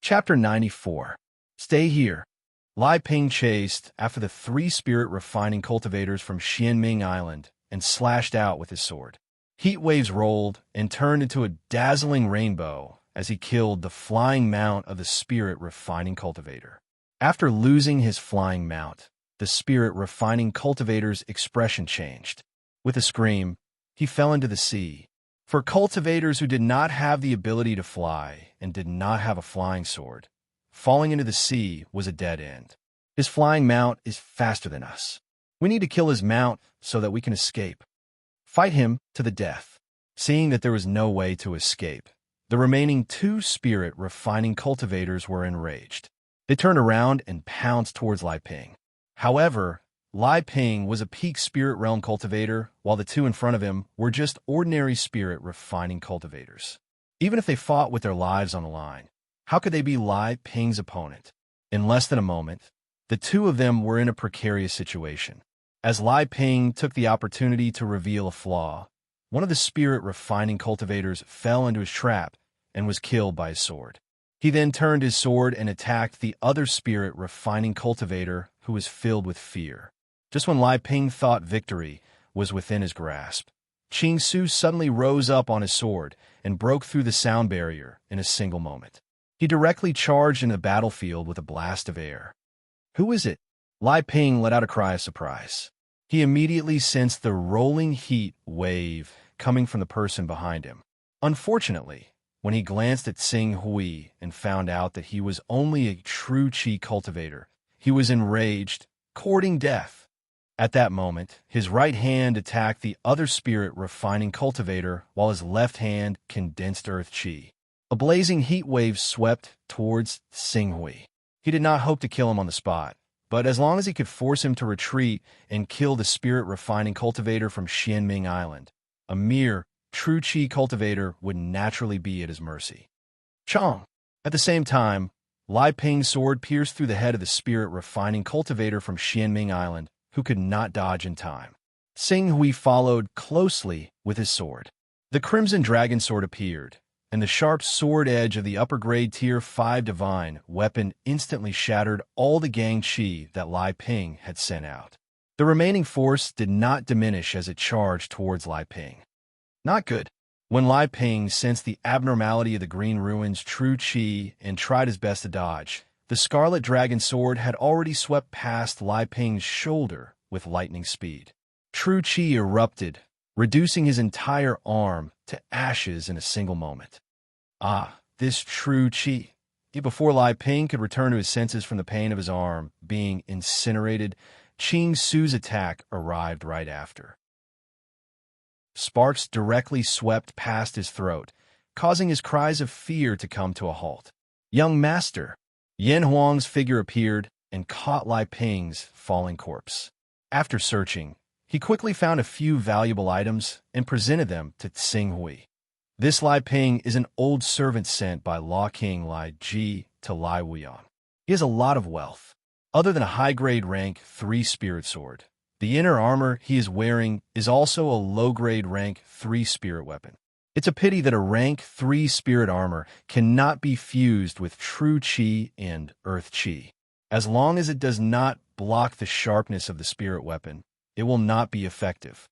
Chapter 94. Stay here. Lai Ping chased after the three spirit refining cultivators from Xianming Island and slashed out with his sword. Heat waves rolled and turned into a dazzling rainbow as he killed the flying mount of the spirit refining cultivator. After losing his flying mount, the spirit refining cultivator's expression changed. With a scream, he fell into the sea. For cultivators who did not have the ability to fly and did not have a flying sword, falling into the sea was a dead end. His flying mount is faster than us. We need to kill his mount so that we can escape. Fight him to the death. Seeing that there was no way to escape, the remaining two spirit refining cultivators were enraged. They turned around and pounced towards Lai Ping. However, Lai Ping was a peak spirit realm cultivator, while the two in front of him were just ordinary spirit refining cultivators. Even if they fought with their lives on the line, how could they be Lai Ping's opponent? In less than a moment, the two of them were in a precarious situation. As Lai Ping took the opportunity to reveal a flaw, one of the spirit refining cultivators fell into his trap and was killed by his sword. He then turned his sword and attacked the other spirit refining cultivator, who was filled with fear. Just when Lai Ping thought victory was within his grasp, Qing Su suddenly rose up on his sword and broke through the sound barrier in a single moment. He directly charged into the battlefield with a blast of air. "Who is it?" Lai Ping let out a cry of surprise. He immediately sensed the rolling heat wave coming from the person behind him. Unfortunately, when he glanced at Xing Hui and found out that he was only a true qi cultivator, he was enraged, courting death. At that moment, his right hand attacked the other spirit refining cultivator while his left hand condensed earth qi. A blazing heat wave swept towards Xing Hui. He did not hope to kill him on the spot, but as long as he could force him to retreat and kill the spirit refining cultivator from Xianming Island, a mere true qi cultivator would naturally be at his mercy. Chong! At the same time, Lai Ping's sword pierced through the head of the spirit refining cultivator from Xianming Island, who could not dodge in time. Xing Hui followed closely with his sword. The Crimson Dragon Sword appeared, and the sharp sword edge of the upper-grade Tier 5 divine weapon instantly shattered all the gang qi that Lai Ping had sent out. The remaining force did not diminish as it charged towards Lai Ping. Not good. When Lai Ping sensed the abnormality of the Green Ruin's true qi and tried his best to dodge, the Scarlet Dragon Sword had already swept past Lai Ping's shoulder with lightning speed. True qi erupted, reducing his entire arm to ashes in a single moment. This true qi. Before Lai Ping could return to his senses from the pain of his arm being incinerated, Qing Su's attack arrived right after. Sparks directly swept past his throat, causing his cries of fear to come to a halt. "Young master!" Yan Huang's figure appeared and caught Lai Ping's falling corpse. After searching, he quickly found a few valuable items and presented them to Xing Hui. This Lai Ping is an old servant sent by Law King Lai Ji to Lai Wuyan. He has a lot of wealth. Other than a high-grade rank 3 spirit sword, the inner armor he is wearing is also a low-grade rank 3 spirit weapon. It's a pity that a rank 3 spirit armor cannot be fused with true qi and earth qi. As long as it does not block the sharpness of the spirit weapon, it will not be effective.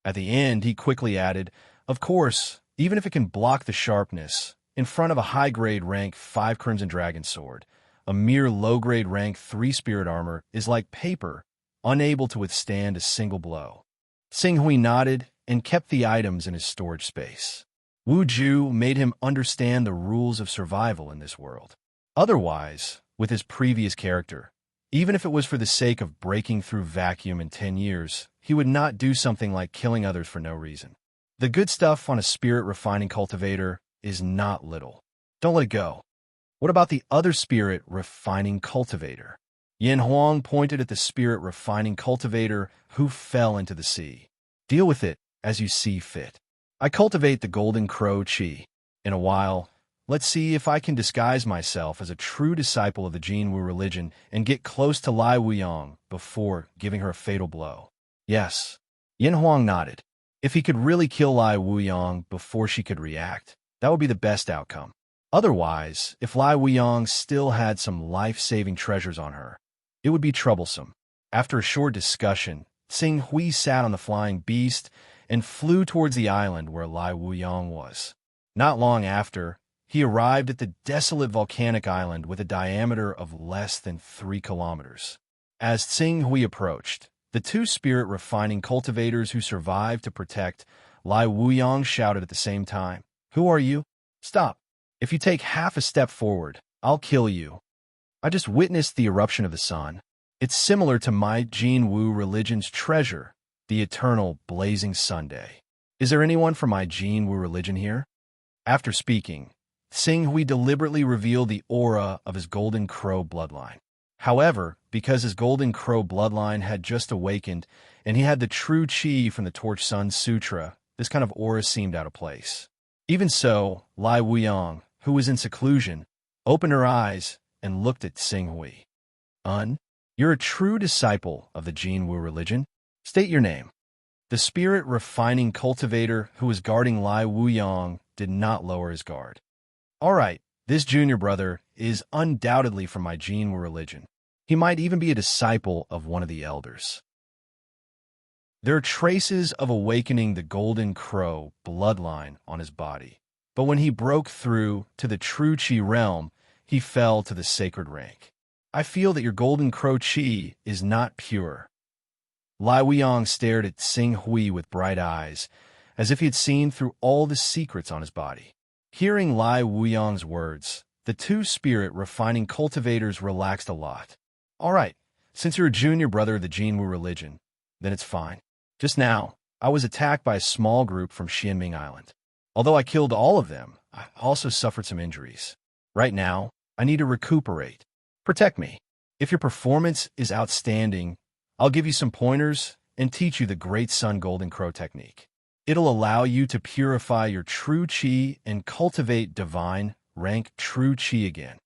At the end, he quickly added, "Of course, even if it can block the sharpness, in front of a high-grade rank 5 Crimson Dragon Sword, a mere low-grade rank 3 spirit armor is like paper, unable to withstand a single blow." Xing Hui nodded and kept the items in his storage space. Wu Ju made him understand the rules of survival in this world. Otherwise, with his previous character, even if it was for the sake of breaking through vacuum in 10 years, he would not do something like killing others for no reason. The good stuff on a spirit refining cultivator is not little. Don't let it go. What about the other spirit refining cultivator? Yan Huang pointed at the spirit refining cultivator who fell into the sea. "Deal with it as you see fit. I cultivate the Golden Crow Qi. In a while, let's see if I can disguise myself as a true disciple of the Jinwu religion and get close to Lai Wuyang before giving her a fatal blow." Yes. Yan Huang nodded. If he could really kill Lai Wuyang before she could react, that would be the best outcome. Otherwise, if Lai Wuyong still had some life-saving treasures on her, it would be troublesome. After a short discussion, Xing Hui sat on the flying beast and flew towards the island where Lai Wuyong was. Not long after, he arrived at the desolate volcanic island with a diameter of less than 3 kilometers. As Xing Hui approached, the two spirit refining cultivators who survived to protect Lai Wuyong shouted at the same time, "Who are you? Stop. If you take half a step forward, I'll kill you." I just witnessed the eruption of the sun. It's similar to my Jin Wu religion's treasure, the eternal blazing Sunday. Is there anyone from my Jin Wu religion here? After speaking, Xing Hui deliberately revealed the aura of his Golden Crow bloodline. However, because his Golden Crow bloodline had just awakened and he had the true chi from the Torch Sun Sutra, this kind of aura seemed out of place. Even so, Lai Wuyong, who was in seclusion, opened her eyes and looked at Xing Hui. You're a true disciple of the Jin Wu religion? State your name." The spirit-refining cultivator who was guarding Lai Wuyong did not lower his guard. "All right, this junior brother is undoubtedly from my Jin Wu religion. He might even be a disciple of one of the elders." There are traces of awakening the Golden Crow bloodline on his body, but when he broke through to the true Qi realm, he fell to the sacred rank. "I feel that your Golden Crow Qi is not pure." Lai Wuyong stared at Xing Hui with bright eyes, as if he had seen through all the secrets on his body. Hearing Lai Wuyong's words, the two spirit-refining cultivators relaxed a lot. "All right, since you're a junior brother of the Jin Wu religion, then it's fine. Just now, I was attacked by a small group from Xianming Island. Although I killed all of them, I also suffered some injuries. Right now, I need to recuperate. Protect me. If your performance is outstanding, I'll give you some pointers and teach you the Great Sun Golden Crow technique. It'll allow you to purify your true Qi and cultivate divine rank true Qi again."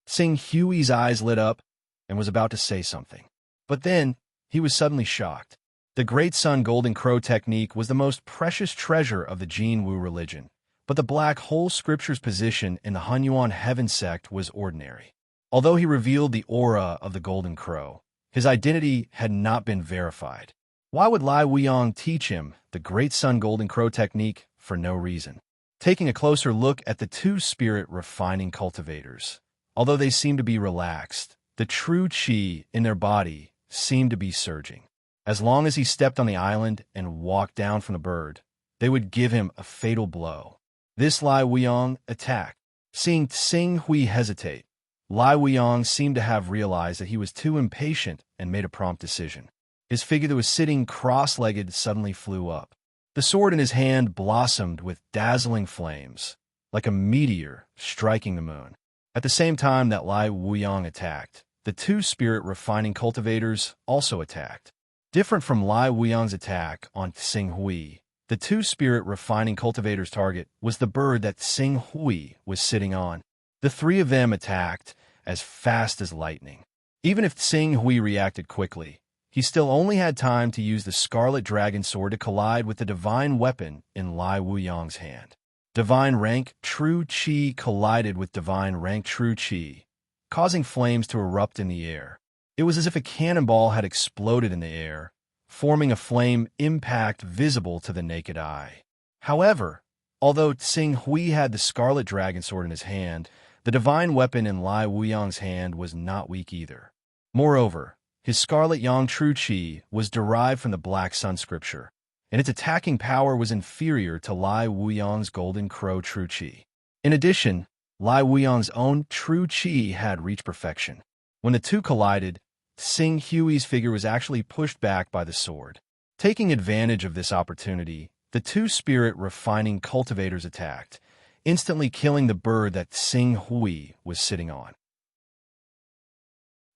Xing Hui's eyes lit up and was about to say something. But then, he was suddenly shocked. The Great Sun Golden Crow technique was the most precious treasure of the Jin Wu religion, but the black hole scripture's position in the Hunyuan heaven sect was ordinary. Although he revealed the aura of the Golden Crow, his identity had not been verified. Why would Lai Wuyong teach him the Great Sun Golden Crow technique for no reason? Taking a closer look at the two spirit-refining cultivators, although they seemed to be relaxed, the true Qi in their body seemed to be surging. As long as he stepped on the island and walked down from the bird, they would give him a fatal blow. This Lai Wuyong attacked. Seeing Xing Hui hesitate, Lai Wuyong seemed to have realized that he was too impatient and made a prompt decision. His figure that was sitting cross-legged suddenly flew up. The sword in his hand blossomed with dazzling flames, like a meteor striking the moon. At the same time that Lai Wuyong attacked, the two spirit-refining cultivators also attacked. Different from Lai Wuyong's attack on Xing Hui, the two spirit-refining cultivators' target was the bird that Xing Hui was sitting on. The three of them attacked as fast as lightning. Even if Xing Hui reacted quickly, he still only had time to use the Scarlet Dragon Sword to collide with the divine weapon in Lai Wuyong's hand. Divine rank True Qi collided with divine rank True Qi, causing flames to erupt in the air. It was as if a cannonball had exploded in the air, forming a flame impact visible to the naked eye. However, although Xing Hui had the Scarlet Dragon Sword in his hand, the divine weapon in Lai Wuyong's hand was not weak either. Moreover, his Scarlet Yang True Qi was derived from the Black Sun Scripture, and its attacking power was inferior to Lai Wuyong's Golden Crow True Qi. In addition, Lai Wuyong's own True Qi had reached perfection. When the two collided, Xing Hui's figure was actually pushed back by the sword. Taking advantage of this opportunity, the two spirit-refining cultivators attacked, instantly killing the bird that Xing Hui was sitting on.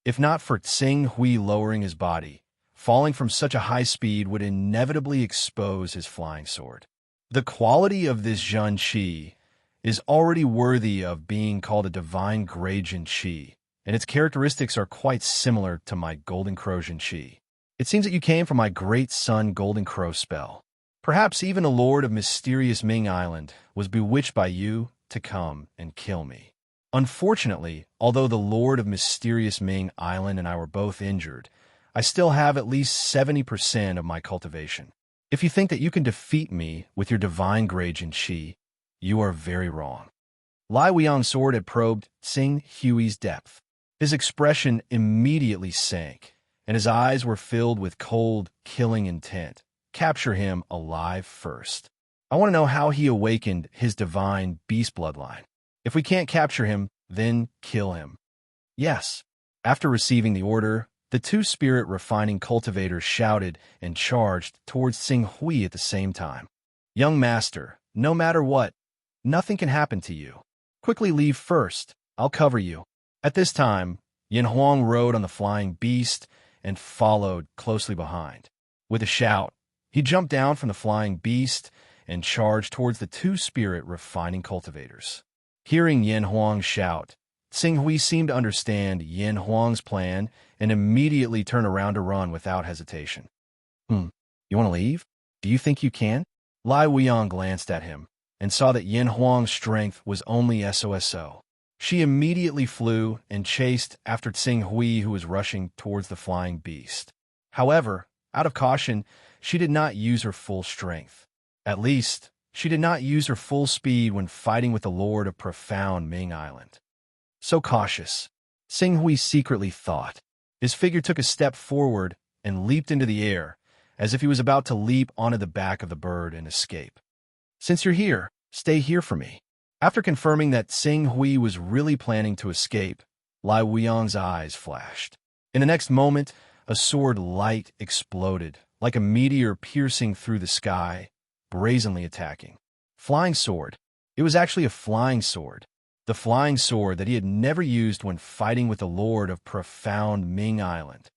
If not for Xing Hui lowering his body, falling from such a high speed would inevitably expose his flying sword. The quality of this Zhen Qi is already worthy of being called a divine Grade-Jin Qi, and its characteristics are quite similar to my Golden Crow Jin Qi. It seems that you came from my Great Sun Golden Crow spell. Perhaps even a lord of mysterious Ming Island was bewitched by you to come and kill me. Unfortunately, although the Lord of Mysterious Ming Island and I were both injured, I still have at least 70% of my cultivation. If you think that you can defeat me with your divine grade Qi, you are very wrong. Lai Weiyang's sword had probed Xing Hui's depth. His expression immediately sank, and his eyes were filled with cold, killing intent. Capture him alive first. I want to know how he awakened his divine beast bloodline. If we can't capture him, then kill him. Yes. After receiving the order, the two spirit refining cultivators shouted and charged towards Xing Hui at the same time. Young master, no matter what, nothing can happen to you. Quickly leave first. I'll cover you. At this time, Yin Huang rode on the flying beast and followed closely behind. With a shout, he jumped down from the flying beast and charged towards the two spirit refining cultivators. Hearing Yin Huang shout, Xing Hui seemed to understand Yin Huang's plan and immediately turned around to run without hesitation. You want to leave? Do you think you can? Lai Weiyang glanced at him and saw that Yin Huang's strength was only SOSO. She immediately flew and chased after Xing Hui, who was rushing towards the flying beast. However, out of caution, she did not use her full strength. At least, she did not use her full speed when fighting with the Lord of Profound Ming Island. So cautious, Xing Hui secretly thought. His figure took a step forward and leaped into the air, as if he was about to leap onto the back of the bird and escape. Since you're here, stay here for me. After confirming that Xing Hui was really planning to escape, Lai Weiyang's eyes flashed. In the next moment, a sword light exploded, like a meteor piercing through the sky, brazenly attacking. Flying sword. It was actually a flying sword. The flying sword that he had never used when fighting with the Lord of Profound Ming Island.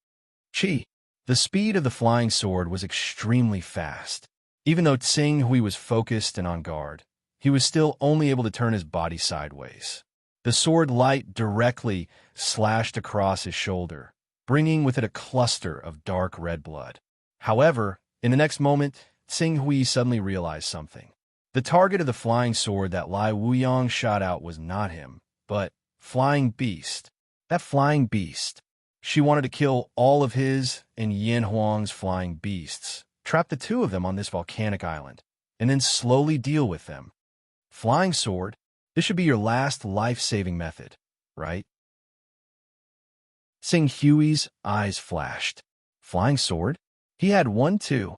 Qi. The speed of the flying sword was extremely fast. Even though Xing Hui was focused and on guard, he was still only able to turn his body sideways. The sword light directly slashed across his shoulder, bringing with it a cluster of dark red blood. However, in the next moment, Xing Hui suddenly realized something. The target of the flying sword that Lai Weiyang shot out was not him, but Flying Beast. That flying beast. She wanted to kill all of his and Yin Huang's flying beasts, trap the two of them on this volcanic island, and then slowly deal with them. Flying sword, this should be your last life-saving method, right? Xing Hui's eyes flashed. Flying sword? He had one too.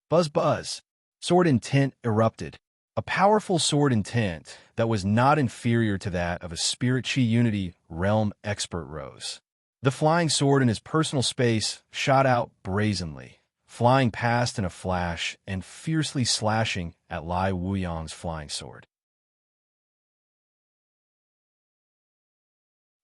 Buzz buzz. Sword intent erupted. A powerful sword intent that was not inferior to that of a Spirit Qi Unity realm expert rose. The flying sword in his personal space shot out brazenly, flying past in a flash and fiercely slashing at Lai Weiyang's flying sword.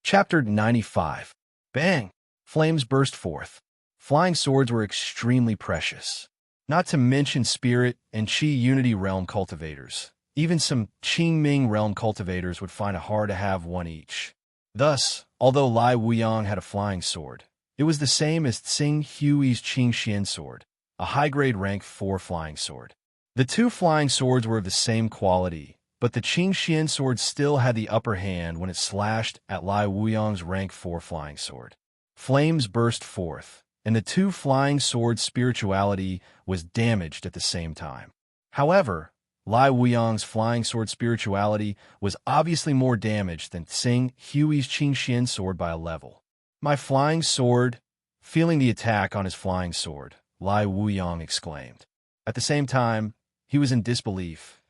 Chapter 95. Bang! Flames burst forth. Flying swords were extremely precious. Not to mention Spirit and Qi Unity realm cultivators. Even some Qingming realm cultivators would find it hard to have one each. Thus, although Lai Weiyang had a flying sword, it was the same as Xing Hui's Qingxian sword, a high-grade rank 4 flying sword. The two flying swords were of the same quality, but the Qingxian sword still had the upper hand when it slashed at Lai Weiyang's rank 4 flying sword. Flames burst forth, and the two flying swords' spirituality was damaged at the same time. However, Lai Weiyang's flying sword spirituality was obviously more damaged than Xing Hui's Qingxian sword by a level. My flying sword, feeling the attack on his flying sword, Lai Weiyang exclaimed. At the same time, he was in disbelief.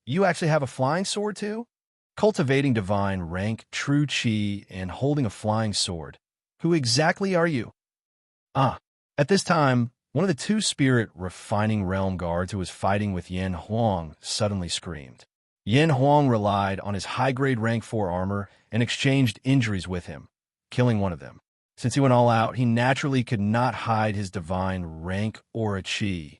You actually have a flying sword too? Cultivating divine rank, true Qi, and holding a flying sword. Who exactly are you? At this time, one of the two spirit refining realm guards who was fighting with Yin Huang suddenly screamed. Yin Huang relied on his high-grade rank 4 armor and exchanged injuries with him, killing one of them. Since he went all out, he naturally could not hide his divine rank or a Qi.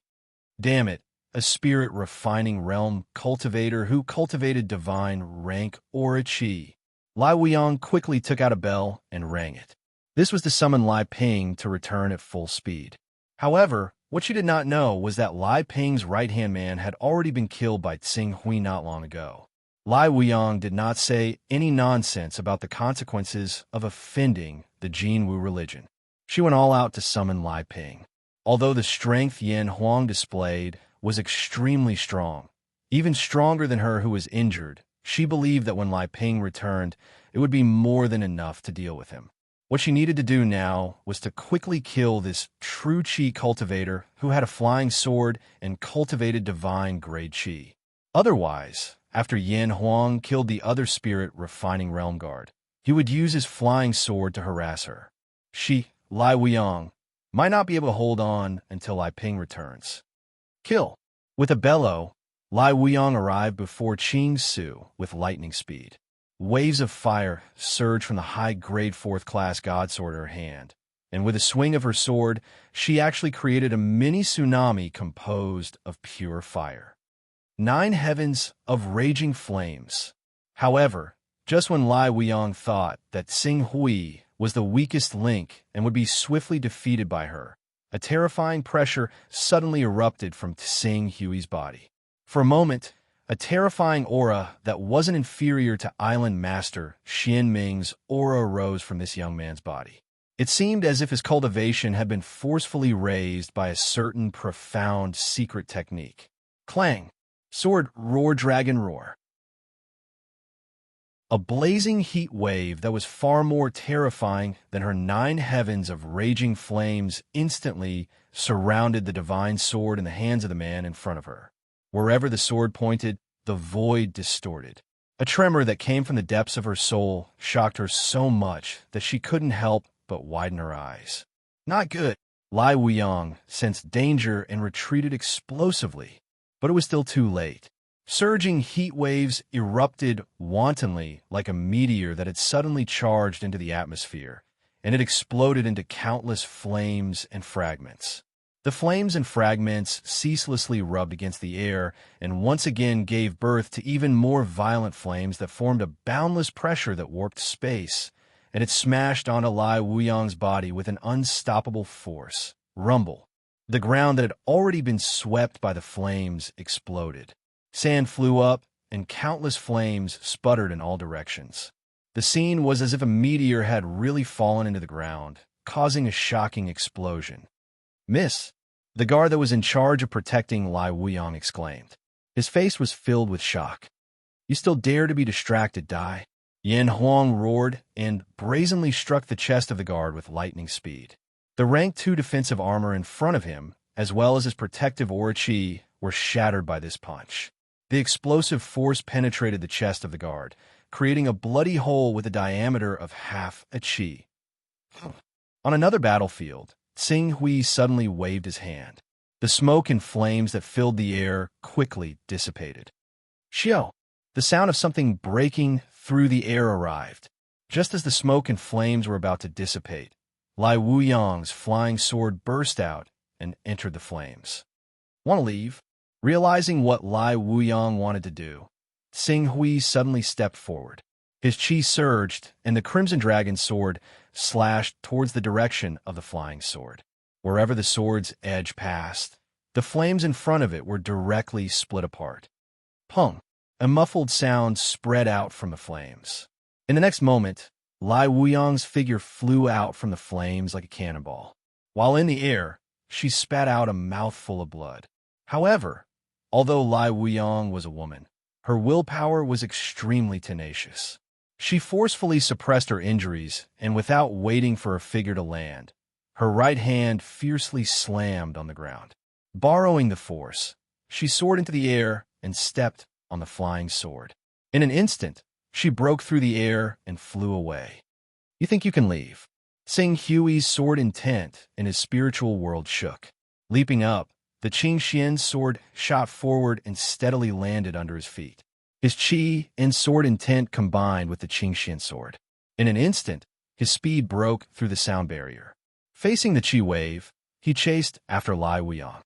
Damn it, a spirit refining realm cultivator who cultivated divine rank or a Qi. Lai Weiyang quickly took out a bell and rang it. This was to summon Lai Ping to return at full speed. However, what she did not know was that Lai Ping's right-hand man had already been killed by Xing Hui not long ago. Lai Wuyong did not say any nonsense about the consequences of offending the Jinwu religion. She went all out to summon Lai Ping. Although the strength Yan Huang displayed was extremely strong, even stronger than her who was injured, she believed that when Lai Ping returned, it would be more than enough to deal with him. What she needed to do now was to quickly kill this true Qi cultivator who had a flying sword and cultivated divine grade Qi. Otherwise, after Yan Huang killed the other spirit refining realm guard, he would use his flying sword to harass her. She, Lai Wuyong, might not be able to hold on until Lai Ping returns. Kill. With a bellow, Lai Wuyong arrived before Qing Su with lightning speed. Waves of fire surged from the high-grade 4th-class god sword in her hand, and with a swing of her sword, she actually created a mini tsunami composed of pure fire. 9 heavens of raging flames. However, just when Lai Wuyong thought that Xing Hui was the weakest link and would be swiftly defeated by her, a terrifying pressure suddenly erupted from Xing Hui's body. For a moment, a terrifying aura that wasn't inferior to Island Master Xian Ming's aura arose from this young man's body. It seemed as if his cultivation had been forcefully raised by a certain profound secret technique. Clang! Sword roar dragon roar. A blazing heat wave that was far more terrifying than her 9 heavens of raging flames instantly surrounded the divine sword in the hands of the man in front of her. Wherever the sword pointed, the void distorted. A tremor that came from the depths of her soul shocked her so much that she couldn't help but widen her eyes. Not good. Lai Wuyong sensed danger and retreated explosively, but it was still too late. Surging heat waves erupted wantonly like a meteor that had suddenly charged into the atmosphere, and it exploded into countless flames and fragments. The flames and fragments ceaselessly rubbed against the air and once again gave birth to even more violent flames that formed a boundless pressure that warped space, and it smashed onto Lai Wuyong's body with an unstoppable force. Rumble. The ground that had already been swept by the flames exploded. Sand flew up, and countless flames sputtered in all directions. The scene was as if a meteor had really fallen into the ground, causing a shocking explosion. "Miss!" The guard that was in charge of protecting Lai Wuyong exclaimed. His face was filled with shock. "You still dare to be distracted, Dai?" Yan Huang roared and brazenly struck the chest of the guard with lightning speed. The rank 2 defensive armor in front of him, as well as his protective aura Qi, were shattered by this punch. The explosive force penetrated the chest of the guard, creating a bloody hole with a diameter of half a Qi. On another battlefield, Xing Hui suddenly waved his hand. The smoke and flames that filled the air quickly dissipated. Xiao! The sound of something breaking through the air arrived. Just as the smoke and flames were about to dissipate, Lai Wuyong's flying sword burst out and entered the flames. "Want to leave?" Realizing what Lai Wuyong wanted to do, Xing Hui suddenly stepped forward. His Qi surged, and the Crimson Dragon sword slashed towards the direction of the flying sword. Wherever the sword's edge passed, the flames in front of it were directly split apart. Pung! A muffled sound spread out from the flames. In the next moment, Lai Wuyong's figure flew out from the flames like a cannonball. While in the air, she spat out a mouthful of blood. However, although Lai Wuyong was a woman, her willpower was extremely tenacious. She forcefully suppressed her injuries, and without waiting for a figure to land, her right hand fiercely slammed on the ground. Borrowing the force, she soared into the air and stepped on the flying sword. In an instant, she broke through the air and flew away. "You think you can leave?" Xing Hui's sword intent in his spiritual world shook. Leaping up, the Qing Xian's sword shot forward and steadily landed under his feet. His Qi and sword intent combined with the Qing Xian sword. In an instant, his speed broke through the sound barrier. Facing the Qi wave, he chased after Lai Wuyong.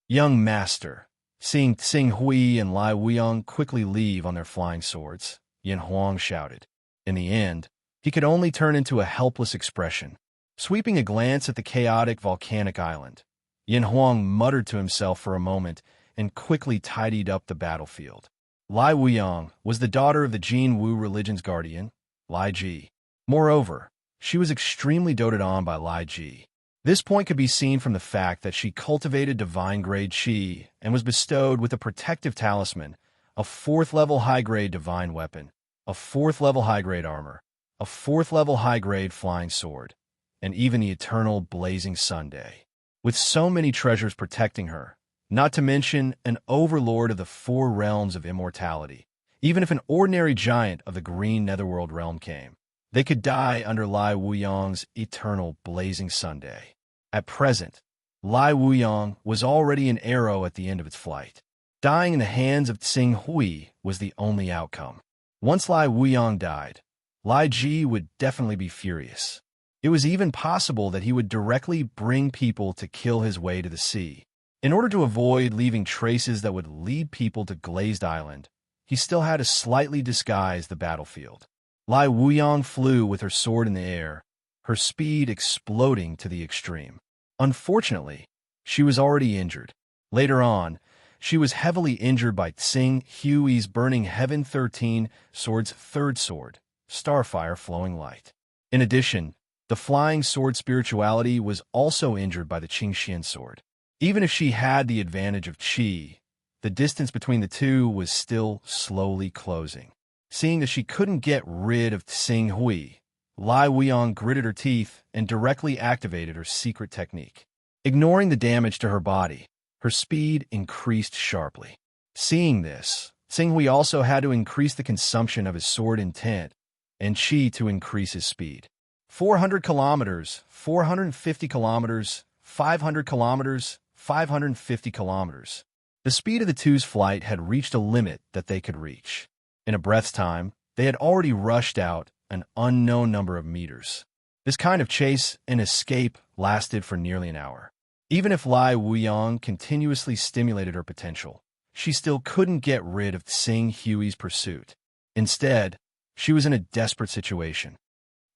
"Young master," seeing Xing Hui and Lai Wuyong quickly leave on their flying swords, Yan Huang shouted. In the end, he could only turn into a helpless expression. Sweeping a glance at the chaotic volcanic island, Yan Huang muttered to himself for a moment and quickly tidied up the battlefield. Lai Wuyang was the daughter of the Jin Wu religion's guardian, Lai Ji. Moreover, she was extremely doted on by Lai Ji. This point could be seen from the fact that she cultivated divine-grade qi and was bestowed with a protective talisman, a 4th-level high-grade divine weapon, a 4th-level high-grade armor, a 4th-level high-grade flying sword, and even the eternal blazing Sunday. With so many treasures protecting her, not to mention an overlord of the 4 realms of immortality, even if an ordinary giant of the green netherworld realm came, they could die under Lai Wuyang's eternal blazing Sunday. At present, Lai Wuyang was already an arrow at the end of its flight. Dying in the hands of Tsing Hui was the only outcome. Once Lai Wuyang died, Lai Ji would definitely be furious. It was even possible that he would directly bring people to kill his way to the sea. In order to avoid leaving traces that would lead people to Glazed Island, he still had to slightly disguise the battlefield. Lai Wuyang flew with her sword in the air, her speed exploding to the extreme. Unfortunately, she was already injured. Later on, she was heavily injured by Tsing Hui's Burning Heaven 13 sword's 3rd sword, Starfire Flowing Light. In addition, the flying sword spirituality was also injured by the Qingxian sword. Even if she had the advantage of qi, the distance between the two was still slowly closing. Seeing that she couldn't get rid of Tsing Hui, Lai Wuyang gritted her teeth and directly activated her secret technique. Ignoring the damage to her body, her speed increased sharply. Seeing this, Tsing Hui also had to increase the consumption of his sword intent and qi to increase his speed. 400 kilometers, 450 kilometers, 500 kilometers, 550 kilometers. The speed of the two's flight had reached a limit that they could reach. In a breath's time, they had already rushed out an unknown number of meters. This kind of chase and escape lasted for nearly an hour. Even if Lai Wuyang continuously stimulated her potential, she still couldn't get rid of Tsing Hui's pursuit. Instead, she was in a desperate situation.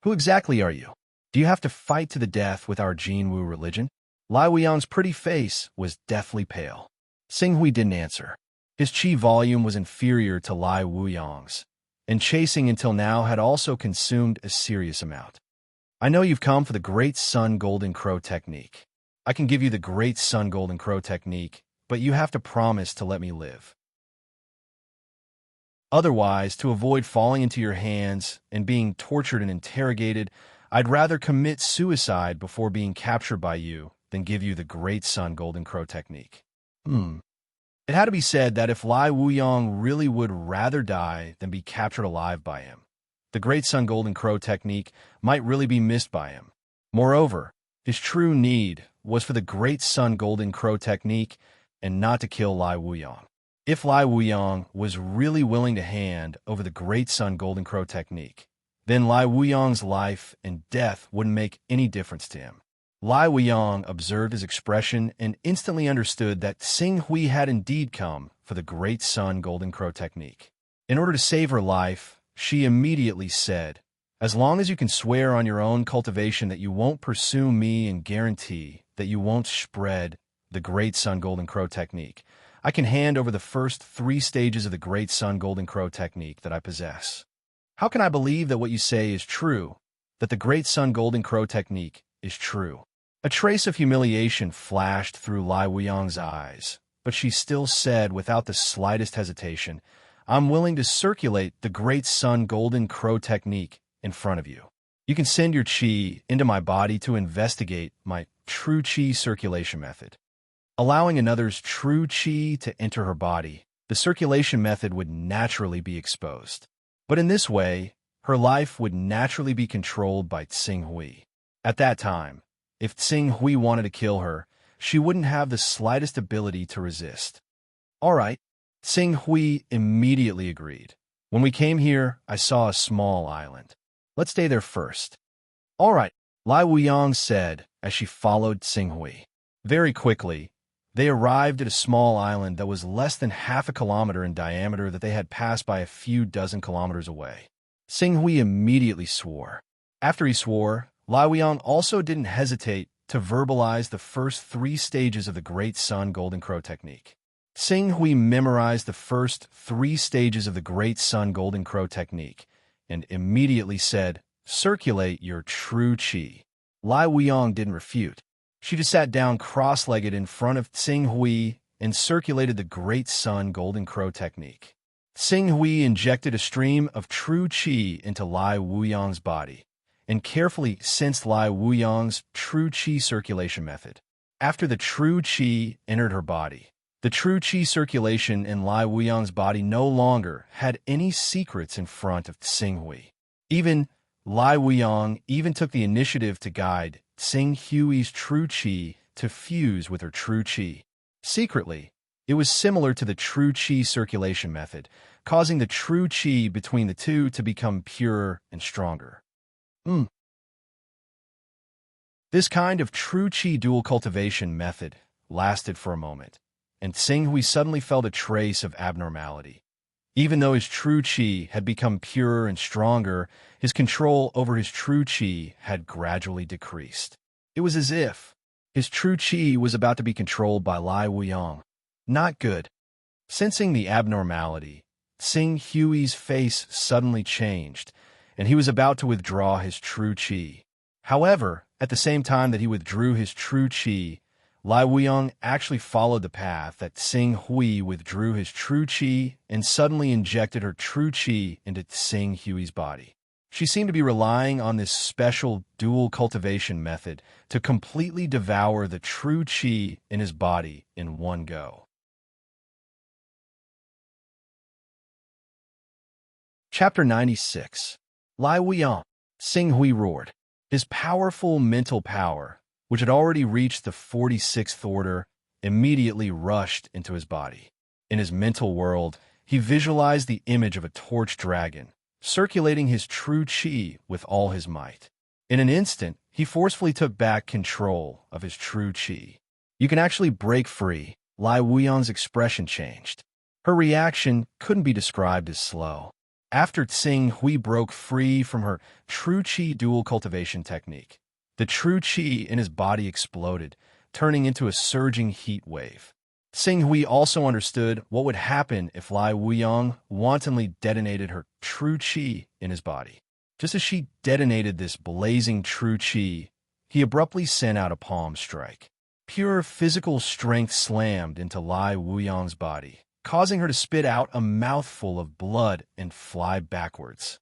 Who exactly are you? Do you have to fight to the death with our Jin Wu religion? Lai Wuyang's pretty face was deathly pale. Tsing Hui didn't answer. His qi volume was inferior to Lai Wuyang's, and chasing until now had also consumed a serious amount. I know you've come for the Great Sun Golden Crow technique. I can give you the Great Sun Golden Crow technique, but you have to promise to let me live. Otherwise, to avoid falling into your hands and being tortured and interrogated, I'd rather commit suicide before being captured by you than give you the Great Sun Golden Crow technique. It had to be said that if Lai Wuyang really would rather die than be captured alive by him, the Great Sun Golden Crow technique might really be missed by him. Moreover, his true need was for the Great Sun Golden Crow technique and not to kill Lai Wuyang. If Lai Wuyang was really willing to hand over the Great Sun Golden Crow technique, then Lai Wuyang's life and death wouldn't make any difference to him. Lai Wuyang observed his expression and instantly understood that Tsing Hui had indeed come for the Great Sun Golden Crow technique. In order to save her life, she immediately said, "As long as you can swear on your own cultivation that you won't pursue me and guarantee that you won't spread the Great Sun Golden Crow technique, I can hand over the first 3 stages of the Great Sun Golden Crow technique that I possess." How can I believe that what you say is true, that the Great Sun Golden Crow technique is true? A trace of humiliation flashed through Lai Wuyang's eyes, but she still said without the slightest hesitation, "I'm willing to circulate the Great Sun Golden Crow technique in front of you. You can send your qi into my body to investigate my true qi circulation method." Allowing another's true qi to enter her body, the circulation method would naturally be exposed. But in this way, her life would naturally be controlled by Tsing Hui. At that time, if Tsing Hui wanted to kill her, she wouldn't have the slightest ability to resist. All right, Tsing Hui immediately agreed. "When we came here, I saw a small island. Let's stay there first." "All right," Lai Wuyang said as she followed Tsing Hui. Very quickly, they arrived at a small island that was less than half a kilometer in diameter that they had passed by a few dozen kilometers away. Tsing Hui immediately swore. After he swore, Lai Wuyang also didn't hesitate to verbalize the first 3 stages of the Great Sun Golden Crow technique. Sing Hui memorized the first 3 stages of the Great Sun Golden Crow technique and immediately said, "Circulate your true qi." Lai Wuyong didn't refute. She just sat down cross-legged in front of Sing Hui and circulated the Great Sun Golden Crow technique. Sing Hui injected a stream of true qi into Lai Wuyong's body and carefully sensed Lai Wuyong's true qi circulation method. After the true qi entered her body, the true qi circulation in Lai Wuyong's body no longer had any secrets in front of Sing Hui. Lai Wuyong even took the initiative to guide Sing Hui's true qi to fuse with her true qi. Secretly, it was similar to the true qi circulation method, causing the true qi between the two to become purer and stronger. This kind of true qi dual cultivation method lasted for a moment, and Sing Hui suddenly felt a trace of abnormality. Even though his true qi had become purer and stronger, his control over his true qi had gradually decreased. It was as if his true qi was about to be controlled by Lai Wuyong. Not good. Sensing the abnormality, Sing Hui's face suddenly changed, and he was about to withdraw his true qi. However, at the same time that he withdrew his true qi, Lai Wuyong actually followed the path that Sing Hui withdrew his true qi and suddenly injected her true qi into Sing Hui's body. She seemed to be relying on this special dual cultivation method to completely devour the true qi in his body in one go. Chapter 96. Lai Wuyong. Sing Hui roared. His powerful mental power, which had already reached the 46th order, immediately rushed into his body. In his mental world, he visualized the image of a torch dragon, circulating his true qi with all his might. In an instant, he forcefully took back control of his true qi. "You can actually break free." Lai Wuyong's expression changed. Her reaction couldn't be described as slow. After Sing Hui broke free from her true qi dual cultivation technique, the true qi in his body exploded, turning into a surging heat wave. Sing Hui also understood what would happen if Lai Wuyong wantonly detonated her true qi in his body. Just as she detonated this blazing true qi, he abruptly sent out a palm strike. Pure physical strength slammed into Lai Wuyong's body, causing her to spit out a mouthful of blood and fly backwards.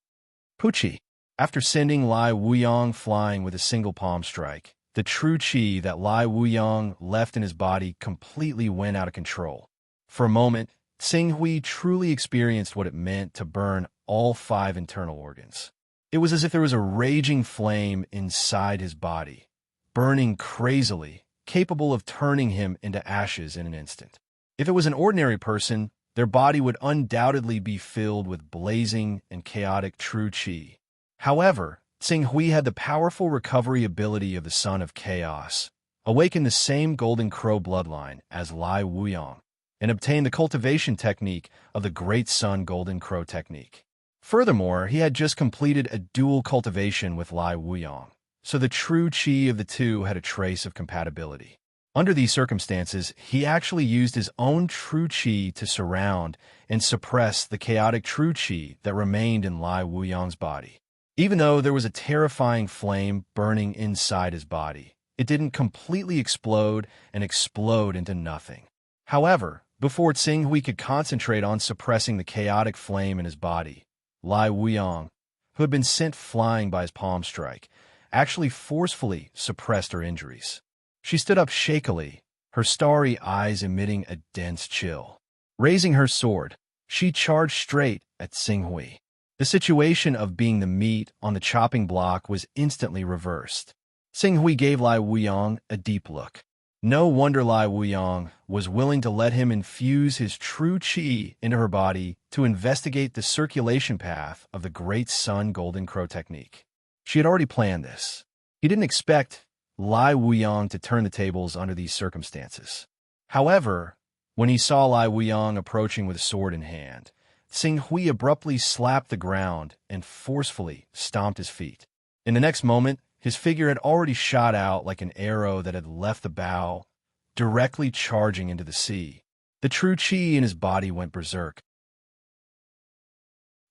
Poochie. After sending Lai Wuyong flying with a single palm strike, the true qi that Lai Wuyong left in his body completely went out of control. For a moment, Sing Hui truly experienced what it meant to burn all 5 internal organs. It was as if there was a raging flame inside his body, burning crazily, capable of turning him into ashes in an instant. If it was an ordinary person, their body would undoubtedly be filled with blazing and chaotic true qi. However, Sing Hui had the powerful recovery ability of the Son of Chaos, awakened the same Golden Crow bloodline as Lai Wuyong, and obtained the cultivation technique of the Great Sun Golden Crow technique. Furthermore, he had just completed a dual cultivation with Lai Wuyong, so the true qi of the two had a trace of compatibility. Under these circumstances, he actually used his own true qi to surround and suppress the chaotic true qi that remained in Lai Wuyong's body. Even though there was a terrifying flame burning inside his body, it didn't completely explode and explode into nothing. However, before Sing Hui could concentrate on suppressing the chaotic flame in his body, Lai Wuyong, who had been sent flying by his palm strike, actually forcefully suppressed her injuries. She stood up shakily, her starry eyes emitting a dense chill. Raising her sword, she charged straight at Sing Hui. The situation of being the meat on the chopping block was instantly reversed. Sing Hui gave Lai Wuyong a deep look. No wonder Lai Wuyong was willing to let him infuse his true qi into her body to investigate the circulation path of the Great Sun Golden Crow technique. She had already planned this. He didn't expect Lai Wuyong to turn the tables under these circumstances. However, when he saw Lai Wuyong approaching with a sword in hand, Sing Hui abruptly slapped the ground and forcefully stomped his feet. In the next moment, his figure had already shot out like an arrow that had left the bow, directly charging into the sea. The true qi in his body went berserk.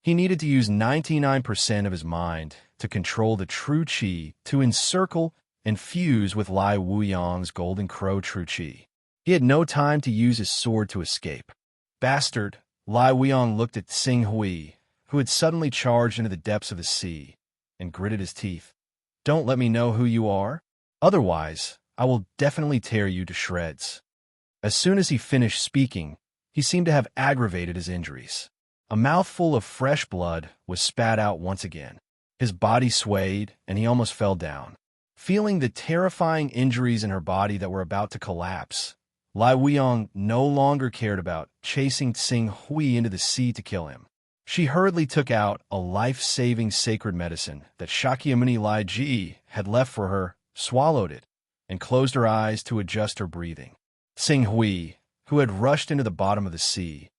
He needed to use 99% of his mind to control the true qi to encircle and fuse with Lai Wuyong's golden crow true qi. He had no time to use his sword to escape. Bastard! Lai Wuyong looked at Xing Hui, who had suddenly charged into the depths of the sea, and gritted his teeth. Don't let me know who you are. Otherwise, I will definitely tear you to shreds. As soon as he finished speaking, he seemed to have aggravated his injuries. A mouthful of fresh blood was spat out once again. His body swayed, and he almost fell down. Feeling the terrifying injuries in her body that were about to collapse, Lai Wuyong no longer cared about chasing Xing Hui into the sea to kill him. She hurriedly took out a life-saving sacred medicine that Shakyamuni Lai Ji had left for her, swallowed it, and closed her eyes to adjust her breathing. Xing Hui, who had rushed into the bottom of the sea,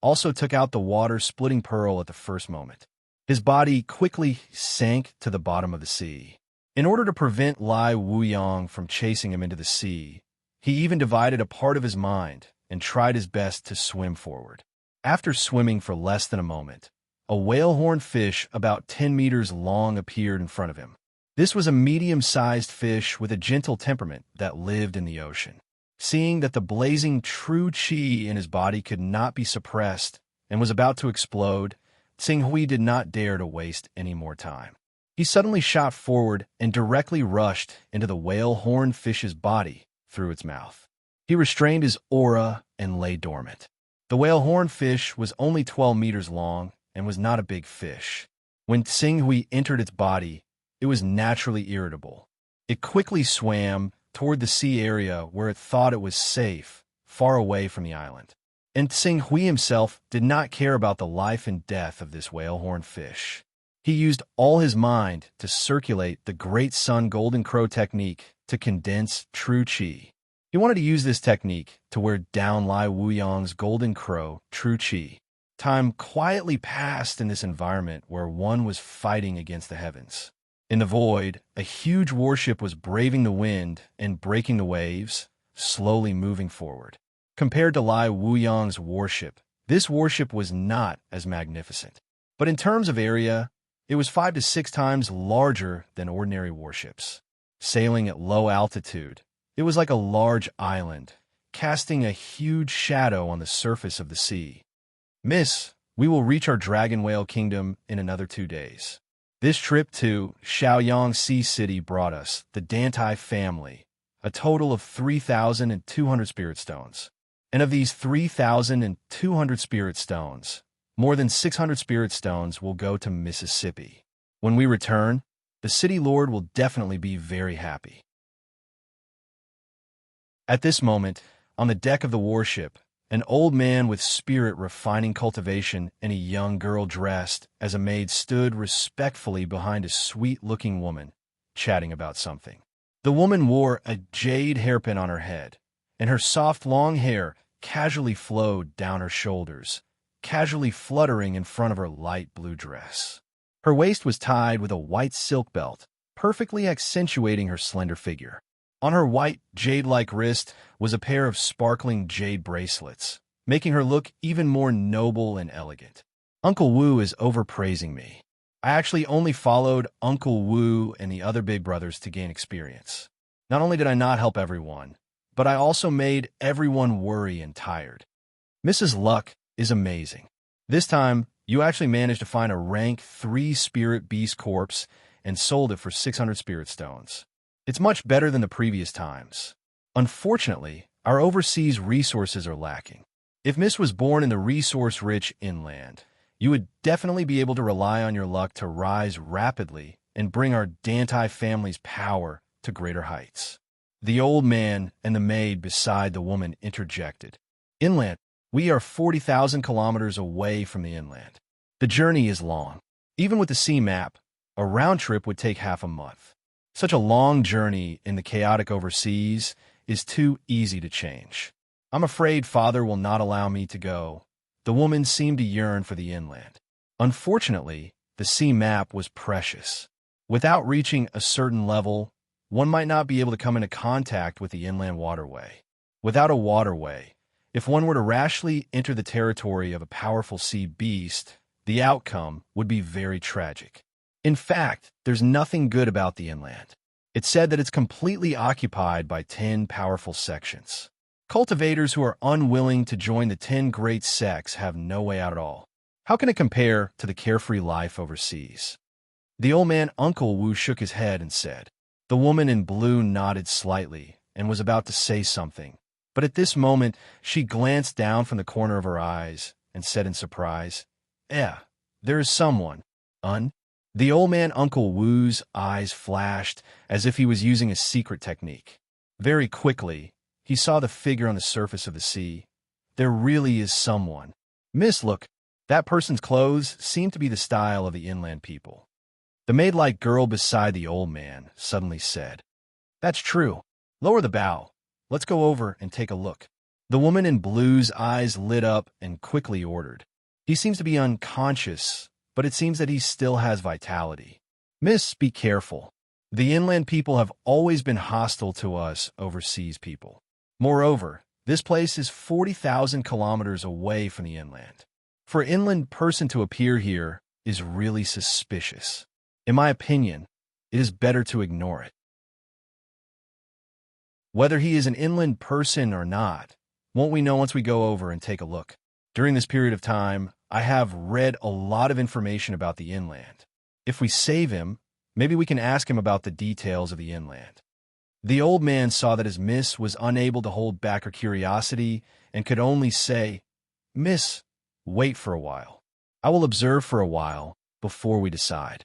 also took out the water-splitting pearl at the first moment. His body quickly sank to the bottom of the sea. In order to prevent Lai Wuyong from chasing him into the sea, he even divided a part of his mind and tried his best to swim forward. After swimming for less than a moment, a whale-horn fish about 10 meters long appeared in front of him. This was a medium-sized fish with a gentle temperament that lived in the ocean. Seeing that the blazing true qi in his body could not be suppressed and was about to explode, Xing Hui did not dare to waste any more time. He suddenly shot forward and directly rushed into the whale-horn fish's body through its mouth. He restrained his aura and lay dormant. The whale-horn fish was only 12 meters long and was not a big fish. When Xing Hui entered its body, it was naturally irritable. It quickly swam toward the sea area where it thought it was safe, far away from the island. And Xing Hui himself did not care about the life and death of this whale-horn fish. He used all his mind to circulate the Great Sun Golden Crow technique to condense true qi. He wanted to use this technique to wear down Lai Wuyong's golden crow true qi. Time quietly passed in this environment where one was fighting against the heavens. In the void, a huge warship was braving the wind and breaking the waves, slowly moving forward. Compared to Lai Wuyong's warship, this warship was not as magnificent. But in terms of area, it was 5 to 6 times larger than ordinary warships. Sailing at low altitude, it was like a large island, casting a huge shadow on the surface of the sea. Miss, we will reach our dragon whale kingdom in another 2 days. This trip to Shaoyang Sea City brought us, the Dantai family, a total of 3,200 spirit stones. And of these 3,200 spirit stones, more than 600 spirit stones will go to Mississippi. When we return, the city lord will definitely be very happy. At this moment, on the deck of the warship, an old man with spirit refining cultivation and a young girl dressed as a maid stood respectfully behind a sweet-looking woman, chatting about something. The woman wore a jade hairpin on her head, and her soft long hair casually flowed down her shoulders, casually fluttering in front of her light blue dress. Her waist was tied with a white silk belt, perfectly accentuating her slender figure. On her white, jade-like wrist was a pair of sparkling jade bracelets, making her look even more noble and elegant. Uncle Wu is overpraising me. I actually only followed Uncle Wu and the other big brothers to gain experience. Not only did I not help everyone, but I also made everyone worry and tired. Mrs. Luck is amazing. This time, you actually managed to find a rank 3 spirit beast corpse and sold it for 600 spirit stones. It's much better than the previous times. Unfortunately, our overseas resources are lacking. If Miss was born in the resource-rich inland, you would definitely be able to rely on your luck to rise rapidly and bring our Dantai family's power to greater heights. The old man and the maid beside the woman interjected. Inland, we are 40,000 kilometers away from the inland. The journey is long. Even with the sea map, a round trip would take half a month. Such a long journey in the chaotic overseas is too easy to change. I'm afraid Father will not allow me to go. The woman seemed to yearn for the inland. Unfortunately, the sea map was precious. Without reaching a certain level, one might not be able to come into contact with the inland waterway. Without a waterway, If one were to rashly enter the territory of a powerful sea beast, the outcome would be very tragic. In fact, there's nothing good about the inland. It's said that it's completely occupied by 10 powerful sections. Cultivators who are unwilling to join the 10 great sects have no way out at all. How can it compare to the carefree life overseas? The old man Uncle Wu shook his head and said. The woman in blue nodded slightly and was about to say something, but at this moment she glanced down from the corner of her eyes and said in surprise, there is someone. The old man Uncle Wu's eyes flashed as if he was using a secret technique. Very quickly, he saw the figure on the surface of the sea. There really is someone. Miss, look, that person's clothes seem to be the style of the inland people. The maid-like girl beside the old man suddenly said, That's true. Lower the bow. Let's go over and take a look. The woman in blue's eyes lit up and quickly ordered. He seems to be unconscious, but it seems that he still has vitality. Miss, be careful. The inland people have always been hostile to us overseas people. Moreover, this place is 40,000 kilometers away from the inland. For an inland person to appear here is really suspicious. In my opinion, it is better to ignore it. Whether he is an inland person or not, won't we know once we go over and take a look? During this period of time, I have read a lot of information about the inland. If we save him, maybe we can ask him about the details of the inland. The old man saw that his miss was unable to hold back her curiosity and could only say, Miss, wait for a while. I will observe for a while before we decide.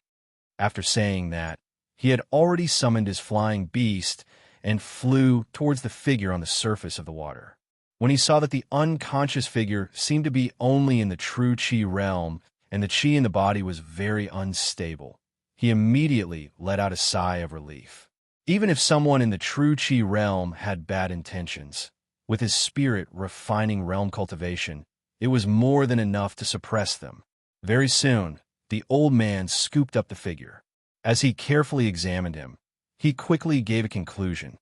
After saying that, he had already summoned his flying beast and flew towards the figure on the surface of the water. When he saw that the unconscious figure seemed to be only in the true chi realm and the chi in the body was very unstable, he immediately let out a sigh of relief. Even if someone in the true chi realm had bad intentions, with his spirit refining realm cultivation, it was more than enough to suppress them. Very soon, the old man scooped up the figure. As he carefully examined him, he quickly gave a conclusion.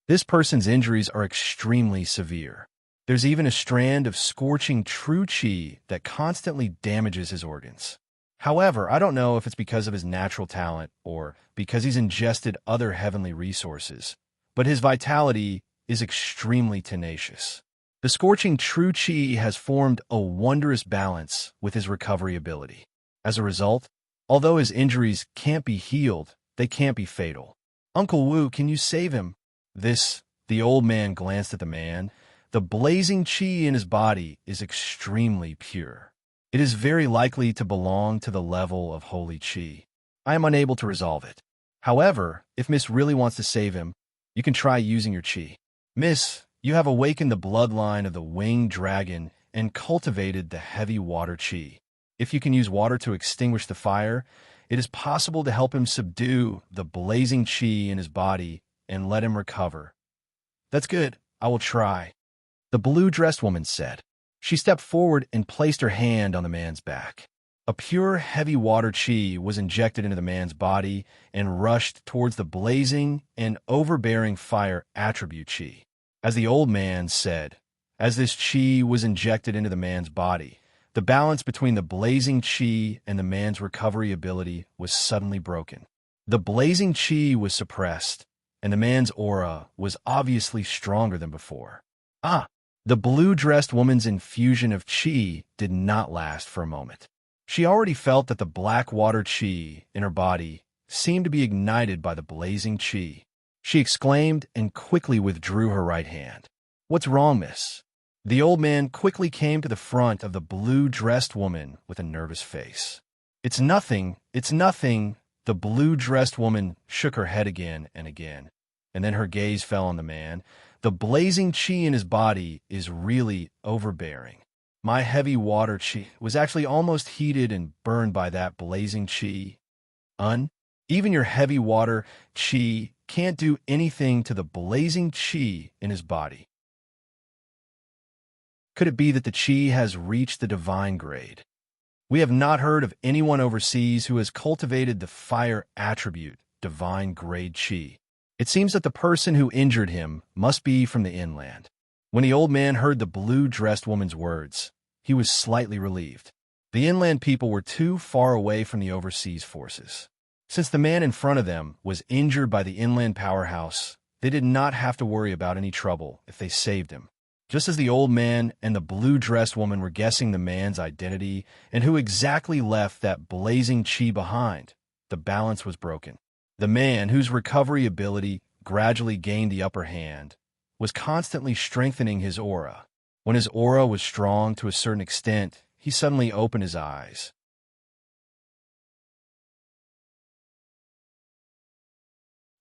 This person's injuries are extremely severe. There's even a strand of scorching true chi that constantly damages his organs. However, I don't know if it's because of his natural talent or because he's ingested other heavenly resources, but his vitality is extremely tenacious. The scorching true chi has formed a wondrous balance with his recovery ability. As a result, although his injuries can't be healed, they can't be fatal. Uncle Wu, can you save him? The old man glanced at the man. The blazing chi in his body is extremely pure. It is very likely to belong to the level of holy chi. I am unable to resolve it. However, if Miss really wants to save him, you can try using your chi. Miss, you have awakened the bloodline of the winged dragon and cultivated the heavy water chi. If you can use water to extinguish the fire, it is possible to help him subdue the blazing chi in his body and let him recover. That's good. I will try. The blue-dressed woman said. She stepped forward and placed her hand on the man's back. A pure, heavy water chi was injected into the man's body and rushed towards the blazing and overbearing fire attribute chi. As the old man said, as this chi was injected into the man's body, the balance between the blazing chi and the man's recovery ability was suddenly broken. The blazing chi was suppressed, and the man's aura was obviously stronger than before. The blue-dressed woman's infusion of chi did not last for a moment. She already felt that the black water chi in her body seemed to be ignited by the blazing chi. She exclaimed and quickly withdrew her right hand. What's wrong, miss? The old man quickly came to the front of the blue-dressed woman with a nervous face. It's nothing. The blue-dressed woman shook her head again, and then her gaze fell on the man. The blazing chi in his body is really overbearing. My heavy water chi was actually almost heated and burned by that blazing chi. Even your heavy water chi can't do anything to the blazing chi in his body. Could it be that the chi has reached the divine grade? We have not heard of anyone overseas who has cultivated the fire attribute, divine grade chi. It seems that the person who injured him must be from the inland. When the old man heard the blue-dressed woman's words, he was slightly relieved. The inland people were too far away from the overseas forces. Since the man in front of them was injured by the inland powerhouse, they did not have to worry about any trouble if they saved him. Just as the old man and the blue-dressed woman were guessing the man's identity and who exactly left that blazing chi behind, the balance was broken. The man, whose recovery ability gradually gained the upper hand, was constantly strengthening his aura. When his aura was strong to a certain extent, he suddenly opened his eyes.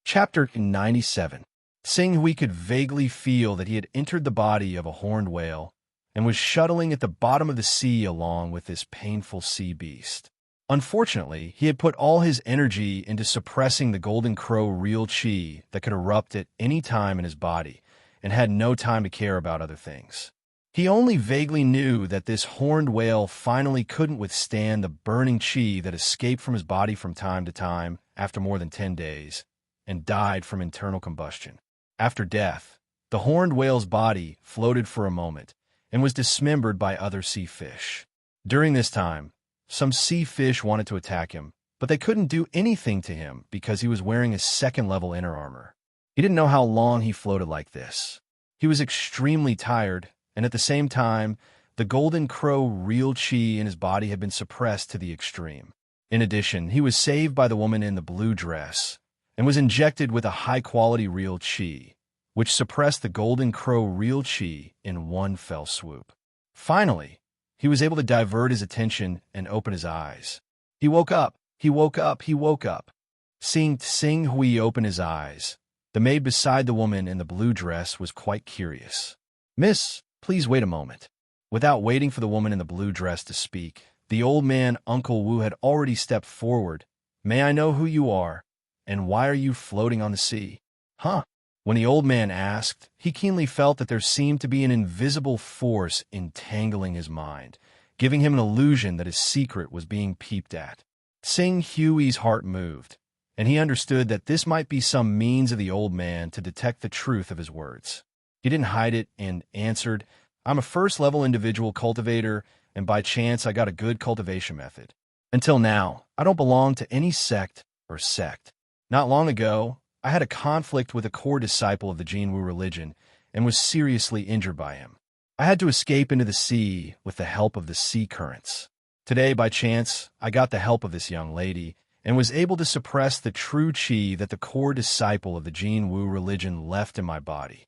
Chapter 97. Sing Hui could vaguely feel that he had entered the body of a horned whale and was shuttling at the bottom of the sea along with this painful sea beast. Unfortunately, he had put all his energy into suppressing the golden crow real chi that could erupt at any time in his body and had no time to care about other things. He only vaguely knew that this horned whale finally couldn't withstand the burning chi that escaped from his body from time to time after more than 10 days and died from internal combustion. After death, the horned whale's body floated for a moment and was dismembered by other sea fish. During this time, some sea fish wanted to attack him, but they couldn't do anything to him because he was wearing his second-level inner armor. He didn't know how long he floated like this. He was extremely tired, and at the same time, the golden crow real chi in his body had been suppressed to the extreme. In addition, he was saved by the woman in the blue dress and was injected with a high-quality real chi, which suppressed the golden crow real chi in one fell swoop. Finally, he was able to divert his attention and open his eyes. He woke up. He woke up. He woke up. Seeing Sing Hui open his eyes, the maid beside the woman in the blue dress was quite curious. "Miss, please wait a moment." Without waiting for the woman in the blue dress to speak, the old man, Uncle Wu, had already stepped forward. "May I know who you are, and why are you floating on the sea?" "Huh?" When the old man asked, he keenly felt that there seemed to be an invisible force entangling his mind, giving him an illusion that his secret was being peeped at. Sing Hui's heart moved, and he understood that this might be some means of the old man to detect the truth of his words. He didn't hide it and answered, "I'm a first-level individual cultivator, and by chance I got a good cultivation method. Until now, I don't belong to any sect or sect. Not long ago, I had a conflict with a core disciple of the Jinwu religion and was seriously injured by him. I had to escape into the sea with the help of the sea currents. Today, by chance, I got the help of this young lady and was able to suppress the true chi that the core disciple of the Jinwu religion left in my body."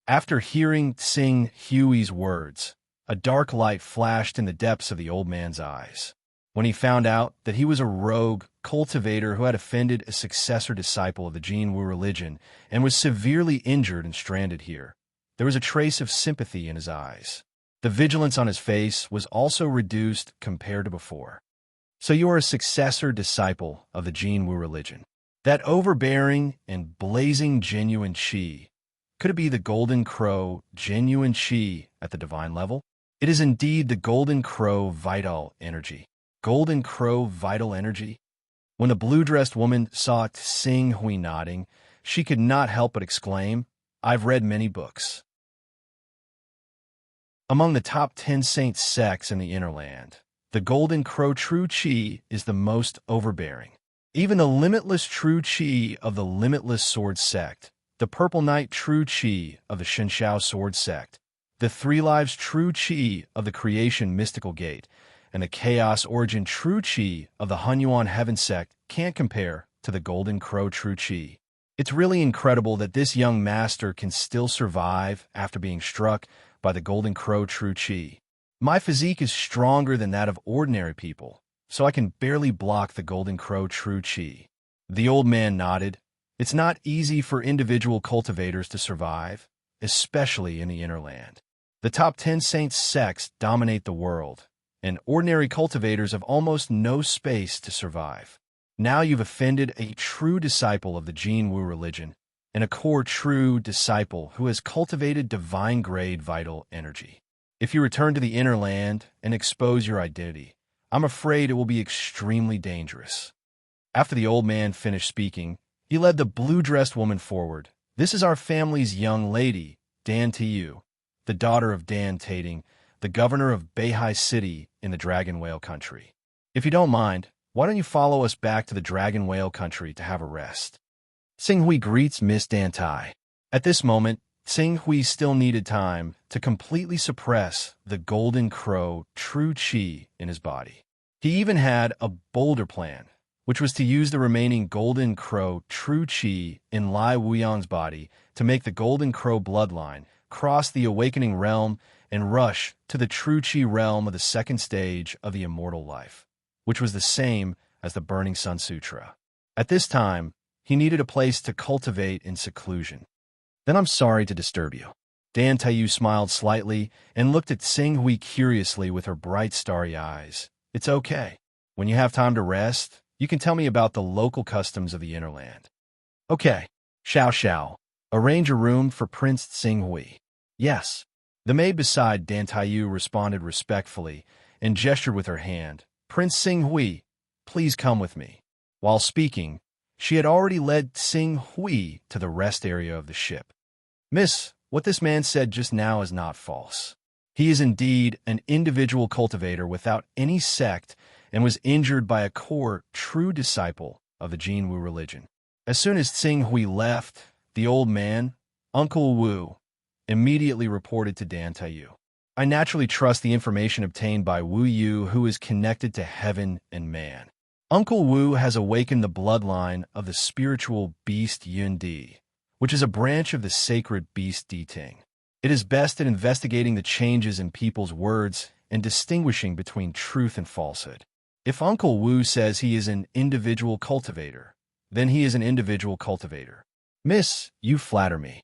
After hearing Sing Hui's words, a dark light flashed in the depths of the old man's eyes. When he found out that he was a rogue cultivator who had offended a successor disciple of the Jinwu religion and was severely injured and stranded here, there was a trace of sympathy in his eyes. The vigilance on his face was also reduced compared to before. "So you are a successor disciple of the Jinwu religion. That overbearing and blazing genuine chi, could it be the golden crow genuine chi at the divine level? It is indeed the golden crow vital energy." Golden crow vital energy? When the blue-dressed woman saw Sing Hui nodding, she could not help but exclaim, "I've read many books." Among the top 10 saint sects in the Innerland, the Golden Crow True Chi is the most overbearing. Even the limitless True Chi of the Limitless Sword Sect, the Purple Knight True Chi of the Shenshao Sword Sect, the Three Lives True Chi of the Creation Mystical Gate, and the Chaos Origin True Chi of the Hunyuan Heaven Sect can't compare to the Golden Crow True Chi. It's really incredible that this young master can still survive after being struck by the Golden Crow True Chi. My physique is stronger than that of ordinary people, so I can barely block the Golden Crow True Chi. The old man nodded. It's not easy for individual cultivators to survive, especially in the Innerland. The top 10 saint sects dominate the world, and ordinary cultivators have almost no space to survive. Now you've offended a true disciple of the Jinwu religion, and a core true disciple who has cultivated divine-grade vital energy. If you return to the inner land and expose your identity, I'm afraid it will be extremely dangerous. After the old man finished speaking, he led the blue-dressed woman forward. "This is our family's young lady, Dan to you. the daughter of Dan Tating, the governor of Beihai City in the Dragon Whale Country. If you don't mind, why don't you follow us back to the Dragon Whale Country to have a rest? Sing Hui greets Miss Dan Tai. At this moment, Sing Hui still needed time to completely suppress the golden crow true chi in his body. He even had a bolder plan, which was to use the remaining golden crow true chi in Lai Wuyan's body to make the golden crow bloodline cross the awakening realm and rush to the true chi realm of the second stage of the immortal life, which was the same as the Burning Sun Sutra. At this time, he needed a place to cultivate in seclusion. Then I'm sorry to disturb you. Dan Taiyu smiled slightly and looked at Sing Hui curiously with her bright starry eyes. It's okay. When you have time to rest, you can tell me about the local customs of the inner land. Okay. Xiao Xiao. Arrange a room for Prince Sing Hui. Yes. The maid beside Dan Taiyu responded respectfully and gestured with her hand. Prince Sing Hui, please come with me. While speaking, she had already led Sing Hui to the rest area of the ship. Miss, what this man said just now is not false. He is indeed an individual cultivator without any sect and was injured by a core true disciple of the Jin Wu religion. As soon as Sing Hui left, the old man, Uncle Wu, immediately reported to Dan Taiyu. I naturally trust the information obtained by Wu Yu, who is connected to heaven and man. Uncle Wu has awakened the bloodline of the spiritual beast Yun Di, which is a branch of the sacred beast Di Ting. It is best at investigating the changes in people's words and distinguishing between truth and falsehood. If Uncle Wu says he is an individual cultivator, then he is an individual cultivator. Miss, you flatter me.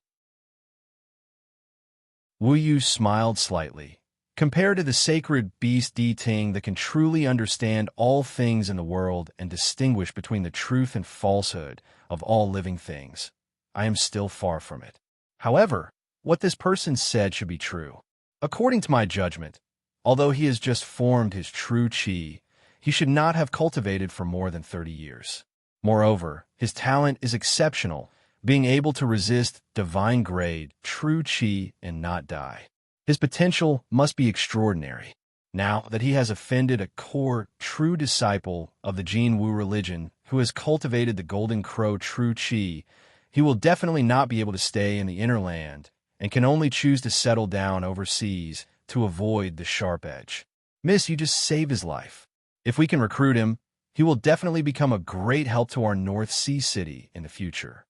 Wu Yu smiled slightly. Compared to the sacred beast Di Ting that can truly understand all things in the world and distinguish between the truth and falsehood of all living things, I am still far from it. However, what this person said should be true. According to my judgment, although he has just formed his true chi, he should not have cultivated for more than 30 years. Moreover, his talent is exceptional, being able to resist divine grade, true chi, and not die. His potential must be extraordinary. Now that he has offended a core, true disciple of the Jin Wu religion who has cultivated the golden crow true chi, he will definitely not be able to stay in the inner land and can only choose to settle down overseas to avoid the sharp edge. Miss, you just saved his life. If we can recruit him, he will definitely become a great help to our North Sea city in the future.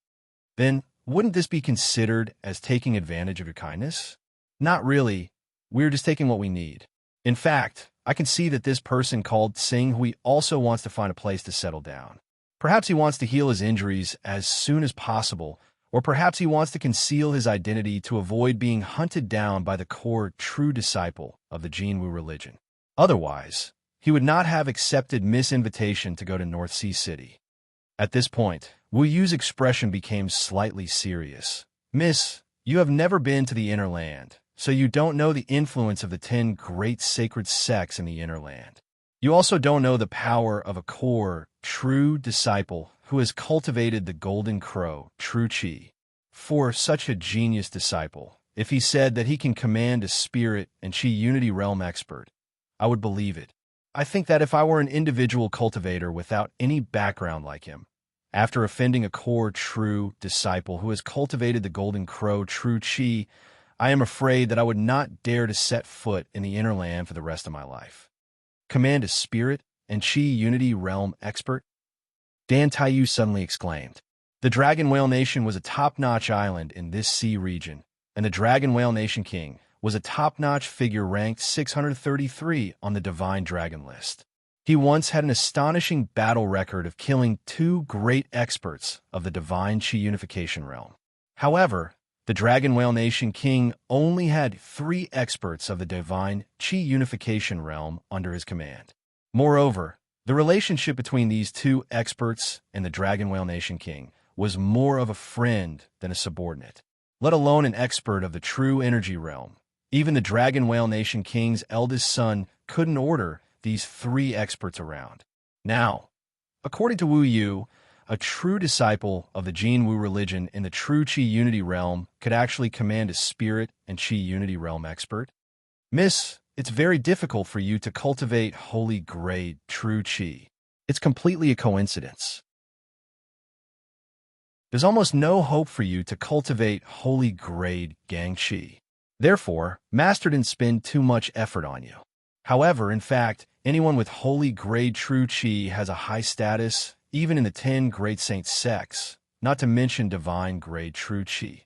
Then, wouldn't this be considered as taking advantage of your kindness? Not really. We're just taking what we need. In fact, I can see that this person called Sing Hui also wants to find a place to settle down. Perhaps he wants to heal his injuries as soon as possible, or perhaps he wants to conceal his identity to avoid being hunted down by the core true disciple of the Jin Wu religion. Otherwise, he would not have accepted Miss' invitation to go to North Sea City. At this point, Wu Yu's expression became slightly serious. Miss, you have never been to the inner land, so you don't know the influence of the 10 great sacred sects in the inner land. You also don't know the power of a core, true disciple who has cultivated the golden crow, true chi. For such a genius disciple, if he said that he can command a spirit and chi unity realm expert, I would believe it. I think that if I were an individual cultivator without any background like him, after offending a core true disciple who has cultivated the golden crow true chi, I am afraid that I would not dare to set foot in the inner land for the rest of my life. Command a spirit and chi unity realm expert? Dan Taiyu suddenly exclaimed. The Dragon Whale Nation was a top-notch island in this sea region, and the Dragon Whale Nation King was a top-notch figure ranked 633 on the Divine Dragon list. He once had an astonishing battle record of killing 2 great experts of the Divine Chi Unification realm. However, the Dragon Whale Nation King only had 3 experts of the Divine Chi Unification realm under his command. Moreover, the relationship between these 2 experts and the Dragon Whale Nation King was more of a friend than a subordinate, let alone an expert of the true energy realm. Even the Dragon Whale Nation King's eldest son couldn't order these 3 experts around. Now, according to Wu Yu, a true disciple of the Jin Wu religion in the true Qi unity realm could actually command a spirit and Qi unity realm expert? Miss, it's very difficult for you to cultivate holy grade true Qi. It's completely a coincidence. There's almost no hope for you to cultivate holy grade Gang Qi. Therefore, Master didn't spend too much effort on you. However, in fact, anyone with holy grade true Qi has a high status, even in the 10 great saint sects, not to mention divine grade true Qi.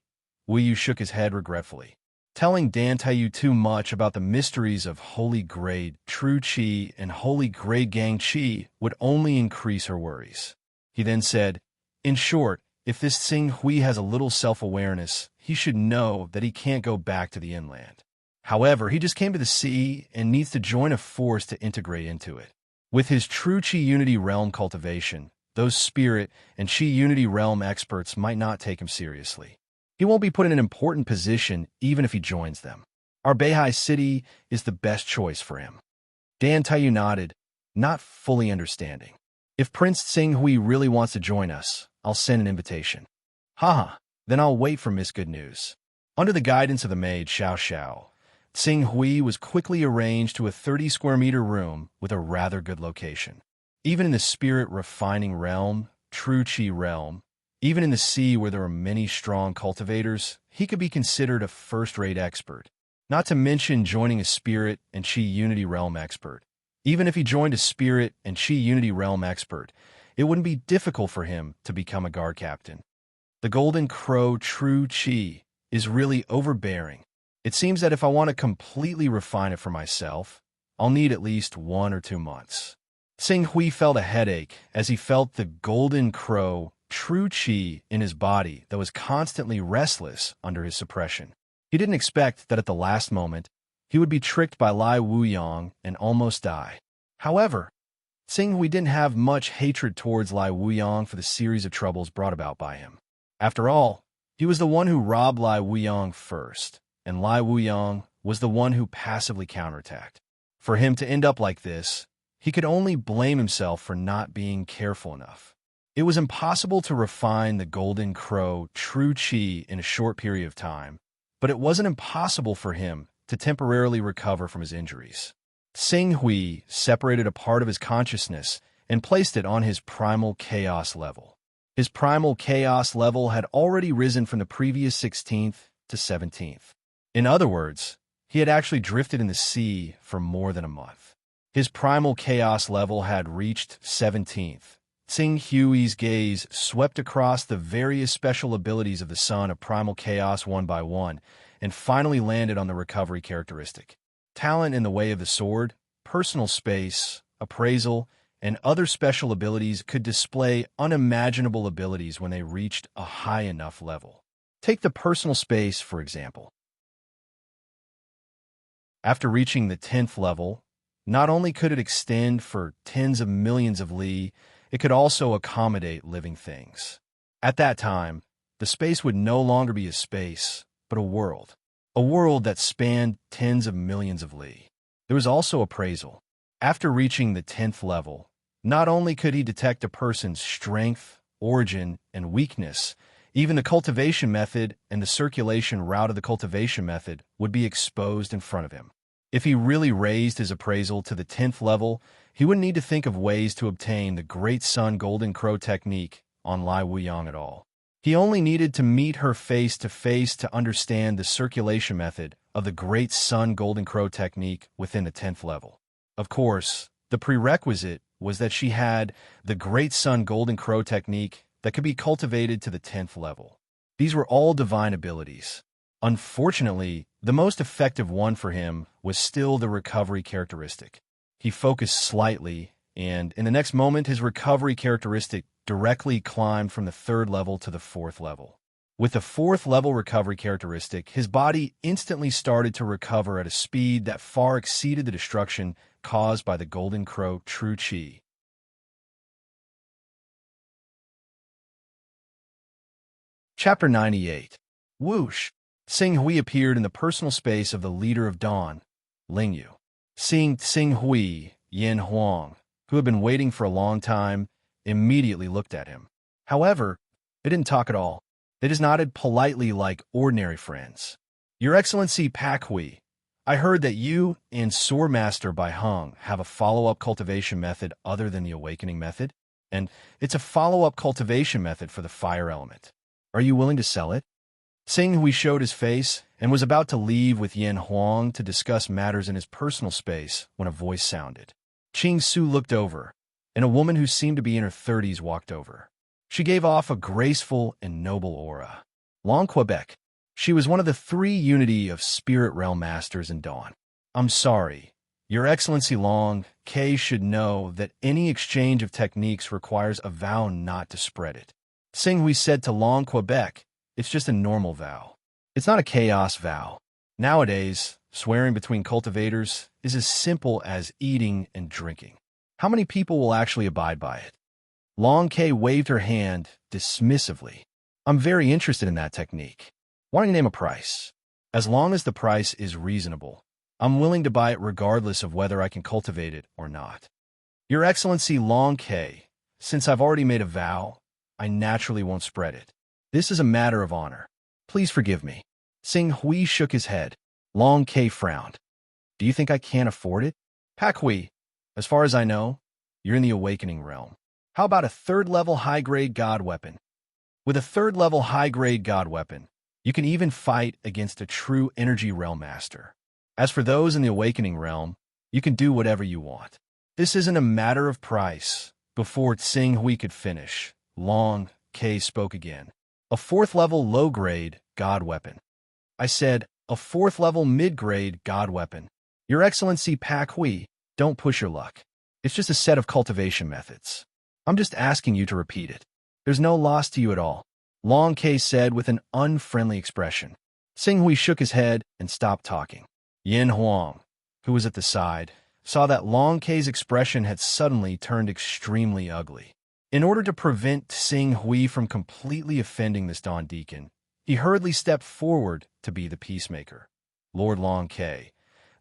Wu Yu shook his head regretfully. Telling Dan Taiyu too much about the mysteries of holy grade true Qi and holy grade Gang Qi would only increase her worries. He then said, in short, if this Tsing Hui has a little self-awareness, he should know that he can't go back to the inland. However, he just came to the sea and needs to join a force to integrate into it. With his true Qi Unity Realm cultivation, those spirit and Qi Unity Realm experts might not take him seriously. He won't be put in an important position even if he joins them. Our Beihai City is the best choice for him. Dan Taiyu nodded, not fully understanding. If Prince Tsing Hui really wants to join us, I'll send an invitation. Haha, then I'll wait for Miss Good News. Under the guidance of the maid Xiao Xiao, Tsing Hui was quickly arranged to a 30-square-meter room with a rather good location. Even in the spirit-refining realm, true Qi realm, even in the sea where there are many strong cultivators, he could be considered a first-rate expert, not to mention joining a spirit and Qi Unity Realm expert. Even if he joined a spirit and Qi Unity Realm expert, it wouldn't be difficult for him to become a guard captain. The Golden Crow True Qi is really overbearing. It seems that if I want to completely refine it for myself, I'll need at least 1 or 2 months. Tsing Hui felt a headache as he felt the Golden Crow True Qi in his body that was constantly restless under his suppression. He didn't expect that at the last moment, he would be tricked by Lai Wuyang and almost die. However, Tsing Hui didn't have much hatred towards Lai Wuyang for the series of troubles brought about by him. After all, he was the one who robbed Lai Wuyang first, and Lai Wuyang was the one who passively counterattacked. For him to end up like this, he could only blame himself for not being careful enough. It was impossible to refine the Golden Crow True Qi in a short period of time, but it wasn't impossible for him to temporarily recover from his injuries. Tsing Hui separated a part of his consciousness and placed it on his primal chaos level. His primal chaos level had already risen from the previous 16th to 17th. In other words, he had actually drifted in the sea for more than a month. His primal chaos level had reached 17th. Tsing Hui's gaze swept across the various special abilities of the Son of Primal Chaos one by one, and finally landed on the recovery characteristic. Talent in the way of the sword, personal space, appraisal, and other special abilities could display unimaginable abilities when they reached a high enough level. Take the personal space, for example. After reaching the 10th level, not only could it extend for tens of millions of li, it could also accommodate living things. At that time, the space would no longer be a space, but a world that spanned tens of millions of li. There was also appraisal. After reaching the 10th level, not only could he detect a person's strength, origin, and weakness, even the cultivation method and the circulation route of the cultivation method would be exposed in front of him. If he really raised his appraisal to the 10th level, he wouldn't need to think of ways to obtain the Great Sun Golden Crow technique on Lai Wuyang at all. He only needed to meet her face-to-face to understand the circulation method of the Great Sun Golden Crow technique within the 10th level. Of course, the prerequisite was that she had the Great Sun Golden Crow technique that could be cultivated to the 10th level. These were all divine abilities. Unfortunately, the most effective one for him was still the recovery characteristic. He focused slightly, and in the next moment his recovery characteristic directly climbed from the 3rd level to the 4th level. With the 4th level recovery characteristic, his body instantly started to recover at a speed that far exceeded the destruction caused by the Golden Crow True Qi. Chapter 98. Whoosh! Tsing Hui appeared in the personal space of the leader of Dawn, Ling Yu. Seeing Tsing Hui, Yin Huang, who had been waiting for a long time, immediately looked at him. However, they didn't talk at all. They just nodded politely like ordinary friends. Your Excellency Pak Hui, I heard that you and Swordmaster Bai Hung have a follow-up cultivation method other than the awakening method, and it's a follow-up cultivation method for the fire element. Are you willing to sell it? Sing Hui showed his face and was about to leave with Yin Huang to discuss matters in his personal space when a voice sounded. Ching Su looked over, and a woman who seemed to be in her 30s walked over. She gave off a graceful and noble aura. Long Quebec. She was one of the 3 Unity of Spirit Realm Masters in Dawn. I'm sorry. Your Excellency Long K should know that any exchange of techniques requires a vow not to spread it. Sing Hui said to Long Quebec, it's just a normal vow. It's not a chaos vow. Nowadays, swearing between cultivators is as simple as eating and drinking. How many people will actually abide by it? Long K waved her hand dismissively. I'm very interested in that technique. Why don't you name a price? As long as the price is reasonable, I'm willing to buy it regardless of whether I can cultivate it or not. Your Excellency Long K, since I've already made a vow, I naturally won't spread it. This is a matter of honor. Please forgive me. Sing Hui shook his head. Long K frowned. Do you think I can't afford it? Pak Hui, as far as I know, you're in the awakening realm. How about a 3rd-level high-grade god weapon? With a 3rd-level high-grade god weapon, you can even fight against a true energy realm master. As for those in the awakening realm, you can do whatever you want. This isn't a matter of price. Before Tsing Hui could finish, Long K spoke again. A 4th-level low-grade god weapon. I said, a 4th-level mid-grade god weapon. Your Excellency Pak Hui, don't push your luck. It's just a set of cultivation methods. I'm just asking you to repeat it. There's no loss to you at all. Long K said with an unfriendly expression. Sing Hui shook his head and stopped talking. Yin Huang, who was at the side, saw that Long K's expression had suddenly turned extremely ugly. In order to prevent Sing Hui from completely offending this Dawn Deacon, he hurriedly stepped forward to be the peacemaker. Lord Long K,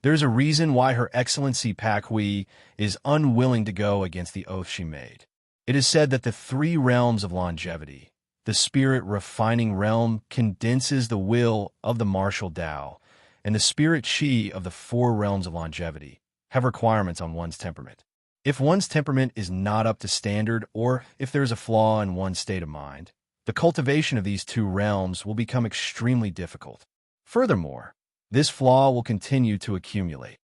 there's a reason why Her Excellency Pak Hui is unwilling to go against the oath she made. It is said that the 3 realms of longevity, the spirit refining realm, condenses the will of the martial Tao, and the spirit chi of the 4 realms of longevity have requirements on one's temperament. If one's temperament is not up to standard, or if there's a flaw in one's state of mind, the cultivation of these 2 realms will become extremely difficult. Furthermore, this flaw will continue to accumulate.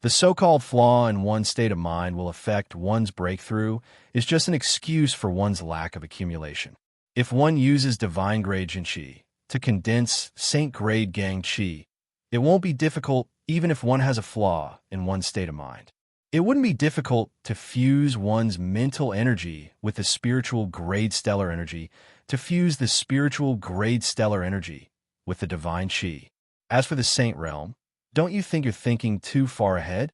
The so-called flaw in one's state of mind will affect one's breakthrough is just an excuse for one's lack of accumulation. If one uses divine grade Jin Qi to condense saint grade Gang Qi, it won't be difficult even if one has a flaw in one's state of mind. It wouldn't be difficult to fuse one's mental energy with the spiritual grade stellar energy, to fuse the spiritual grade stellar energy with the divine Qi. As for the saint realm, don't you think you're thinking too far ahead?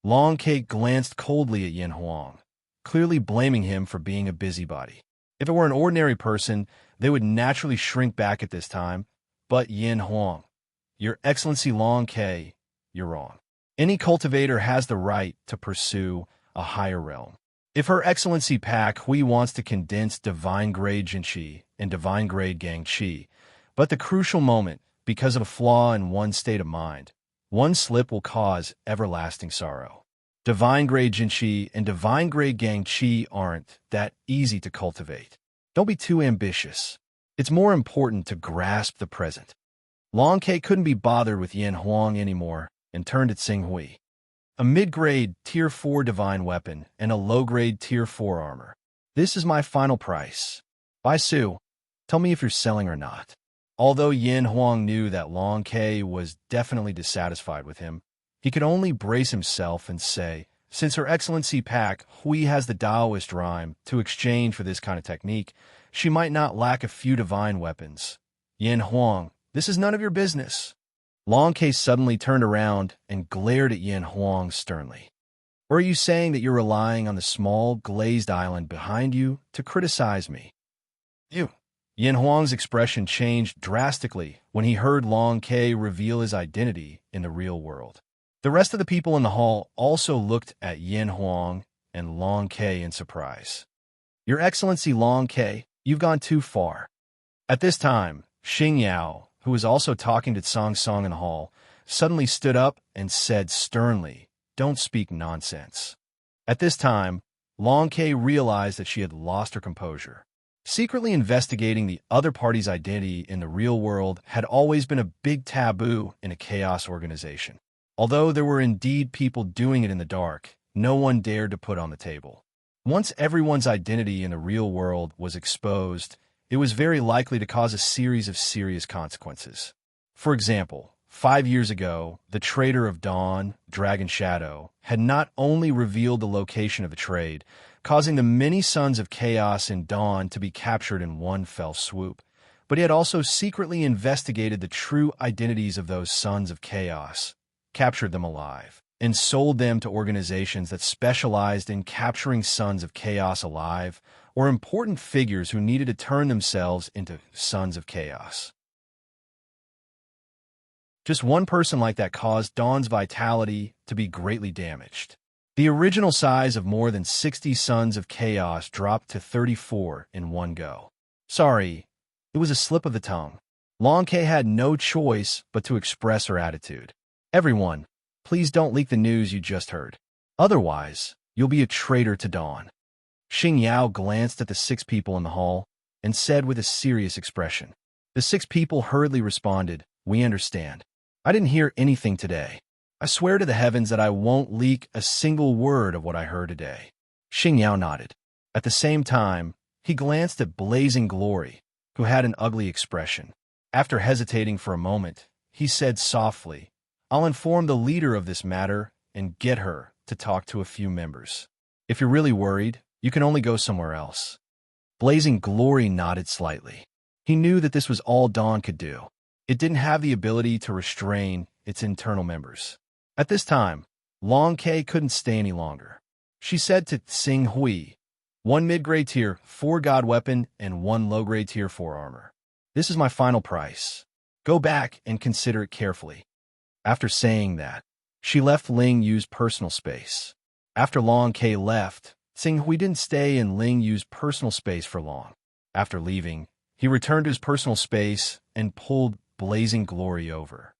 Long Cake glanced coldly at Yin Huang, clearly blaming him for being a busybody. If it were an ordinary person, they would naturally shrink back at this time. But Yin Huang, Your Excellency Long K, you're wrong. Any cultivator has the right to pursue a higher realm. If Her Excellency Pak Hui wants to condense divine grade Jin Qi and divine grade Gang Qi, but the crucial moment, because of a flaw in one's state of mind, one slip will cause everlasting sorrow. Divine grade Jin Qi and divine grade Gang Qi aren't that easy to cultivate. Don't be too ambitious. It's more important to grasp the present. Long K couldn't be bothered with Yin Huang anymore and turned at Sing Hui. A mid-grade Tier 4 divine weapon and a low-grade Tier 4 armor. This is my final price. Bai Su, tell me if you're selling or not. Although Yin Huang knew that Long K was definitely dissatisfied with him, he could only brace himself and say, since Her Excellency Pak Hui has the Taoist rhyme to exchange for this kind of technique, she might not lack a few divine weapons. Yin Huang, this is none of your business. Long K suddenly turned around and glared at Yin Huang sternly. Or are you saying that you're relying on the small, glazed island behind you to criticize me? You. Yin Huang's expression changed drastically when he heard Long K reveal his identity in the real world. The rest of the people in the hall also looked at Yin Huang and Long K in surprise. Your Excellency Long K, you've gone too far. At this time, Xing Yao, who was also talking to Song Song in the hall, suddenly stood up and said sternly, "Don't speak nonsense." At this time, Long K realized that she had lost her composure. Secretly investigating the other party's identity in the real world had always been a big taboo in a chaos organization. Although there were indeed people doing it in the dark, no one dared to put on the table. Once everyone's identity in the real world was exposed, it was very likely to cause a series of serious consequences. For example, 5 years ago, the trader of Dawn, Dragon Shadow, had not only revealed the location of a trade, causing the many Sons of Chaos in Dawn to be captured in one fell swoop, but he had also secretly investigated the true identities of those Sons of Chaos, captured them alive, and sold them to organizations that specialized in capturing Sons of Chaos alive, or important figures who needed to turn themselves into Sons of Chaos. Just one person like that caused Dawn's vitality to be greatly damaged. The original size of more than 60 Sons of Chaos dropped to 34 in one go. Sorry, it was a slip of the tongue. Long K had no choice but to express her attitude. Everyone, please don't leak the news you just heard. Otherwise, you'll be a traitor to Dawn. Xing Yao glanced at the 6 people in the hall and said with a serious expression. The 6 people hurriedly responded, "We understand. I didn't hear anything today. I swear to the heavens that I won't leak a single word of what I heard today." Xing Yao nodded. At the same time, he glanced at Blazing Glory, who had an ugly expression. After hesitating for a moment, he said softly, "I'll inform the leader of this matter and get her to talk to a few members. If you're really worried, you can only go somewhere else." Blazing Glory nodded slightly. He knew that this was all Dawn could do. It didn't have the ability to restrain its internal members. At this time, Long K couldn't stay any longer. She said to Xing Hui, "1 mid-grade tier 4 god weapon and 1 low-grade tier 4 armor. This is my final price. Go back and consider it carefully." After saying that, she left Ling Yu's personal space. After Long K left, Xing Hui didn't stay in Ling Yu's personal space for long. After leaving, he returned to his personal space and pulled Blazing Glory over.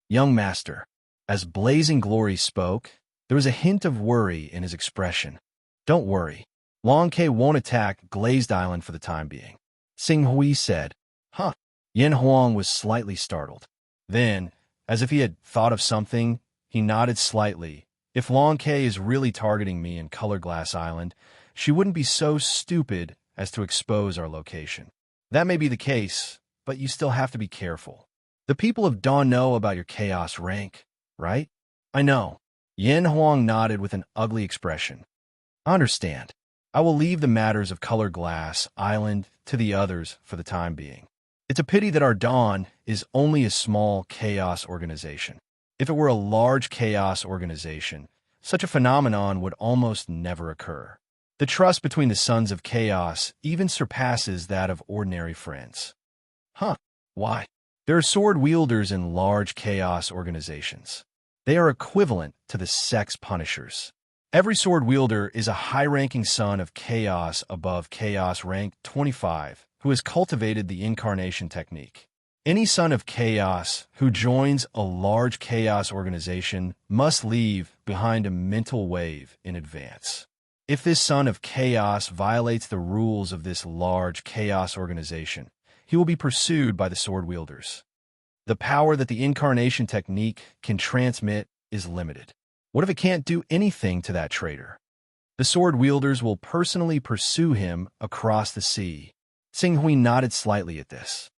"Young master." As Blazing Glory spoke, there was a hint of worry in his expression. "Don't worry. Long K won't attack Glazed Island for the time being." Xing Hui said. "Huh." Yin Huang was slightly startled. Then, as if he had thought of something, he nodded slightly. "If Long K is really targeting me in Color Glass Island, she wouldn't be so stupid as to expose our location. That may be the case, but you still have to be careful. The people of Dawn know about your chaos rank, right?" "I know." Yin Huang nodded with an ugly expression. "I understand. I will leave the matters of Color Glass Island to the others for the time being. It's a pity that our Dawn is only a small chaos organization. If it were a large chaos organization, such a phenomenon would almost never occur. The trust between the Sons of Chaos even surpasses that of ordinary friends." "Huh, why?" "There are sword wielders in large chaos organizations. They are equivalent to the Sex Punishers. Every sword wielder is a high-ranking Son of Chaos above Chaos rank 25 who has cultivated the incarnation technique. Any Son of Chaos who joins a large chaos organization must leave behind a mental wave in advance. If this Son of Chaos violates the rules of this large chaos organization, he will be pursued by the sword wielders. The power that the incarnation technique can transmit is limited. What if it can't do anything to that traitor? The sword wielders will personally pursue him across the sea." Xing Hui nodded slightly at this.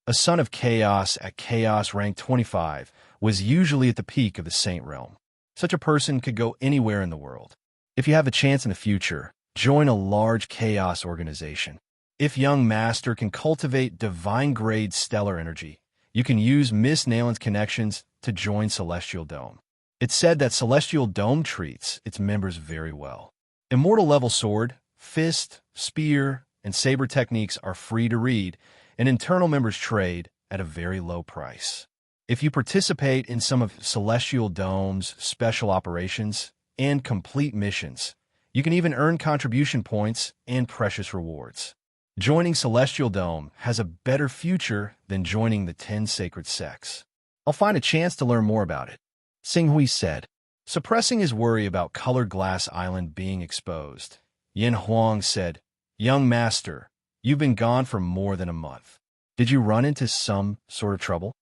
A Son of Chaos at Chaos rank 25 was usually at the peak of the Saint Realm. Such a person could go anywhere in the world. If you have a chance in the future, join a large chaos organization. If young master can cultivate divine-grade stellar energy, you can use Miss Nalen's connections to join Celestial Dome. It's said that Celestial Dome treats its members very well. Immortal-level sword, fist, spear, and saber techniques are free to read, and internal members trade at a very low price. If you participate in some of Celestial Dome's special operations and complete missions, You can even earn contribution points and precious rewards. Joining Celestial Dome has a better future than joining the 10 sacred sects. I'll find a chance to learn more about it, Xinghui said. Suppressing his worry about Colored Glass Island being exposed, Yin Huang said, Young master, you've been gone for more than a month. Did you run into some sort of trouble?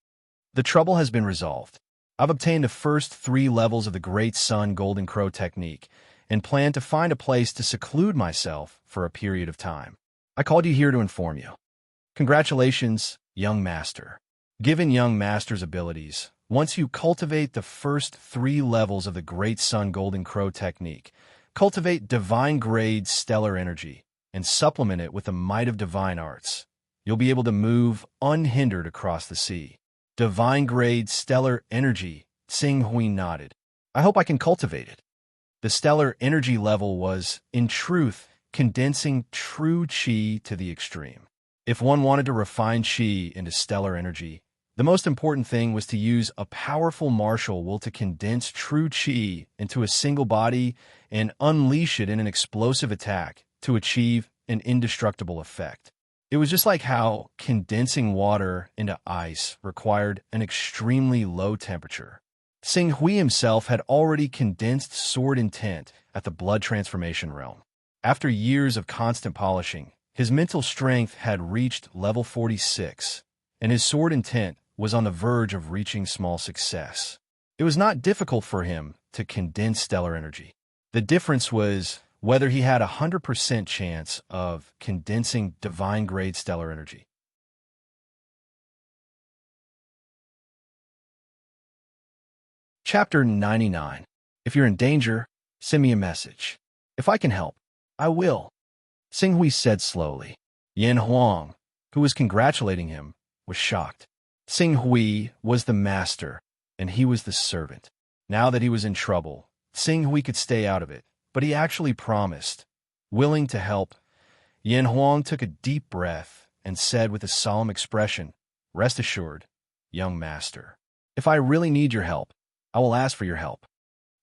The trouble has been resolved. I've obtained the first 3 levels of the Great Sun Golden Crow technique and plan to find a place to seclude myself for a period of time. I called you here to inform you. Congratulations, young master. Given young master's abilities, once you cultivate the first 3 levels of the Great Sun Golden Crow technique, cultivate divine grade stellar energy, and supplement it with the might of divine arts, you'll be able to move unhindered across the sea. Divine grade stellar energy, Xinghui nodded. I hope I can cultivate it. The stellar energy level was, in truth, condensing true qi to the extreme. If one wanted to refine qi into stellar energy, the most important thing was to use a powerful martial will to condense true qi into a single body and unleash it in an explosive attack to achieve an indestructible effect. It was just like how condensing water into ice required an extremely low temperature. Xinghui himself had already condensed sword intent at the blood transformation realm. After years of constant polishing, his mental strength had reached level 46, and his sword intent was on the verge of reaching small success. It was not difficult for him to condense stellar energy. The difference was whether he had a 100% chance of condensing divine-grade stellar energy. Chapter 99. If you're in danger, send me a message. If I can help, I will, Xinghui said slowly. Yin Huang, who was congratulating him, was shocked. Xinghui was the master, and he was the servant. Now that he was in trouble, Xinghui could stay out of it, but he actually promised, willing to help. Yin Huang took a deep breath and said with a solemn expression, Rest assured, young master. If I really need your help, I will ask for your help.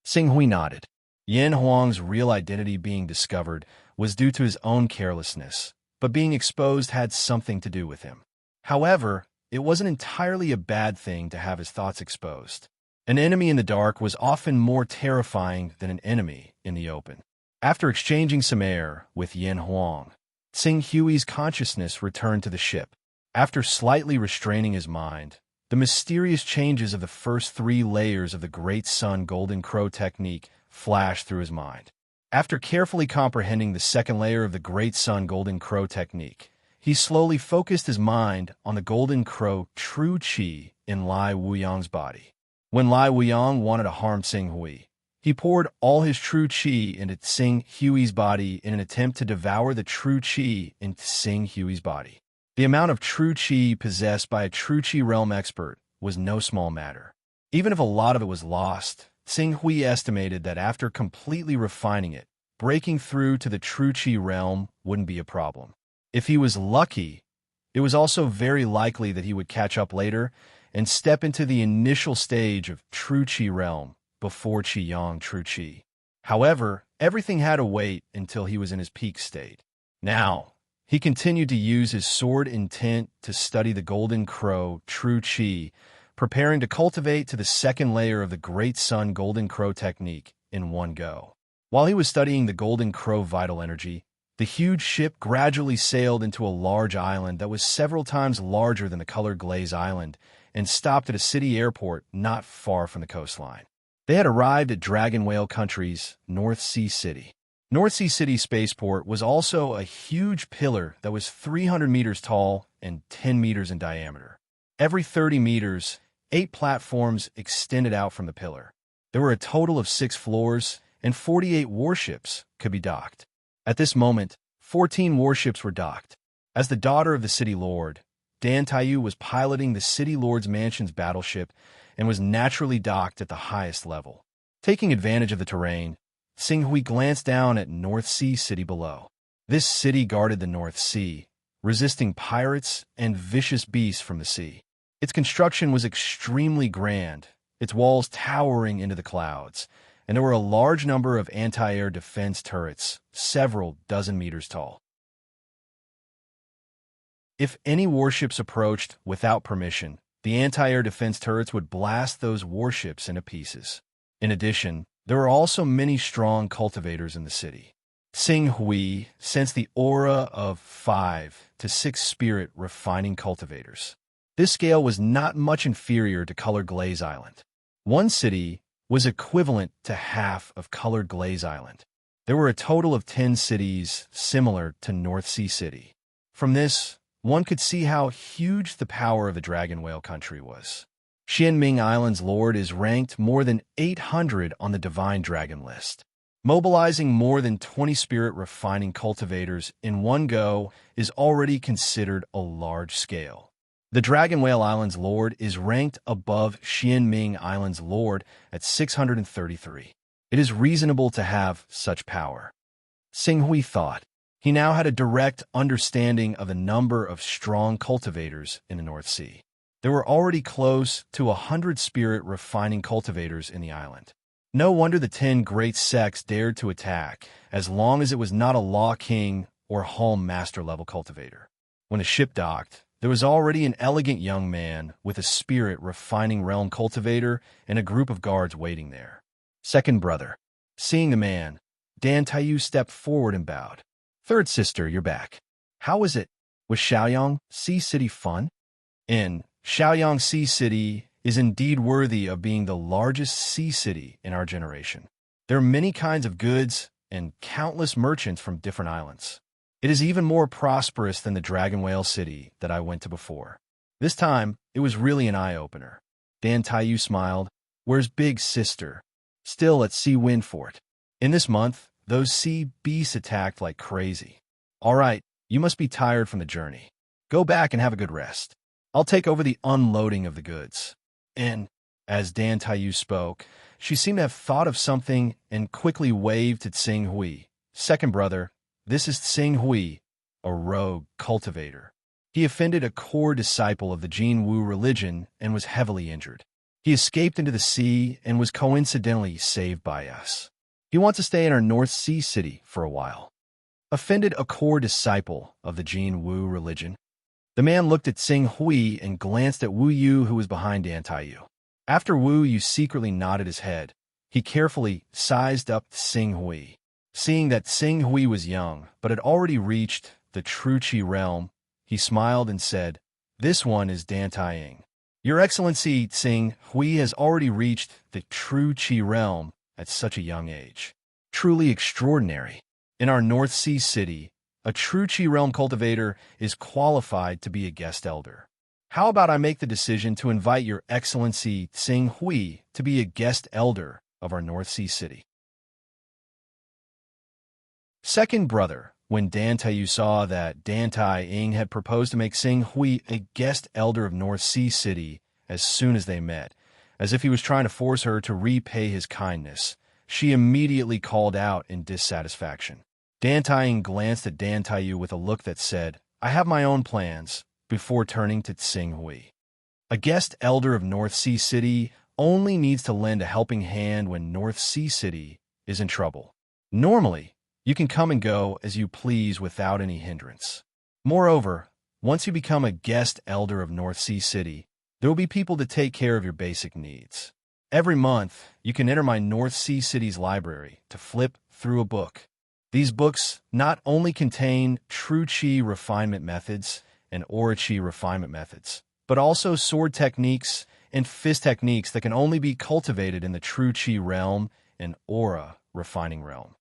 Xinghui nodded. Yin Huang's real identity being discovered was due to his own carelessness, but being exposed had something to do with him. However, it wasn't entirely a bad thing to have his thoughts exposed. An enemy in the dark was often more terrifying than an enemy in the open. After exchanging some air with Yin Huang, Xinghui's consciousness returned to the ship. After slightly restraining his mind, the mysterious changes of the first 3 layers of the Great Sun Golden Crow technique flashed through his mind. After carefully comprehending the second layer of the Great Sun Golden Crow technique, he slowly focused his mind on the Golden Crow true qi in Lai Wuyang's body. When Lai Wuyang wanted to harm Xinghui, he poured all his true qi into Xinghui's body in an attempt to devour the true qi in Xinghui's body. The amount of true qi possessed by a true qi realm expert was no small matter. Even if a lot of it was lost, Xinghui estimated that after completely refining it, breaking through to the true qi realm wouldn't be a problem. If he was lucky, it was also very likely that he would catch up later and step into the initial stage of true qi realm before Qiyang true qi. However, everything had to wait until he was in his peak state. Now, he continued to use his sword intent to study the Golden Crow true qi, preparing to cultivate to the second layer of the Great Sun Golden Crow technique in one go. While he was studying the Golden Crow vital energy, the huge ship gradually sailed into a large island that was several times larger than the Colored Glaze Island and stopped at a city airport not far from the coastline. They had arrived at Dragon Whale Country's North Sea City. North Sea City Spaceport was also a huge pillar that was 300 meters tall and 10 meters in diameter. Every 30 meters, 8 platforms extended out from the pillar. There were a total of 6 floors, and 48 warships could be docked. At this moment, 14 warships were docked. As the daughter of the City Lord, Dan Taiyu was piloting the City Lord's Mansion's battleship and was naturally docked at the highest level. Taking advantage of the terrain, Xinghui glanced down at North Sea City below. This city guarded the North Sea, resisting pirates and vicious beasts from the sea. Its construction was extremely grand, its walls towering into the clouds, and there were a large number of anti-air defense turrets, several dozen meters tall. If any warships approached without permission, the anti-air defense turrets would blast those warships into pieces. In addition, there were also many strong cultivators in the city. Tsing Hui sensed the aura of 5 to 6 spirit refining cultivators. This scale was not much inferior to Colored Glaze Island. One city was equivalent to half of Colored Glaze Island. There were a total of 10 cities similar to North Sea City. From this, one could see how huge the power of the Dragon Whale country was. Xianming Island's lord is ranked more than 800 on the Divine Dragon list. Mobilizing more than 20 spirit refining cultivators in one go is already considered a large scale. The Dragon Whale Island's lord is ranked above Xianming Island's lord at 633. It is reasonable to have such power. Tsing Hui thought. He now had a direct understanding of the number of strong cultivators in the North Sea. There were already close to 100 spirit refining cultivators in the island. No wonder the 10 great sects dared to attack, as long as it was not a Law King or Home Master level cultivator. When the ship docked, there was already an elegant young man with a spirit refining realm cultivator and a group of guards waiting there. Second brother. Seeing the man, Dan Taiyu stepped forward and bowed. Third sister, you're back. How was it? Was Shaoyang Sea City fun? Shaoyang Sea City is indeed worthy of being the largest sea city in our generation. There are many kinds of goods and countless merchants from different islands. It is even more prosperous than the Dragon Whale City that I went to before. This time, it was really an eye-opener. Dan Taiyu smiled. Where's Big Sister? Still at Sea Wind Fort. In this month, those sea beasts attacked like crazy. All right, you must be tired from the journey. Go back and have a good rest. I'll take over the unloading of the goods. And, as Dan Taiyu spoke, she seemed to have thought of something and quickly waved to Tsing Hui. Second brother, this is Tsing Hui, a rogue cultivator. He offended a core disciple of the Jin Wu religion and was heavily injured. He escaped into the sea and was coincidentally saved by us. He wants to stay in our North Sea City for a while. Offended a core disciple of the Jin Wu religion. The man looked at Tsing Hui and glanced at Wu Yu, who was behind Dan Taiyu. After Wu Yu secretly nodded his head, he carefully sized up Tsing Hui. Seeing that Tsing Hui was young, but had already reached the true Qi realm, he smiled and said, This one is Dan Taiying. Your Excellency, Tsing Hui has already reached the true Qi realm at such a young age. Truly extraordinary. In our North Sea City, a true Qi realm cultivator is qualified to be a guest elder. How about I make the decision to invite Your Excellency Tsing Hui to be a guest elder of our North Sea City? Second brother, when Dan Taiyu saw that Dan Tai-ing had proposed to make Tsing Hui a guest elder of North Sea City as soon as they met, as if he was trying to force her to repay his kindness, she immediately called out in dissatisfaction. Dan Tai-ing glanced at Dan Taiyu with a look that said, I have my own plans, before turning to Tsing Hui. A guest elder of North Sea City only needs to lend a helping hand when North Sea City is in trouble. Normally, you can come and go as you please without any hindrance. Moreover, once you become a guest elder of North Sea City, there will be people to take care of your basic needs. Every month, you can enter my North Sea City's library to flip through a book. These books not only contain true Qi refinement methods and aura Qi refinement methods, but also sword techniques and fist techniques that can only be cultivated in the true Qi realm and aura refining realm.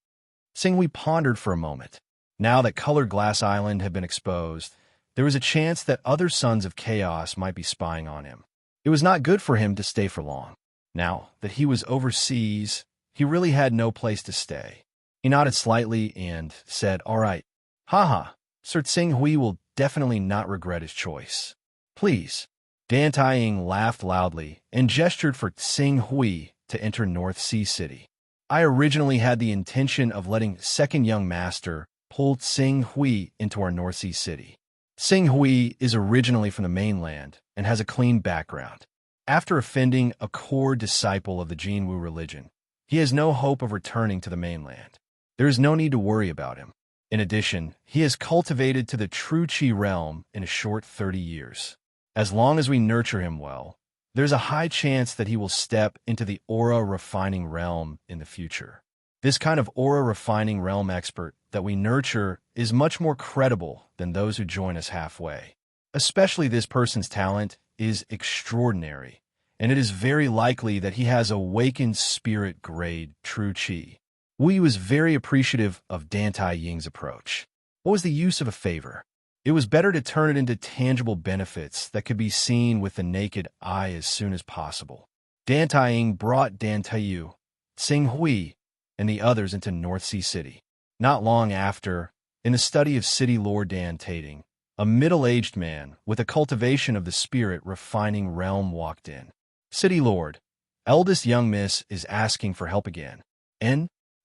Tsing Hui pondered for a moment. Now that Colored Glass Island had been exposed, there was a chance that other sons of chaos might be spying on him. It was not good for him to stay for long. Now that he was overseas, he really had no place to stay. He nodded slightly and said, All right. Haha, Sir Tsing Hui will definitely not regret his choice. Please. Dan Tai-ing laughed loudly and gestured for Tsing Hui to enter North Sea City. I originally had the intention of letting second young master pull Tsing Hui into our North Sea City. Tsing Hui is originally from the mainland and has a clean background. After offending a core disciple of the Jin Wu religion, he has no hope of returning to the mainland. There is no need to worry about him. In addition, he has cultivated to the true Qi realm in a short 30 years. As long as we nurture him well, there's a high chance that he will step into the aura refining realm in the future. This kind of aura refining realm expert that we nurture is much more credible than those who join us halfway. Especially this person's talent is extraordinary, and it is very likely that he has awakened spirit grade true Qi. Wu Yu is very appreciative of Dan Tai Ying's approach. What was the use of a favor? It was better to turn it into tangible benefits that could be seen with the naked eye as soon as possible. Dan Tai Ying brought Dan Taiyu, Tsing Hui, and the others into North Sea City. Not long after, in the study of City Lord Dan Tating, a middle-aged man with a cultivation of the spirit refining realm walked in. City Lord, eldest young miss is asking for help again.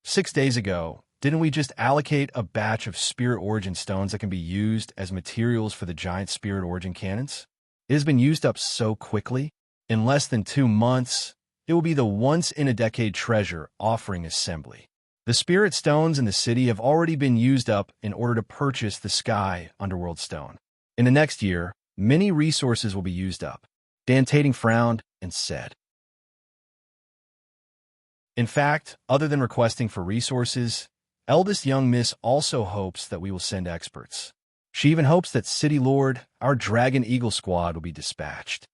6 days ago, didn't we just allocate a batch of spirit origin stones that can be used as materials for the giant spirit origin cannons? It has been used up so quickly. In less than 2 months, it will be the once-in-a-decade treasure offering assembly. The spirit stones in the city have already been used up in order to purchase the sky underworld stone. In the next year, many resources will be used up. Dan Tating frowned and said, in fact, other than requesting for resources, eldest young miss also hopes that we will send experts. She even hopes that City Lord, our Dragon Eagle squad, will be dispatched.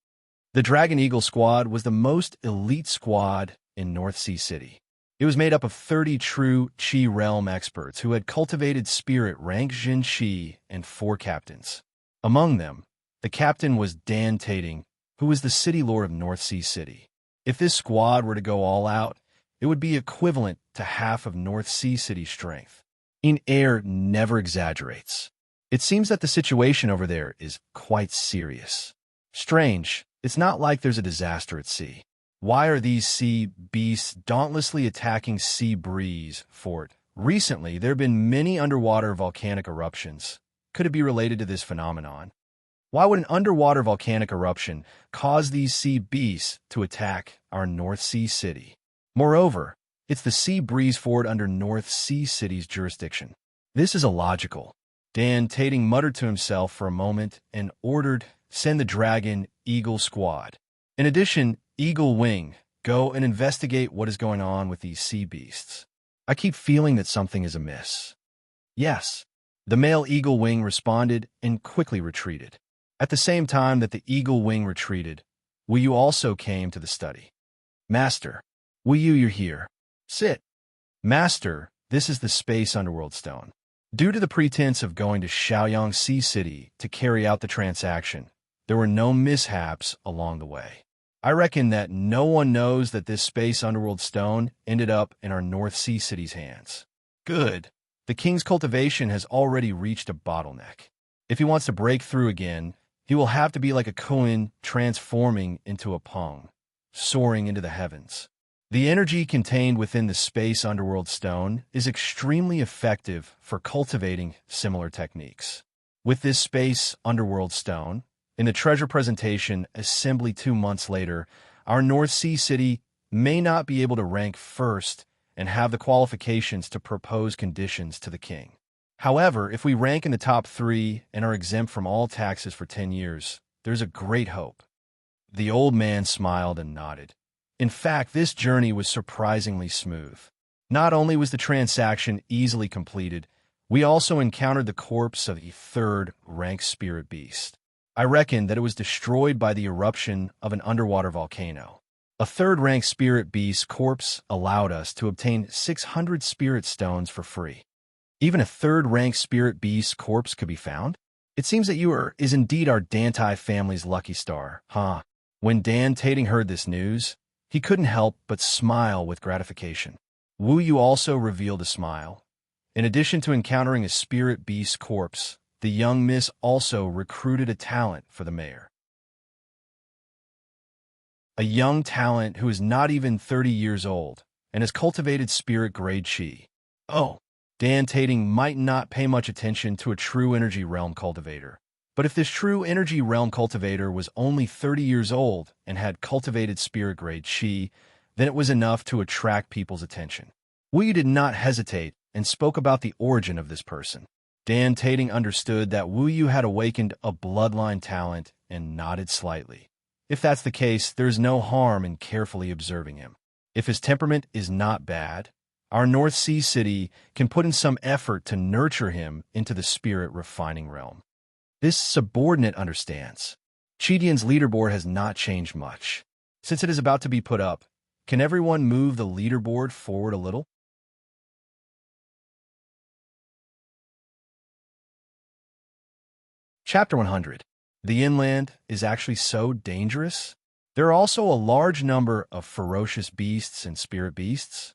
The Dragon Eagle squad was the most elite squad in North Sea City. It was made up of 30 true Qi realm experts who had cultivated spirit rank Jin Qi and 4 captains. Among them, the captain was Dan Tating, who was the City Lord of North Sea City. If this squad were to go all out, it would be equivalent to half of North Sea City's strength. In Air never exaggerates. It seems that the situation over there is quite serious. Strange, it's not like there's a disaster at sea. Why are these sea beasts dauntlessly attacking Sea Breeze Fort? Recently, there have been many underwater volcanic eruptions. Could it be related to this phenomenon? Why would an underwater volcanic eruption cause these sea beasts to attack our North Sea City? Moreover, it's the Sea Breeze Fort under North Sea City's jurisdiction. This is illogical. Dan Tating muttered to himself for a moment and ordered, send the Dragon Eagle squad. In addition, Eagle Wing, go and investigate what is going on with these sea beasts. I keep feeling that something is amiss. Yes, the male Eagle Wing responded and quickly retreated. At the same time that the Eagle Wing retreated, Wu Yu also came to the study. Master, Wu Yu, you're here. Sit. Master, this is the space underworld stone. Due to the pretense of going to Shaoyang Sea City to carry out the transaction, there were no mishaps along the way. I reckon that no one knows that this space underworld stone ended up in our North Sea City's hands. Good. The king's cultivation has already reached a bottleneck. If he wants to break through again, he will have to be like a Kuan transforming into a Peng, soaring into the heavens. The energy contained within the space underworld stone is extremely effective for cultivating similar techniques. With this space underworld stone, in the treasure presentation assembly 2 months later, our North Sea City may not be able to rank first and have the qualifications to propose conditions to the king. However, if we rank in the top 3 and are exempt from all taxes for 10 years, there's a great hope. The old man smiled and nodded. In fact, this journey was surprisingly smooth. Not only was the transaction easily completed, we also encountered the corpse of a 3rd-rank spirit beast. I reckon that it was destroyed by the eruption of an underwater volcano. A 3rd-rank spirit beast corpse allowed us to obtain 600 spirit stones for free. Even a 3rd-rank spirit beast corpse could be found? It seems that is indeed our Dantai family's lucky star, huh? When Dan Tating heard this news, he couldn't help but smile with gratification. Wu Yu also revealed a smile. In addition to encountering a spirit beast corpse, the young miss also recruited a talent for the mayor. A young talent who is not even 30 years old and has cultivated spirit-grade Qi. Oh, Dan Tating might not pay much attention to a true energy realm cultivator. But if this true energy realm cultivator was only 30 years old and had cultivated spirit-grade Qi, then it was enough to attract people's attention. Wu Yu did not hesitate and spoke about the origin of this person. Dan Tating understood that Wu Yu had awakened a bloodline talent and nodded slightly. If that's the case, there's no harm in carefully observing him. If his temperament is not bad, our North Sea city can put in some effort to nurture him into the spirit refining realm. This subordinate understands. Chidian's leaderboard has not changed much. Since it is about to be put up, can everyone move the leaderboard forward a little? Chapter 100. The inland is actually so dangerous? There are also a large number of ferocious beasts and spirit beasts.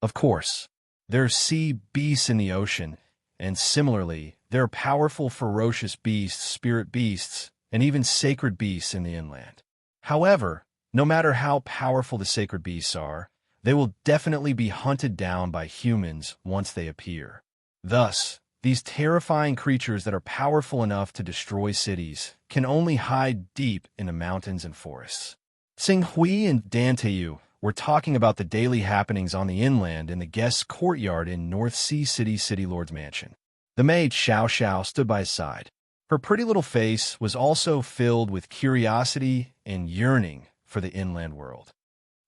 Of course, there are sea beasts in the ocean, and similarly, there are powerful ferocious beasts, spirit beasts, and even sacred beasts in the inland. However, no matter how powerful the sacred beasts are, they will definitely be hunted down by humans once they appear. Thus, these terrifying creatures that are powerful enough to destroy cities can only hide deep in the mountains and forests. Xing Hui and Dan Taiyu were talking about the daily happenings on the inland in the guest's courtyard in North Sea City Lord's mansion. The maid Xiao Xiao stood by his side. Her pretty little face was also filled with curiosity and yearning for the inland world.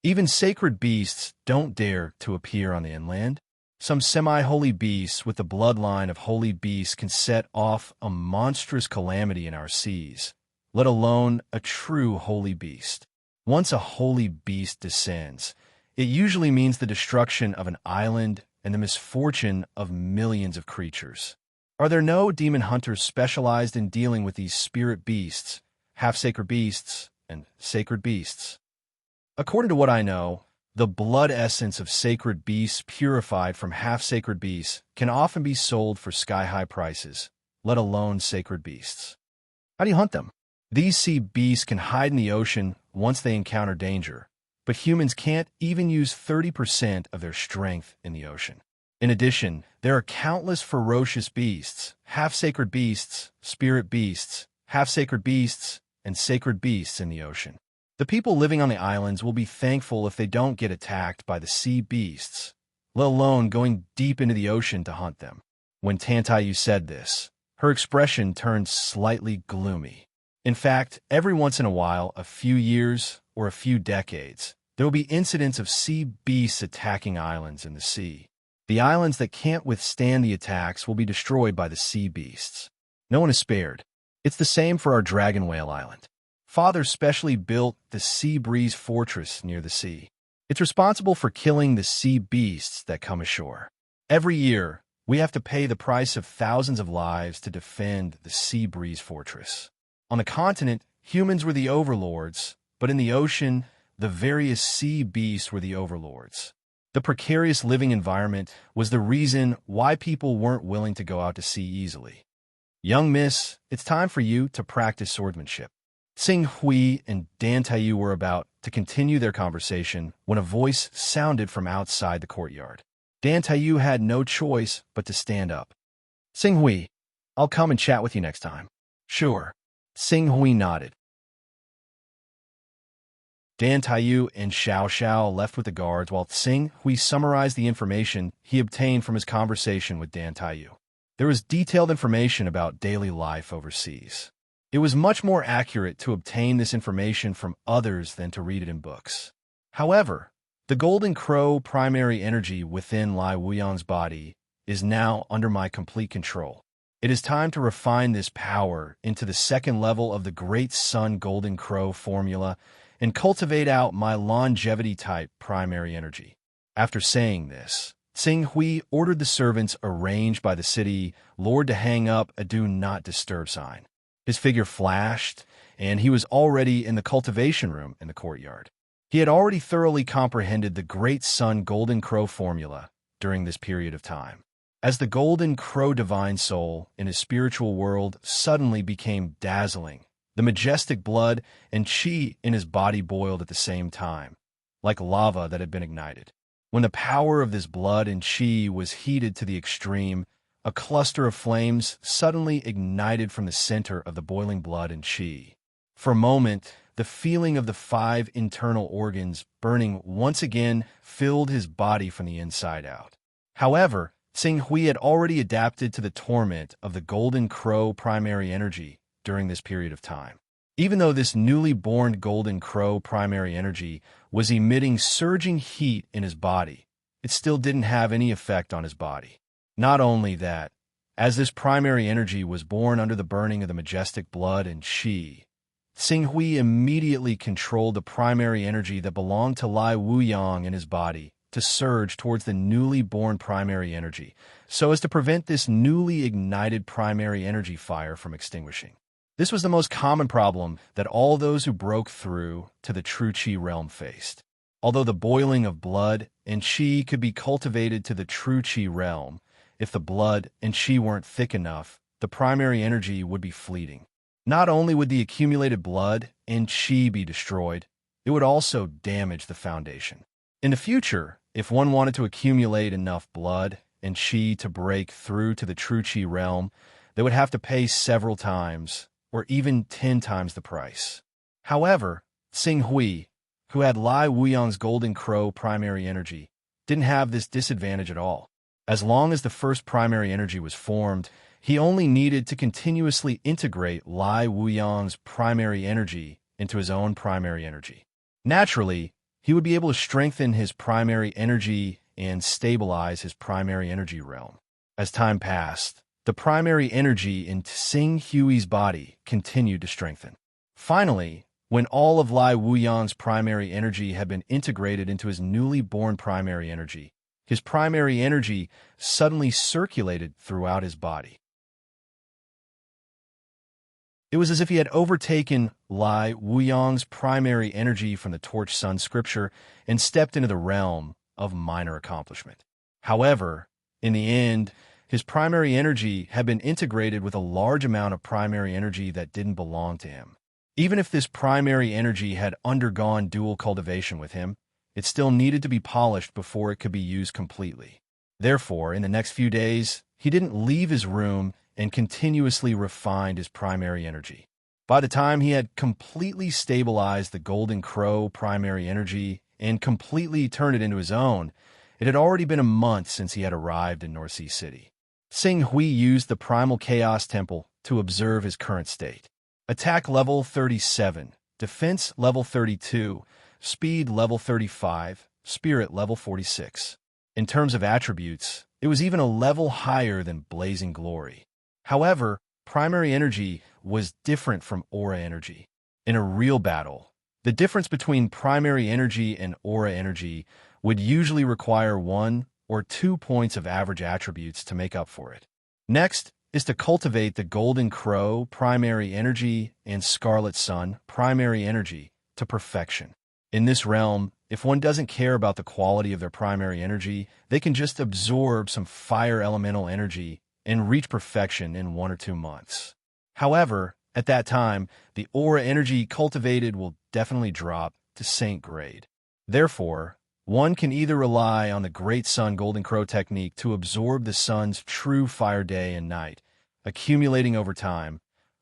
Even sacred beasts don't dare to appear on the inland. Some semi-holy beasts with the bloodline of holy beasts can set off a monstrous calamity in our seas, let alone a true holy beast. Once a holy beast descends, it usually means the destruction of an island and the misfortune of millions of creatures. Are there no demon hunters specialized in dealing with these spirit beasts, half-sacred beasts, and sacred beasts? According to what I know, the blood essence of sacred beasts purified from half-sacred beasts can often be sold for sky-high prices, let alone sacred beasts. How do you hunt them? These sea beasts can hide in the ocean once they encounter danger, but humans can't even use 30% of their strength in the ocean. In addition, there are countless ferocious beasts, half-sacred beasts, spirit beasts, half-sacred beasts, and sacred beasts in the ocean. The people living on the islands will be thankful if they don't get attacked by the sea beasts, let alone going deep into the ocean to hunt them. When Tantayu said this, her expression turned slightly gloomy. In fact, every once in a while, a few years or a few decades, there will be incidents of sea beasts attacking islands in the sea. The islands that can't withstand the attacks will be destroyed by the sea beasts. No one is spared. It's the same for our Dragon Whale Island. Father specially built the Sea Breeze Fortress near the sea. It's responsible for killing the sea beasts that come ashore. Every year, we have to pay the price of thousands of lives to defend the Sea Breeze Fortress. On the continent, humans were the overlords, but in the ocean, the various sea beasts were the overlords. The precarious living environment was the reason why people weren't willing to go out to sea easily. Young miss, it's time for you to practice swordsmanship. Xing Hui and Dan Taiyu were about to continue their conversation when a voice sounded from outside the courtyard. Dan Taiyu had no choice but to stand up. Xing Hui, I'll come and chat with you next time. Sure. Xing Hui nodded. Dan Taiyu and Xiao Xiao left with the guards while Xing Hui summarized the information he obtained from his conversation with Dan Taiyu. There was detailed information about daily life overseas. It was much more accurate to obtain this information from others than to read it in books. However, the Golden Crow primary energy within Lai Wuyan's body is now under my complete control. It is time to refine this power into the second level of the Great Sun Golden Crow formula and cultivate out my longevity-type primary energy. After saying this, Xing Hui ordered the servants arranged by the city lord to hang up a do not disturb sign. His figure flashed, and he was already in the cultivation room in the courtyard. He had already thoroughly comprehended the Great Sun Golden Crow formula during this period of time. As the Golden Crow divine soul in his spiritual world suddenly became dazzling, the majestic blood and chi in his body boiled at the same time, like lava that had been ignited. When the power of this blood and chi was heated to the extreme, a cluster of flames suddenly ignited from the center of the boiling blood and chi. For a moment, the feeling of the 5 internal organs burning once again filled his body from the inside out. However, Tsing Hui had already adapted to the torment of the golden crow primary energy during this period of time. Even though this newly born golden crow primary energy was emitting surging heat in his body, it still didn't have any effect on his body. Not only that, as this primary energy was born under the burning of the majestic blood and qi, Tsing Hui immediately controlled the primary energy that belonged to Lai Wuyang in his body to surge towards the newly born primary energy, so as to prevent this newly ignited primary energy fire from extinguishing. This was the most common problem that all those who broke through to the true qi realm faced. Although the boiling of blood and qi could be cultivated to the true qi realm, if the blood and qi weren't thick enough, the primary energy would be fleeting. Not only would the accumulated blood and qi be destroyed, it would also damage the foundation. In the future, if one wanted to accumulate enough blood and qi to break through to the true qi realm, they would have to pay several times, or even 10 times the price. However, Tsing Hui, who had Lai Wuyang's golden crow primary energy, didn't have this disadvantage at all. As long as the first primary energy was formed, he only needed to continuously integrate Lai Wuyang's primary energy into his own primary energy. Naturally, he would be able to strengthen his primary energy and stabilize his primary energy realm. As time passed, the primary energy in Tsing Hui's body continued to strengthen. Finally, when all of Lai Wuyang's primary energy had been integrated into his newly born primary energy, his primary energy suddenly circulated throughout his body. It was as if he had overtaken Lai Wuyang's primary energy from the Torch Sun scripture and stepped into the realm of minor accomplishment. However, in the end, his primary energy had been integrated with a large amount of primary energy that didn't belong to him. Even if this primary energy had undergone dual cultivation with him, it still needed to be polished before it could be used completely. Therefore, in the next few days, he didn't leave his room and continuously refined his primary energy. By the time he had completely stabilized the golden crow primary energy and completely turned it into his own, it had already been a month since he had arrived in North Sea City. Tsing Hui used the Primal Chaos Temple to observe his current state. Attack level 37, defense level 32, speed level 35, spirit level 46. In terms of attributes, it was even a level higher than Blazing Glory. However, primary energy was different from aura energy. In a real battle, the difference between primary energy and aura energy would usually require 1 or 2 points of average attributes to make up for it. Next is to cultivate the Golden Crow primary energy and Scarlet Sun primary energy to perfection. In this realm, if one doesn't care about the quality of their primary energy, they can just absorb some fire elemental energy and reach perfection in 1 or 2 months. However, at that time, the aura energy cultivated will definitely drop to Saint grade. Therefore, one can either rely on the Great Sun Golden Crow technique to absorb the sun's true fire day and night, accumulating over time.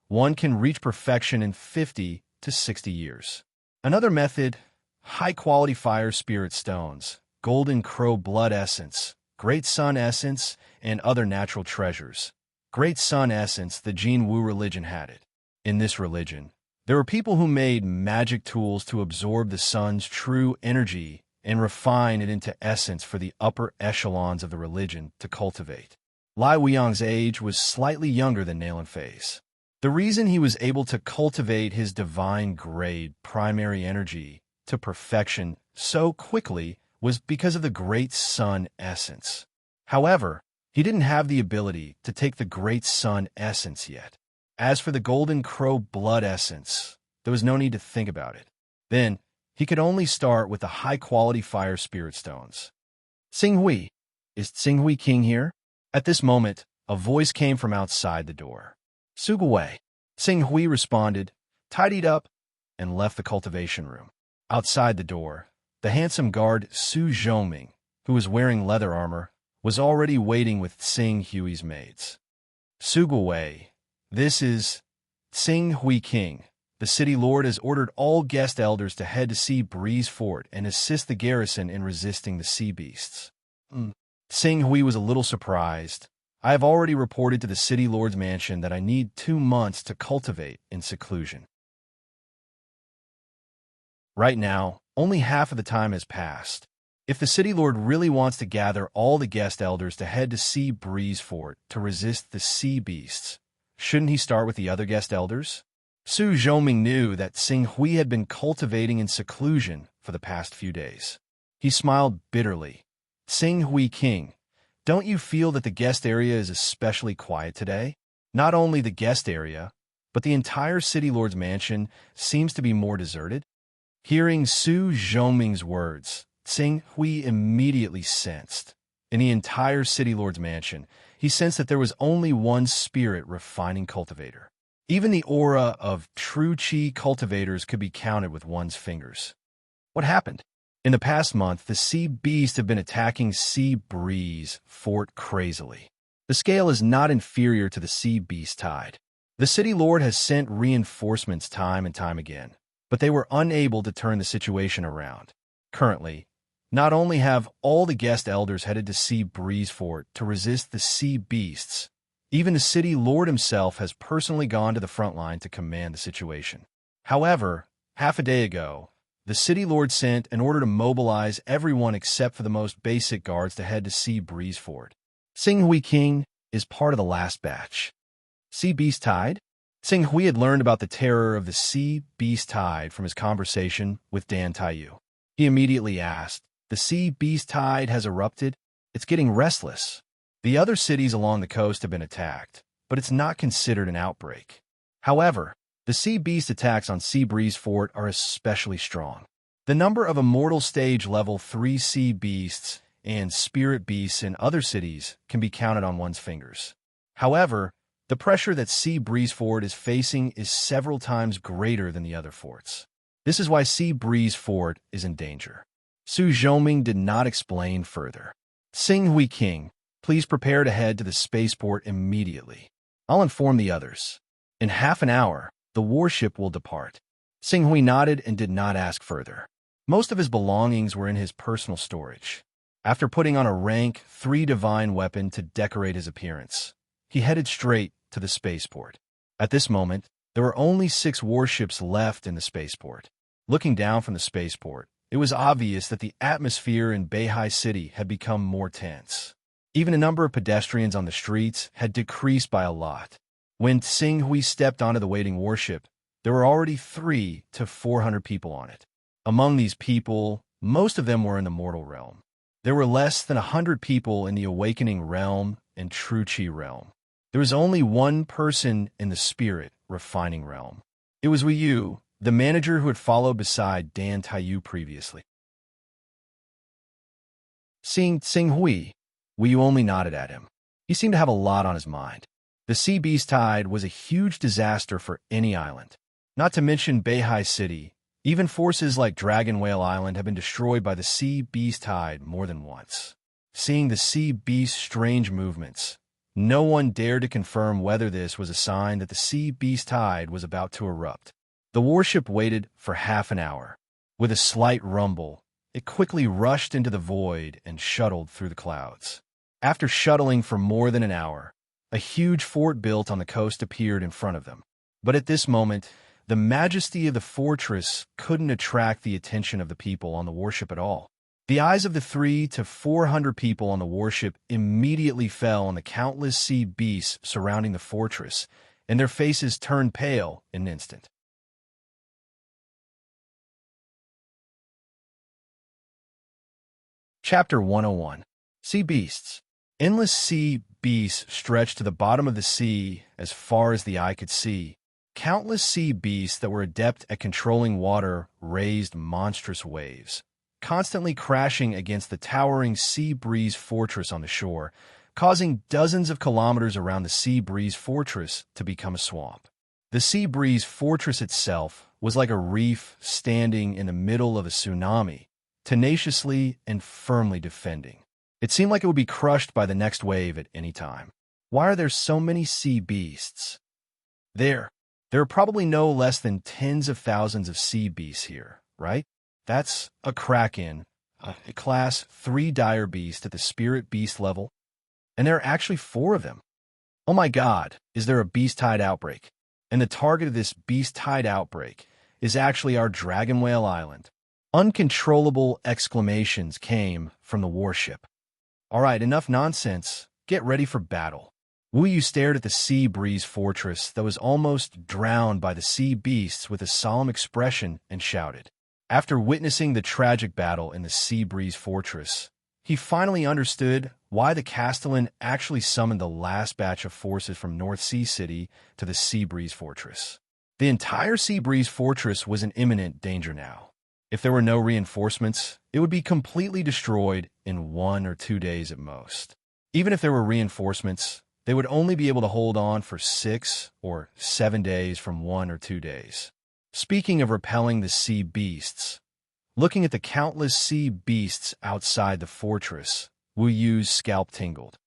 One can reach perfection in 50 to 60 years. Another method, high-quality fire spirit stones, Golden Crow blood essence, Great Sun essence, and other natural treasures. Great Sun essence, the Jin Wu religion had it. In this religion, there were people who made magic tools to absorb the sun's true energy and refine it into essence for the upper echelons of the religion to cultivate. Lai Wuyang's age was slightly younger than Nail and Face. The reason he was able to cultivate his divine grade primary energy to perfection so quickly was because of the Great Sun essence. However, he didn't have the ability to take the Great Sun essence yet. As for the Golden Crow blood essence, there was no need to think about it. Then, he could only start with the high-quality fire spirit stones. Tsing Hui, is Tsing Hui King here? At this moment, a voice came from outside the door. Sugaway. Tsing Hui responded, tidied up, and left the cultivation room. Outside the door, the handsome guard Su Zhongming, who was wearing leather armor, was already waiting with Tsing Hui's maids. Sugaway, this is Tsing Hui King, the city lord has ordered all guest elders to head to Sea Breeze Fort and assist the garrison in resisting the sea beasts. Sing Hui was a little surprised. I have already reported to the city lord's mansion that I need 2 months to cultivate in seclusion. Right now, only half of the time has passed. If the city lord really wants to gather all the guest elders to head to Sea Breeze Fort to resist the sea beasts, shouldn't he start with the other guest elders? Su Zhoming knew that Sing Hui had been cultivating in seclusion for the past few days. He smiled bitterly. Sing Hui King, don't you feel that the guest area is especially quiet today? Not only the guest area, but the entire city lord's mansion seems to be more deserted. Hearing Su Zhoming's words, Sing Hui immediately sensed. In the entire city lord's mansion, he sensed that there was only one spirit refining cultivator. Even the aura of true chi cultivators could be counted with one's fingers. What happened? In the past month, the sea beasts have been attacking Sea Breeze Fort crazily. The scale is not inferior to the sea beast tide. The city lord has sent reinforcements time and time again, but they were unable to turn the situation around. Currently, not only have all the guest elders headed to Sea Breeze Fort to resist the sea beasts, even the city lord himself has personally gone to the front line to command the situation. However, half a day ago, the city lord sent an order to mobilize everyone except for the most basic guards to head to Sea Breeze Fort. Sing Hui King is part of the last batch. Sea Beast Tide? Sing Hui had learned about the terror of the Sea Beast Tide from his conversation with Dan Taiyu. He immediately asked, "The Sea Beast Tide has erupted? It's getting restless. The other cities along the coast have been attacked, but it's not considered an outbreak. However, the sea beast attacks on Sea Breeze Fort are especially strong. The number of immortal stage level 3 sea beasts and spirit beasts in other cities can be counted on one's fingers. However, the pressure that Sea Breeze Fort is facing is several times greater than the other forts. This is why Sea Breeze Fort is in danger." Su Zhoming did not explain further. Sing Hui King, please prepare to head to the spaceport immediately. I'll inform the others. In half an hour, the warship will depart. Sing Hui nodded and did not ask further. Most of his belongings were in his personal storage. After putting on a rank 3 divine weapon to decorate his appearance, he headed straight to the spaceport. At this moment, there were only 6 warships left in the spaceport. Looking down from the spaceport, it was obvious that the atmosphere in Beihai City had become more tense. Even the number of pedestrians on the streets had decreased by a lot. When Sing Hui stepped onto the waiting warship, there were already 300 to 400 people on it. Among these people, most of them were in the mortal realm. There were less than 100 people in the awakening realm and true chi realm. There was only one person in the spirit refining realm. It was Wei Yu, the manager who had followed beside Dan Taiyu previously. Seeing Sing Hui, Wei Yu only nodded at him. He seemed to have a lot on his mind. The Sea Beast Tide was a huge disaster for any island. Not to mention Beihai City, even forces like Dragon Whale Island have been destroyed by the Sea Beast Tide more than once. Seeing the Sea Beast's strange movements, no one dared to confirm whether this was a sign that the Sea Beast Tide was about to erupt. The warship waited for half an hour. With a slight rumble, it quickly rushed into the void and shuttled through the clouds. After shuttling for more than an hour, a huge fort built on the coast appeared in front of them. But at this moment, the majesty of the fortress couldn't attract the attention of the people on the warship at all. The eyes of the 300 to 400 people on the warship immediately fell on the countless sea beasts surrounding the fortress, and their faces turned pale in an instant. Chapter 101. Sea Beasts. Endless sea beasts stretched to the bottom of the sea as far as the eye could see. Countless sea beasts that were adept at controlling water raised monstrous waves, constantly crashing against the towering Sea Breeze Fortress on the shore, causing dozens of kilometers around the Sea Breeze Fortress to become a swamp. The Sea Breeze Fortress itself was like a reef standing in the middle of a tsunami, tenaciously and firmly defending. It seemed like it would be crushed by the next wave at any time. Why are there so many sea beasts? There, There are probably no less than tens of thousands of sea beasts here, right? That's a kraken, a class 3 dire beast at the spirit beast level, and there are actually 4 of them. Oh my god, is there a beast tide outbreak? And the target of this beast tide outbreak is actually our dragon whale island. Uncontrollable exclamations came from the warship. All right, enough nonsense. Get ready for battle. Wu Yu stared at the sea breeze fortress that was almost drowned by the sea beasts with a solemn expression and shouted. After witnessing the tragic battle in the sea breeze fortress, he finally understood why the Castellan actually summoned the last batch of forces from North Sea City to the Sea Breeze Fortress. The entire Sea Breeze Fortress was in imminent danger now. If there were no reinforcements, it would be completely destroyed in 1 or 2 days at most. Even if there were reinforcements, they would only be able to hold on for 6 or 7 days from 1 or 2 days. Speaking of repelling the sea beasts, looking at the countless sea beasts outside the fortress, Wu Yu's scalp tingled.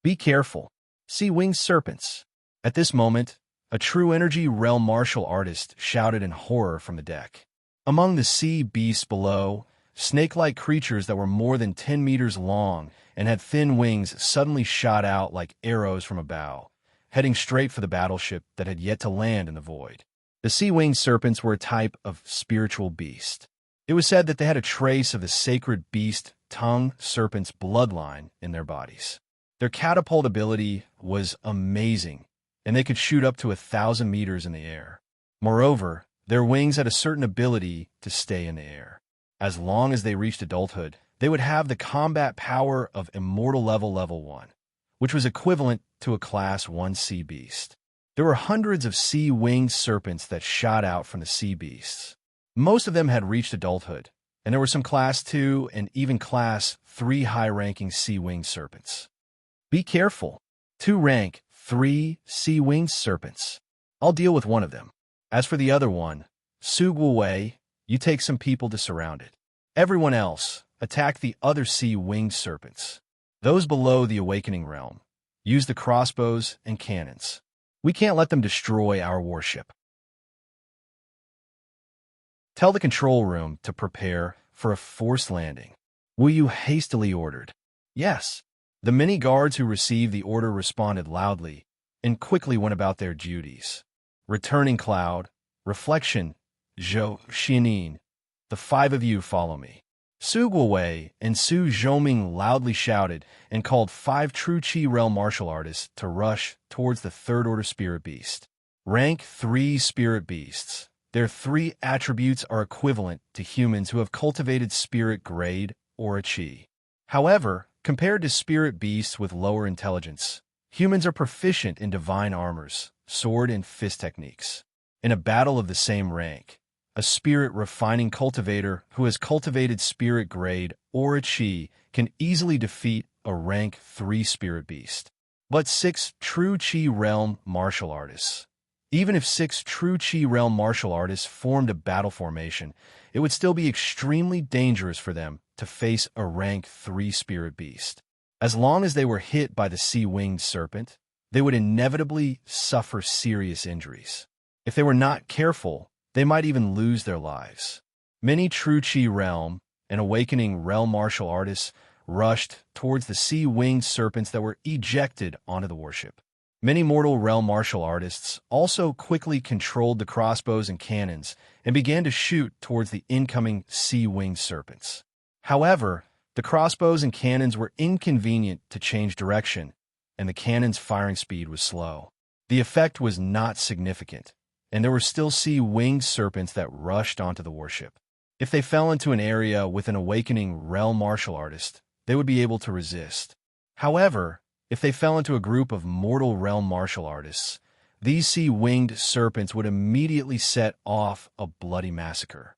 Be careful. Sea-winged serpents. At this moment, a true energy realm martial artist shouted in horror from the deck. Among the sea beasts below, snake-like creatures that were more than 10 meters long and had thin wings suddenly shot out like arrows from a bow, heading straight for the battleship that had yet to land in the void. The sea-winged serpents were a type of spiritual beast. It was said that they had a trace of the sacred beast tongue serpent's bloodline in their bodies. Their catapult ability was amazing, and they could shoot up to 1,000 meters in the air. Moreover, their wings had a certain ability to stay in the air. As long as they reached adulthood, they would have the combat power of Immortal Level 1, which was equivalent to a Class 1 sea beast. There were hundreds of sea-winged serpents that shot out from the sea beasts. Most of them had reached adulthood, and there were some Class 2 and even Class 3 high-ranking sea-winged serpents. Be careful. 2 rank 3 sea-winged serpents. I'll deal with one of them. As for the other one, Su Guowei, you take some people to surround it. Everyone else, attack the other sea-winged serpents. Those below the Awakening Realm, use the crossbows and cannons. We can't let them destroy our warship. Tell the control room to prepare for a forced landing. Wu Yu hastily ordered. Yes. The many guards who received the order responded loudly and quickly went about their duties. Returning Cloud, Reflection, Zhou Xianin, the 5 of you follow me. Su Guowei and Su Zhoming loudly shouted and called 5 true Qi realm martial artists to rush towards the 3rd Order Spirit Beast. Rank 3 Spirit Beasts. Their 3 attributes are equivalent to humans who have cultivated Spirit Grade or a Qi. However, compared to Spirit Beasts with lower intelligence, humans are proficient in divine armors, sword and fist techniques. In a battle of the same rank, a spirit refining cultivator who has cultivated Spirit Grade or a Qi can easily defeat a rank 3 Spirit Beast. But 6 true Qi realm martial artists. Even if 6 true Qi realm martial artists formed a battle formation, it would still be extremely dangerous for them to face a rank 3 Spirit Beast. As long as they were hit by the sea-winged serpent, they would inevitably suffer serious injuries. If they were not careful, they might even lose their lives. Many true Qi realm and Awakening realm martial artists rushed towards the sea-winged serpents that were ejected onto the warship. Many mortal realm martial artists also quickly controlled the crossbows and cannons and began to shoot towards the incoming sea-winged serpents. However, the crossbows and cannons were inconvenient to change direction, and the cannon's firing speed was slow. The effect was not significant, and there were still sea-winged serpents that rushed onto the warship. If they fell into an area with an Awakening realm martial artist, they would be able to resist. However, if they fell into a group of mortal realm martial artists, these sea-winged serpents would immediately set off a bloody massacre.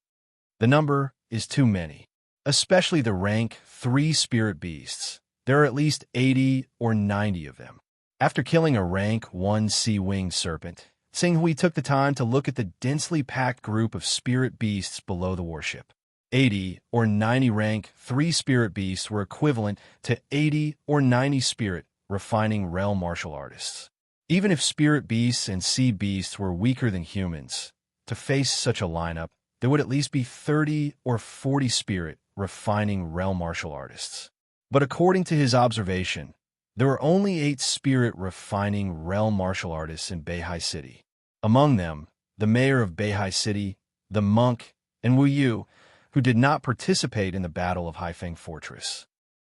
The number is too many, especially the rank 3 Spirit Beasts. There are at least 80 or 90 of them. After killing a rank 1 sea-winged serpent, Tsinghui took the time to look at the densely packed group of spirit beasts below the warship. 80 or 90 rank 3 spirit beasts were equivalent to 80 or 90 spirit refining realm martial artists. Even if spirit beasts and sea beasts were weaker than humans, to face such a lineup, there would at least be 30 or 40 spirit refining realm martial artists. But according to his observation, there were only 8 spirit refining realm martial artists in Beihai City. Among them, the mayor of Beihai City, the monk, and Wu Yu, who did not participate in the Battle of Haifeng Fortress.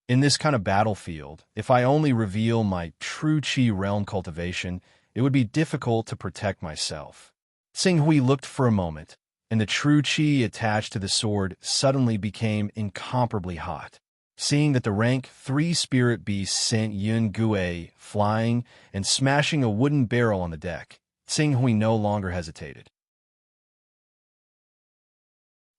In this kind of battlefield, if I only reveal my true Qi realm cultivation, it would be difficult to protect myself. Xing Hui looked for a moment, and the true Qi attached to the sword suddenly became incomparably hot. Seeing that the rank 3 spirit beast sent Yun Gui flying and smashing a wooden barrel on the deck, Xing Hui no longer hesitated.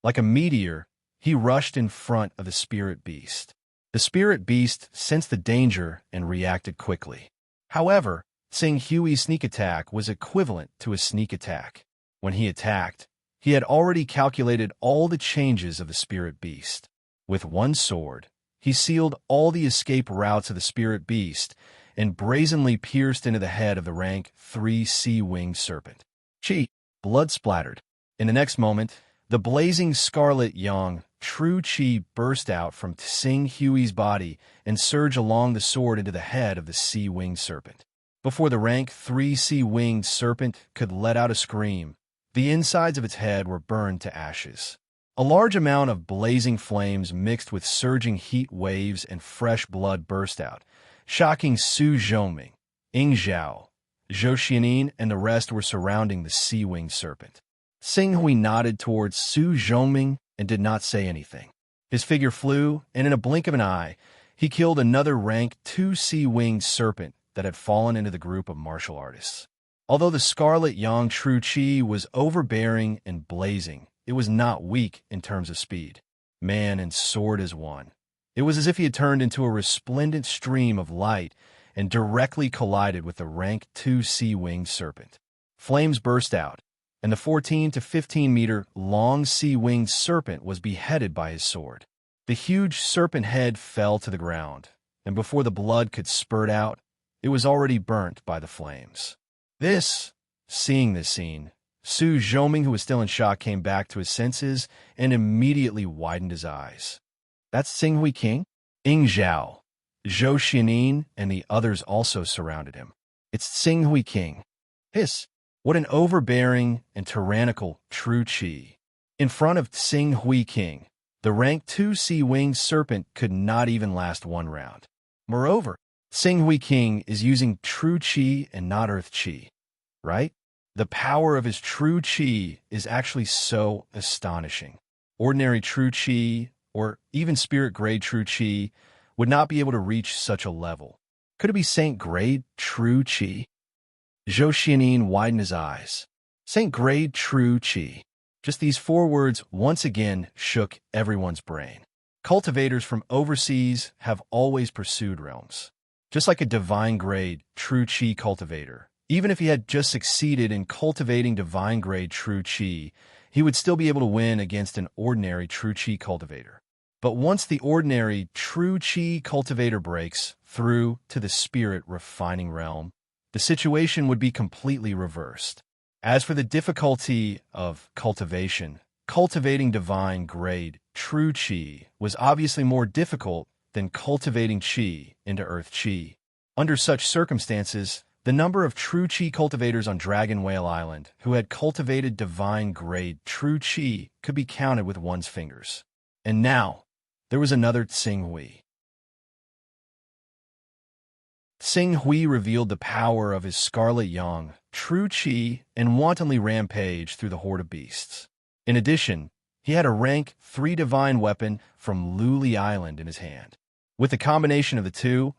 Like a meteor, he rushed in front of the spirit beast. The spirit beast sensed the danger and reacted quickly. However, Xing Hui's sneak attack was equivalent to a sneak attack. When he attacked, he had already calculated all the changes of the spirit beast. With one sword, he sealed all the escape routes of the spirit beast and brazenly pierced into the head of the rank 3 sea-winged serpent. Chi, blood splattered. In the next moment, the blazing scarlet yang true Qi burst out from Xing Hui's body and surged along the sword into the head of the sea-winged serpent. Before the rank 3 sea-winged serpent could let out a scream, the insides of its head were burned to ashes. A large amount of blazing flames mixed with surging heat waves and fresh blood burst out, shocking Su Zhongming, Ying Zhao, Zhou Xianin, and the rest were surrounding the sea-winged serpent. Xing Hui nodded towards Su Zhongming and did not say anything. His figure flew, and in a blink of an eye, he killed another rank 2 sea-winged serpent that had fallen into the group of martial artists. Although the Scarlet Yang True Qi was overbearing and blazing, it was not weak in terms of speed. Man and sword as one. It was as if he had turned into a resplendent stream of light and directly collided with the rank 2 sea-winged serpent. Flames burst out, and the 14 to 15 meter long sea-winged serpent was beheaded by his sword. The huge serpent head fell to the ground, and before the blood could spurt out, it was already burnt by the flames. Seeing this scene, Su Zhongming, who was still in shock, came back to his senses and immediately widened his eyes. That's Xing Hui King? Ying Zhao, Zhou Xianin, and the others also surrounded him. It's Xing Hui King. Hiss! What an overbearing and tyrannical true Qi. In front of Xing Hui King, the rank 2 sea-winged serpent could not even last one round. Moreover, Xing Hui King is using true Qi and not earth Qi, right? The power of his true Qi is actually so astonishing. Ordinary true Qi, or even spirit-grade true Qi, would not be able to reach such a level. Could it be Saint-grade true Qi? Zhou Xianin widened his eyes. Saint-grade true Qi. Just these 4 words once again shook everyone's brain. Cultivators from overseas have always pursued realms. Just like a divine-grade true Qi cultivator, even if he had just succeeded in cultivating divine-grade true Qi, he would still be able to win against an ordinary true Qi cultivator. But once the ordinary true Qi cultivator breaks through to the spirit refining realm, the situation would be completely reversed. As for the difficulty of cultivation, cultivating divine-grade true Qi was obviously more difficult than cultivating Qi into earth Qi. Under such circumstances, the number of true Qi cultivators on Dragon Whale Island who had cultivated divine-grade true Qi could be counted with one's fingers. And now, there was another Xing Hui. Xing Hui revealed the power of his Scarlet Yang, true Qi, and wantonly rampaged through the horde of beasts. In addition, he had a rank 3 divine weapon from Luli Island in his hand. With the combination of the two,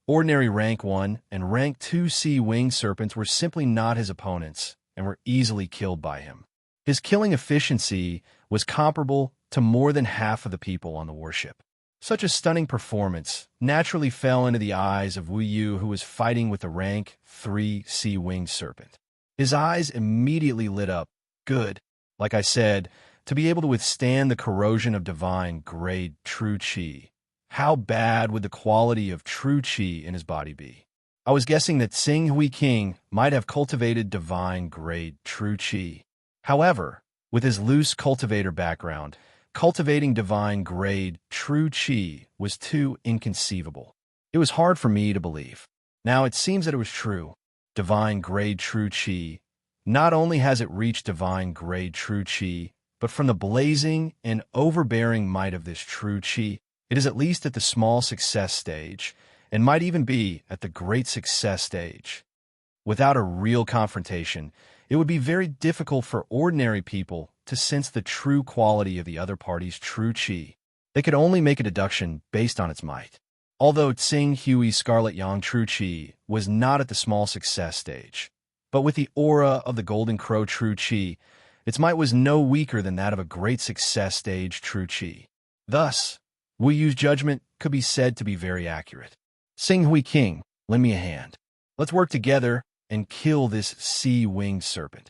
ordinary rank 1 and rank 2 sea-winged serpents were simply not his opponents and were easily killed by him. His killing efficiency was comparable to more than half of the people on the warship. Such a stunning performance naturally fell into the eyes of Wu Yu, who was fighting with the rank 3 sea-winged serpent. His eyes immediately lit up. Good, like I said, to be able to withstand the corrosion of divine-grade true Qi. How bad would the quality of true Qi in his body be? I was guessing that Sing Hui King might have cultivated divine-grade true qi. However, with his loose cultivator background, cultivating divine-grade true qi was too inconceivable. It was hard for me to believe. Now it seems that it was true. Divine-grade true qi. Not only has it reached divine-grade true qi, but from the blazing and overbearing might of this true qi, it is at least at the small success stage, and might even be at the great success stage. Without a real confrontation, it would be very difficult for ordinary people to sense the true quality of the other party's true qi. They could only make a deduction based on its might. Although Tsing Hui's Scarlet Yang true qi was not at the small success stage, but with the aura of the Golden Crow true qi, its might was no weaker than that of a great success stage true qi. Thus, Wu Yu's judgment could be said to be very accurate. Sing Hui King, lend me a hand. Let's work together and kill this sea-winged serpent.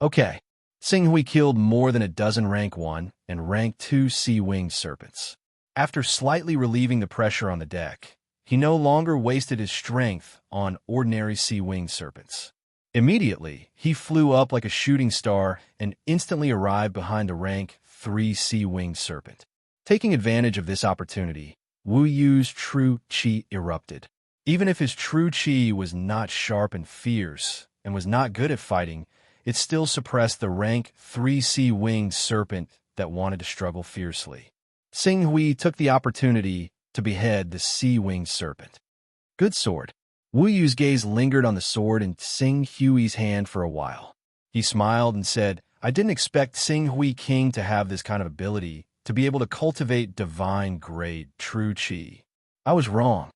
Okay, Sing Hui killed more than a dozen rank 1 and rank 2 sea-winged serpents. After slightly relieving the pressure on the deck, he no longer wasted his strength on ordinary sea-winged serpents. Immediately, he flew up like a shooting star and instantly arrived behind the rank 3 sea-winged serpent. Taking advantage of this opportunity, Wu Yu's true qi erupted. Even if his true qi was not sharp and fierce and was not good at fighting, it still suppressed the rank 3 sea-winged serpent that wanted to struggle fiercely. Sing Hui took the opportunity to behead the sea-winged serpent. Good sword. Wu Yu's gaze lingered on the sword in Sing Hui's hand for a while. He smiled and said, I didn't expect Sing Hui King to have this kind of ability, to be able to cultivate divine-grade true qi. I was wrong.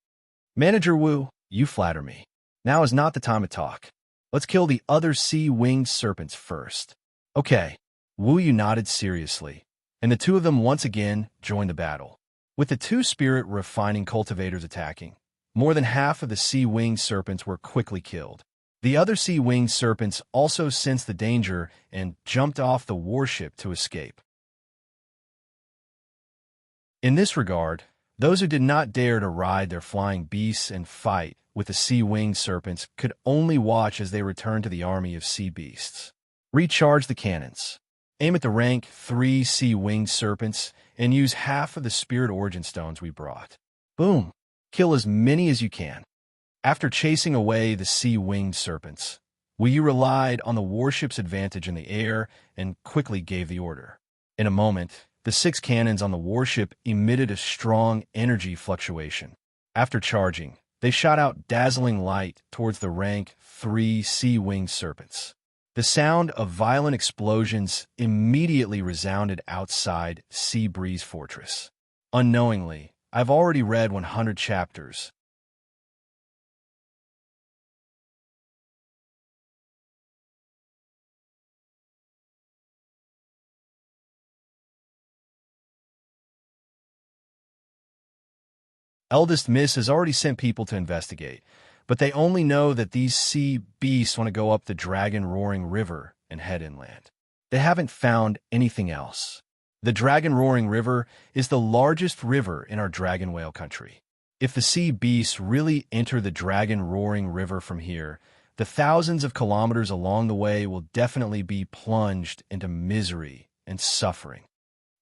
Manager Wu, you flatter me. Now is not the time to talk. Let's kill the other sea-winged serpents first. Okay. Wu Yu nodded seriously, and the two of them once again joined the battle. With the two spirit-refining cultivators attacking, more than half of the sea-winged serpents were quickly killed. The other sea-winged serpents also sensed the danger and jumped off the warship to escape. In this regard, those who did not dare to ride their flying beasts and fight with the sea-winged serpents could only watch as they returned to the army of sea beasts. Recharge the cannons. Aim at the rank 3 sea-winged serpents and use half of the spirit origin stones we brought. Boom! Kill as many as you can. After chasing away the sea-winged serpents, Wu Yu relied on the warship's advantage in the air and quickly gave the order. In a moment, the 6 cannons on the warship emitted a strong energy fluctuation. After charging, they shot out dazzling light towards the rank 3 sea-winged serpents. The sound of violent explosions immediately resounded outside Sea Breeze Fortress. Unknowingly, I've already read 100 chapters. Eldest Miss has already sent people to investigate, but they only know that these sea beasts want to go up the Dragon Roaring River and head inland. They haven't found anything else. The Dragon Roaring River is the largest river in our Dragon Whale country. If the sea beasts really enter the Dragon Roaring River from here, the thousands of kilometers along the way will definitely be plunged into misery and suffering.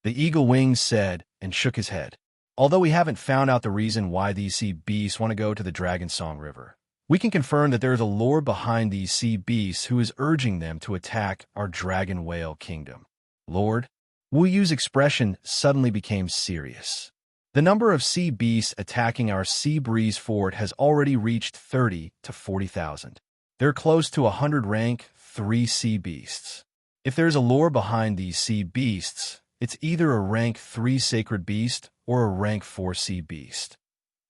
The Eagle Wings said and shook his head. Although we haven't found out the reason why these sea beasts want to go to the Dragon Song River, we can confirm that there is a lord behind these sea beasts who is urging them to attack our Dragon Whale Kingdom. Lord? Wu Yu's expression suddenly became serious. The number of sea beasts attacking our Sea Breeze Fort has already reached 30 to 40,000. They're close to 100 rank 3 sea beasts. If there's a lore behind these sea beasts, it's either a rank 3 sacred beast or a rank 4 sea beast.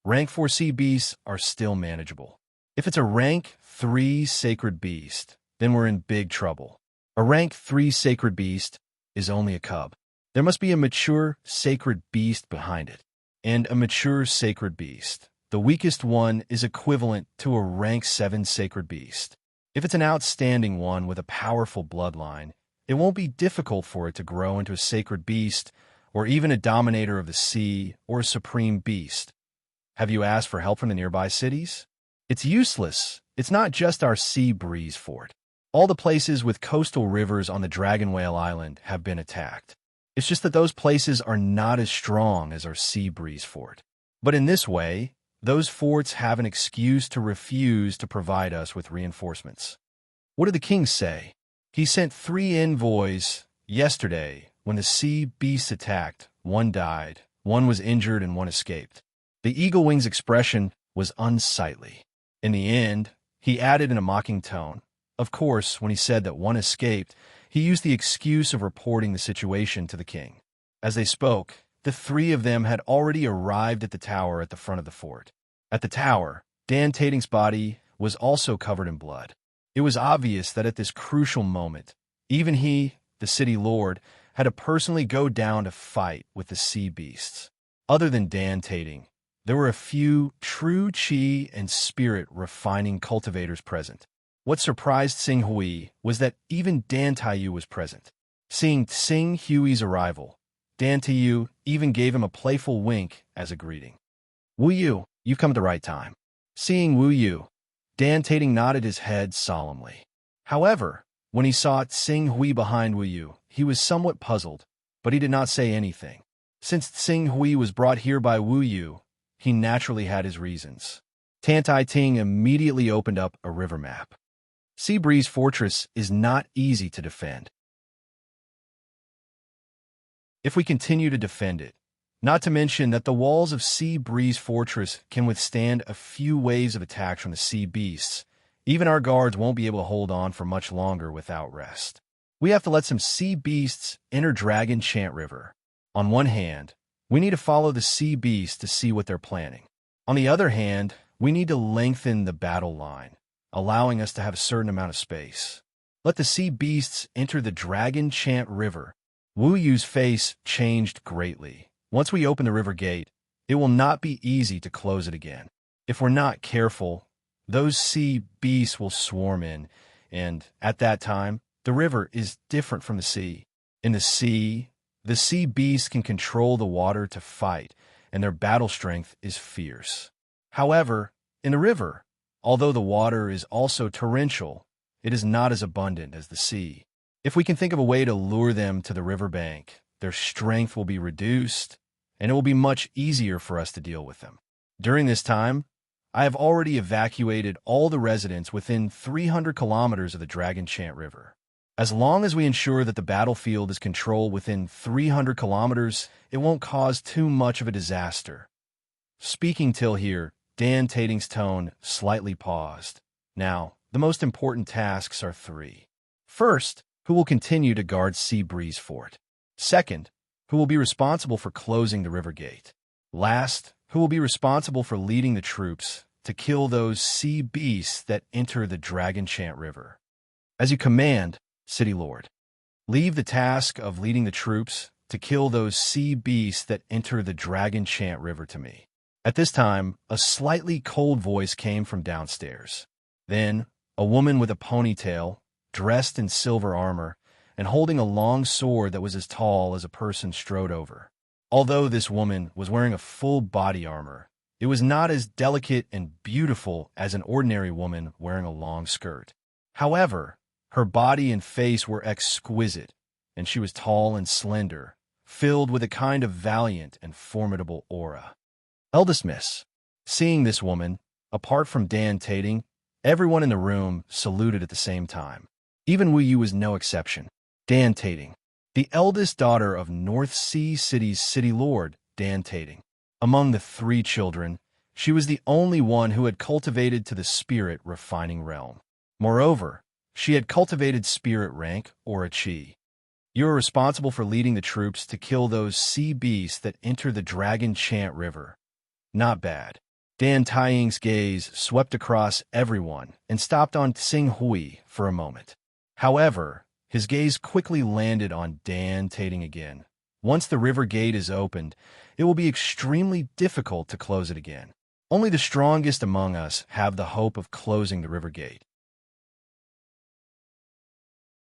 Rank 4 sea beasts are still manageable. If it's a rank 3 sacred beast, then we're in big trouble. A rank 3 sacred beast is only a cub. There must be a mature sacred beast behind it. And a mature sacred beast, the weakest one, is equivalent to a rank 7 sacred beast. If it's an outstanding one with a powerful bloodline, it won't be difficult for it to grow into a sacred beast, or even a dominator of the sea, or a supreme beast. Have you asked for help from the nearby cities? It's useless. It's not just our sea breeze fort. All the places with coastal rivers on the Dragon Whale Island have been attacked. It's just that those places are not as strong as our sea breeze fort. But in this way, those forts have an excuse to refuse to provide us with reinforcements. What did the king say? He sent 3 envoys yesterday. When the sea beasts attacked, 1 died, 1 was injured, and 1 escaped. The eagle wing's expression was unsightly. In the end, he added in a mocking tone. Of course, when he said that 1 escaped, he used the excuse of reporting the situation to the king. As they spoke, the 3 of them had already arrived at the tower at the front of the fort. At the tower, Dan Tating's body was also covered in blood. It was obvious that at this crucial moment, even he, the city lord, had to personally go down to fight with the sea beasts. Other than Dan Tating, there were a few true chi and spirit refining cultivators present. What surprised Tsing Hui was that even Dan Taiyu was present. Seeing Tsing Hui's arrival, Dan Taiyu even gave him a playful wink as a greeting. Wu Yu, you've come at the right time. Seeing Wu Yu, Dan Tating nodded his head solemnly. However, when he saw Tsing Hui behind Wu Yu, he was somewhat puzzled, but he did not say anything. Since Tsing Hui was brought here by Wu Yu, he naturally had his reasons. Tan Tai Ting immediately opened up a river map. Sea Breeze Fortress is not easy to defend. If we continue to defend it, not to mention that the walls of Sea Breeze Fortress can withstand a few waves of attack from the sea beasts, even our guards won't be able to hold on for much longer without rest. We have to let some sea beasts enter Dragon Chant River. On one hand, we need to follow the sea beasts to see what they're planning. On the other hand, we need to lengthen the battle line, allowing us to have a certain amount of space. Let the sea beasts enter the Dragon Chant River. Wu Yu's face changed greatly. Once we open the river gate, it will not be easy to close it again. If we're not careful, those sea beasts will swarm in, and at that time, the river is different from the sea. In the sea beasts can control the water to fight, and their battle strength is fierce. However, in the river, although the water is also torrential, it is not as abundant as the sea. If we can think of a way to lure them to the riverbank, their strength will be reduced, and it will be much easier for us to deal with them. During this time, I have already evacuated all the residents within 300 kilometers of the Dragon Chant River. As long as we ensure that the battlefield is controlled within 300 kilometers, it won't cause too much of a disaster. Speaking till here, Dan Tating's tone slightly paused. Now, the most important tasks are 3. First, who will continue to guard Sea Breeze Fort? Second, who will be responsible for closing the river gate? Last, who will be responsible for leading the troops to kill those sea beasts that enter the Dragon Chant River? As you command, City Lord. Leave the task of leading the troops to kill those sea beasts that enter the Dragon Chant River to me. At this time, a slightly cold voice came from downstairs. Then, a woman with a ponytail, dressed in silver armor, and holding a long sword that was as tall as a person strode over. Although this woman was wearing a full body armor, it was not as delicate and beautiful as an ordinary woman wearing a long skirt. However, her body and face were exquisite, and she was tall and slender, filled with a kind of valiant and formidable aura. Eldest Miss. Seeing this woman, apart from Dan Tating, everyone in the room saluted at the same time. Even Wu Yu was no exception. Dan Tating, the eldest daughter of North Sea City's city lord, Dan Tating. Among the 3 children, she was the only one who had cultivated to the spirit refining realm. Moreover, she had cultivated spirit rank, or a chi. You are responsible for leading the troops to kill those sea beasts that enter the Dragon Chant River. Not bad. Dan Taiying's gaze swept across everyone and stopped on Tsing Hui for a moment. However, his gaze quickly landed on Dan Tating again. Once the river gate is opened, it will be extremely difficult to close it again. Only the strongest among us have the hope of closing the river gate.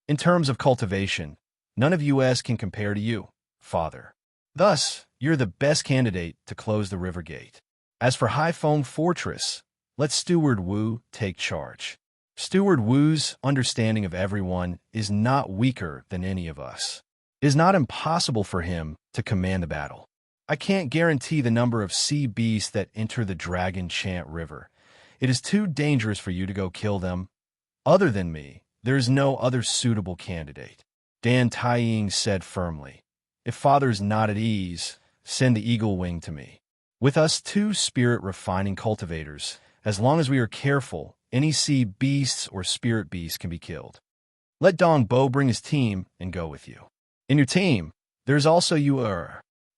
In terms of cultivation, none of us can compare to you, Father. Thus, you're the best candidate to close the river gate. As for High Foam Fortress, let Steward Wu take charge. Steward Wu's understanding of everyone is not weaker than any of us. It is not impossible for him to command the battle. I can't guarantee the number of sea beasts that enter the Dragon Chant River. It is too dangerous for you to go kill them. Other than me, there is no other suitable candidate. Dan Taiying said firmly. If Father is not at ease, send the eagle wing to me. With us two spirit-refining cultivators, as long as we are careful, any sea beasts or spirit beasts can be killed. Let Dong Bo bring his team and go with you. In your team, there is also you.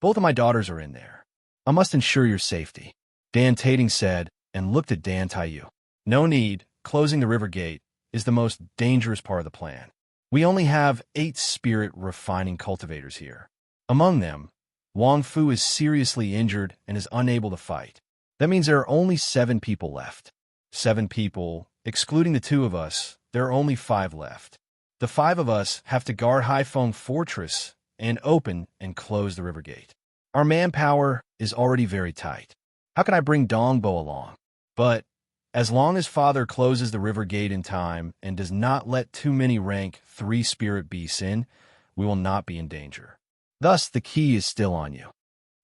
Both of my daughters are in there. I must ensure your safety. Dan Tating said and looked at Dan Taiyu. No need. Closing the river gate is the most dangerous part of the plan. We only have 8 spirit-refining cultivators here. Among them, Wang Fu is seriously injured and is unable to fight. That means there are only 7 people left. 7 people, excluding the 2 of us, there are only 5 left. The 5 of us have to guard Haifeng Fortress and open and close the river gate. Our manpower is already very tight. How can I bring Dongbo along? But as long as Father closes the river gate in time and does not let too many rank 3 spirit beasts in, we will not be in danger. Thus, the key is still on you.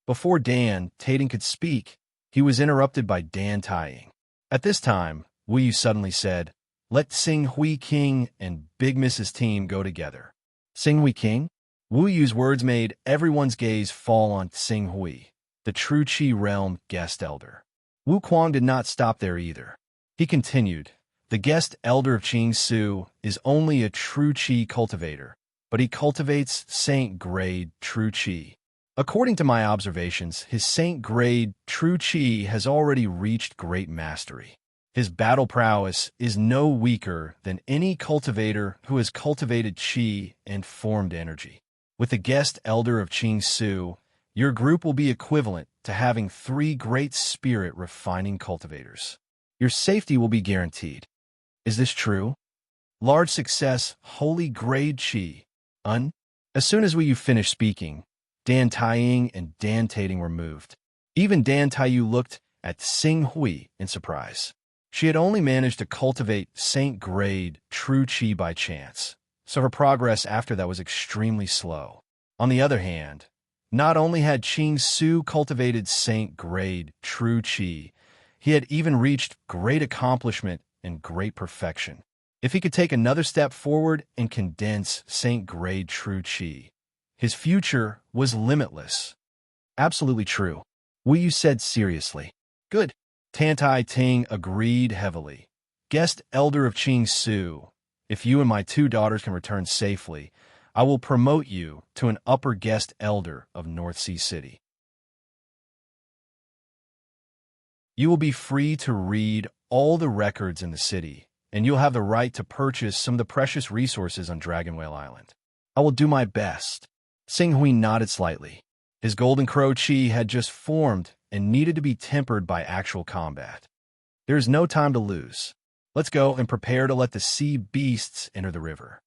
Before Dan Tating could speak, he was interrupted by Dan Taiying. At this time, Wu Yu suddenly said, "Let Sing Hui King and Big Mrs. Team go together." Sing Hui King? Wu Yu's words made everyone's gaze fall on Sing Hui, the True Qi Realm guest elder. Wu Kuang did not stop there either. He continued, "The guest elder of Qing Su is only a True Qi cultivator, but he cultivates Saint-grade True Qi. According to my observations, his Saint-grade True Qi has already reached great mastery. His battle prowess is no weaker than any cultivator who has cultivated Qi and formed energy. With the guest elder of Qing Su, your group will be equivalent to having 3 great spirit-refining cultivators. Your safety will be guaranteed. Is this true? Large success, holy grade Qi. As soon as Wu finished speaking, Dan Taiying and Dan Tating were moved. Even Dan Taiyu looked at Sing Hui in surprise. She had only managed to cultivate Saint-grade True Qi by chance, so her progress after that was extremely slow. On the other hand, not only had Qing Su cultivated Saint-grade True Qi, he had even reached great accomplishment and great perfection. If he could take another step forward and condense Saint-grade True Qi, his future was limitless. Absolutely true. Wu Yu said seriously. Good. Tan Tai Ting agreed heavily. Guest elder of Qing Su, if you and my 2 daughters can return safely, I will promote you to an upper guest elder of North Sea City. You will be free to read all the records in the city, and you'll have the right to purchase some of the precious resources on Dragon Whale Island. I will do my best. Sing Hui nodded slightly. His Golden Crow Qi had just formed and needed to be tempered by actual combat. There is no time to lose. Let's go and prepare to let the sea beasts enter the river.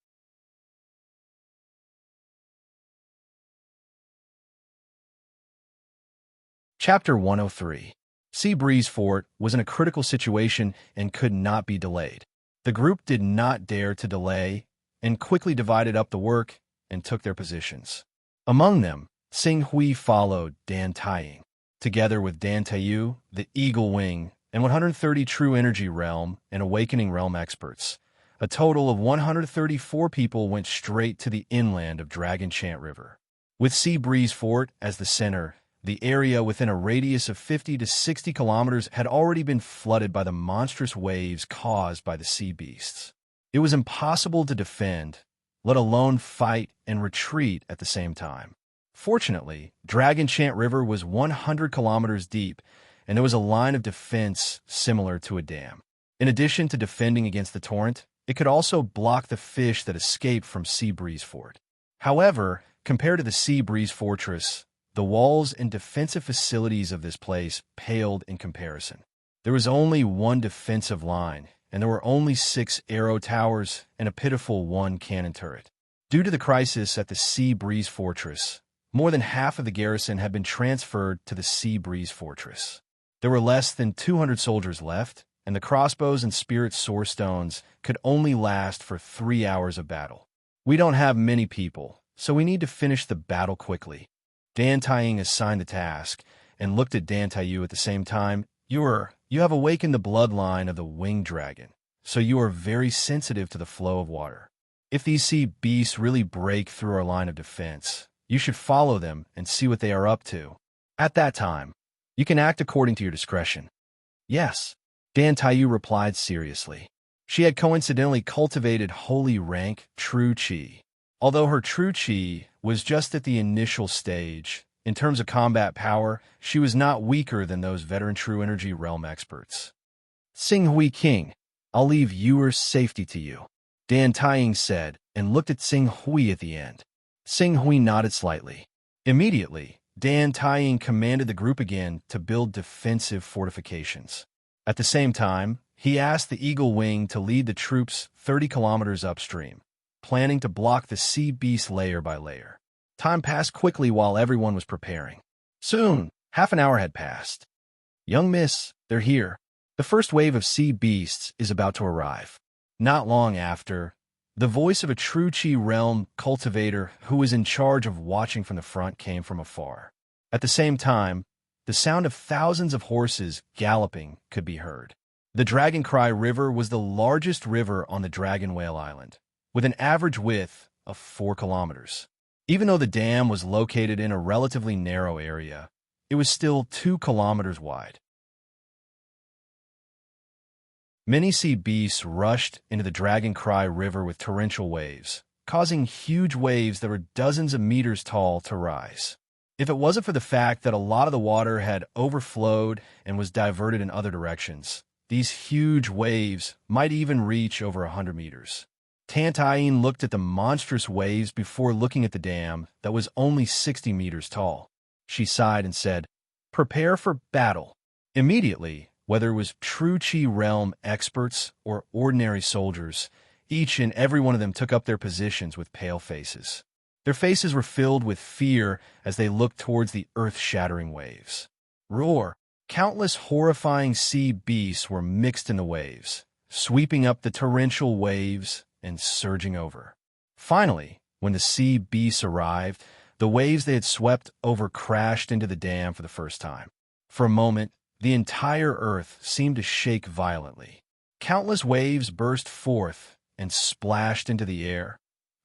Chapter 103. Sea Breeze Fort was in a critical situation and could not be delayed. The group did not dare to delay and quickly divided up the work and took their positions. Among them, Sing Hui followed Dan Taiying. Together with Dan Taiyu, the Eagle Wing, and 130 True Energy Realm and Awakening Realm experts, a total of 134 people went straight to the inland of Dragon Chant River. With Sea Breeze Fort as the center, the area within a radius of 50 to 60 kilometers had already been flooded by the monstrous waves caused by the sea beasts. It was impossible to defend, let alone fight and retreat at the same time. Fortunately, Dragon Chant River was 100 kilometers deep, and there was a line of defense similar to a dam. In addition to defending against the torrent, it could also block the fish that escaped from Sea Breeze Fort. However, compared to the Sea Breeze Fortress, the walls and defensive facilities of this place paled in comparison. There was only one defensive line, and there were only 6 arrow towers and a pitiful 1 cannon turret. Due to the crisis at the Sea Breeze Fortress, more than half of the garrison had been transferred to the Sea Breeze Fortress. There were less than 200 soldiers left, and the crossbows and spirit source stones could only last for 3 hours of battle. We don't have many people, so we need to finish the battle quickly. Dan Taiying assigned the task and looked at Dan Taiyu at the same time. You have awakened the bloodline of the winged dragon, so you are very sensitive to the flow of water. If these sea beasts really break through our line of defense, you should follow them and see what they are up to. At that time, you can act according to your discretion. Yes, Dan Taiyu replied seriously. She had coincidentally cultivated holy rank true qi. Although her true qi was just at the initial stage, in terms of combat power, she was not weaker than those veteran true energy realm experts. Sing Hui King, I'll leave your safety to you, Dan Taiying said, and looked at Sing Hui at the end. Sing Hui nodded slightly. Immediately, Dan Taiying commanded the group again to build defensive fortifications. At the same time, he asked the Eagle Wing to lead the troops 30 kilometers upstream, planning to block the sea beast layer by layer. Time passed quickly while everyone was preparing. Soon, half an hour had passed. Young miss, they're here. The first wave of sea beasts is about to arrive. Not long after, the voice of a true Qi realm cultivator who was in charge of watching from the front came from afar. At the same time, the sound of thousands of horses galloping could be heard. The Dragon Cry River was the largest river on the Dragon Whale Island, with an average width of 4 kilometers. Even though the dam was located in a relatively narrow area, it was still 2 kilometers wide. Many sea beasts rushed into the Dragon Cry River with torrential waves, causing huge waves that were dozens of meters tall to rise. If it wasn't for the fact that a lot of the water had overflowed and was diverted in other directions, these huge waves might even reach over 100 meters. Tantayin looked at the monstrous waves before looking at the dam that was only 60 meters tall. She sighed and said, "Prepare for battle." Immediately, whether it was true Qi realm experts or ordinary soldiers, each and every one of them took up their positions with pale faces. Their faces were filled with fear as they looked towards the earth-shattering waves. Roar! Countless horrifying sea beasts were mixed in the waves, sweeping up the torrential waves and surging over. Finally, when the sea beasts arrived, the waves they had swept over crashed into the dam for the first time. For a moment, the entire earth seemed to shake violently. Countless waves burst forth and splashed into the air,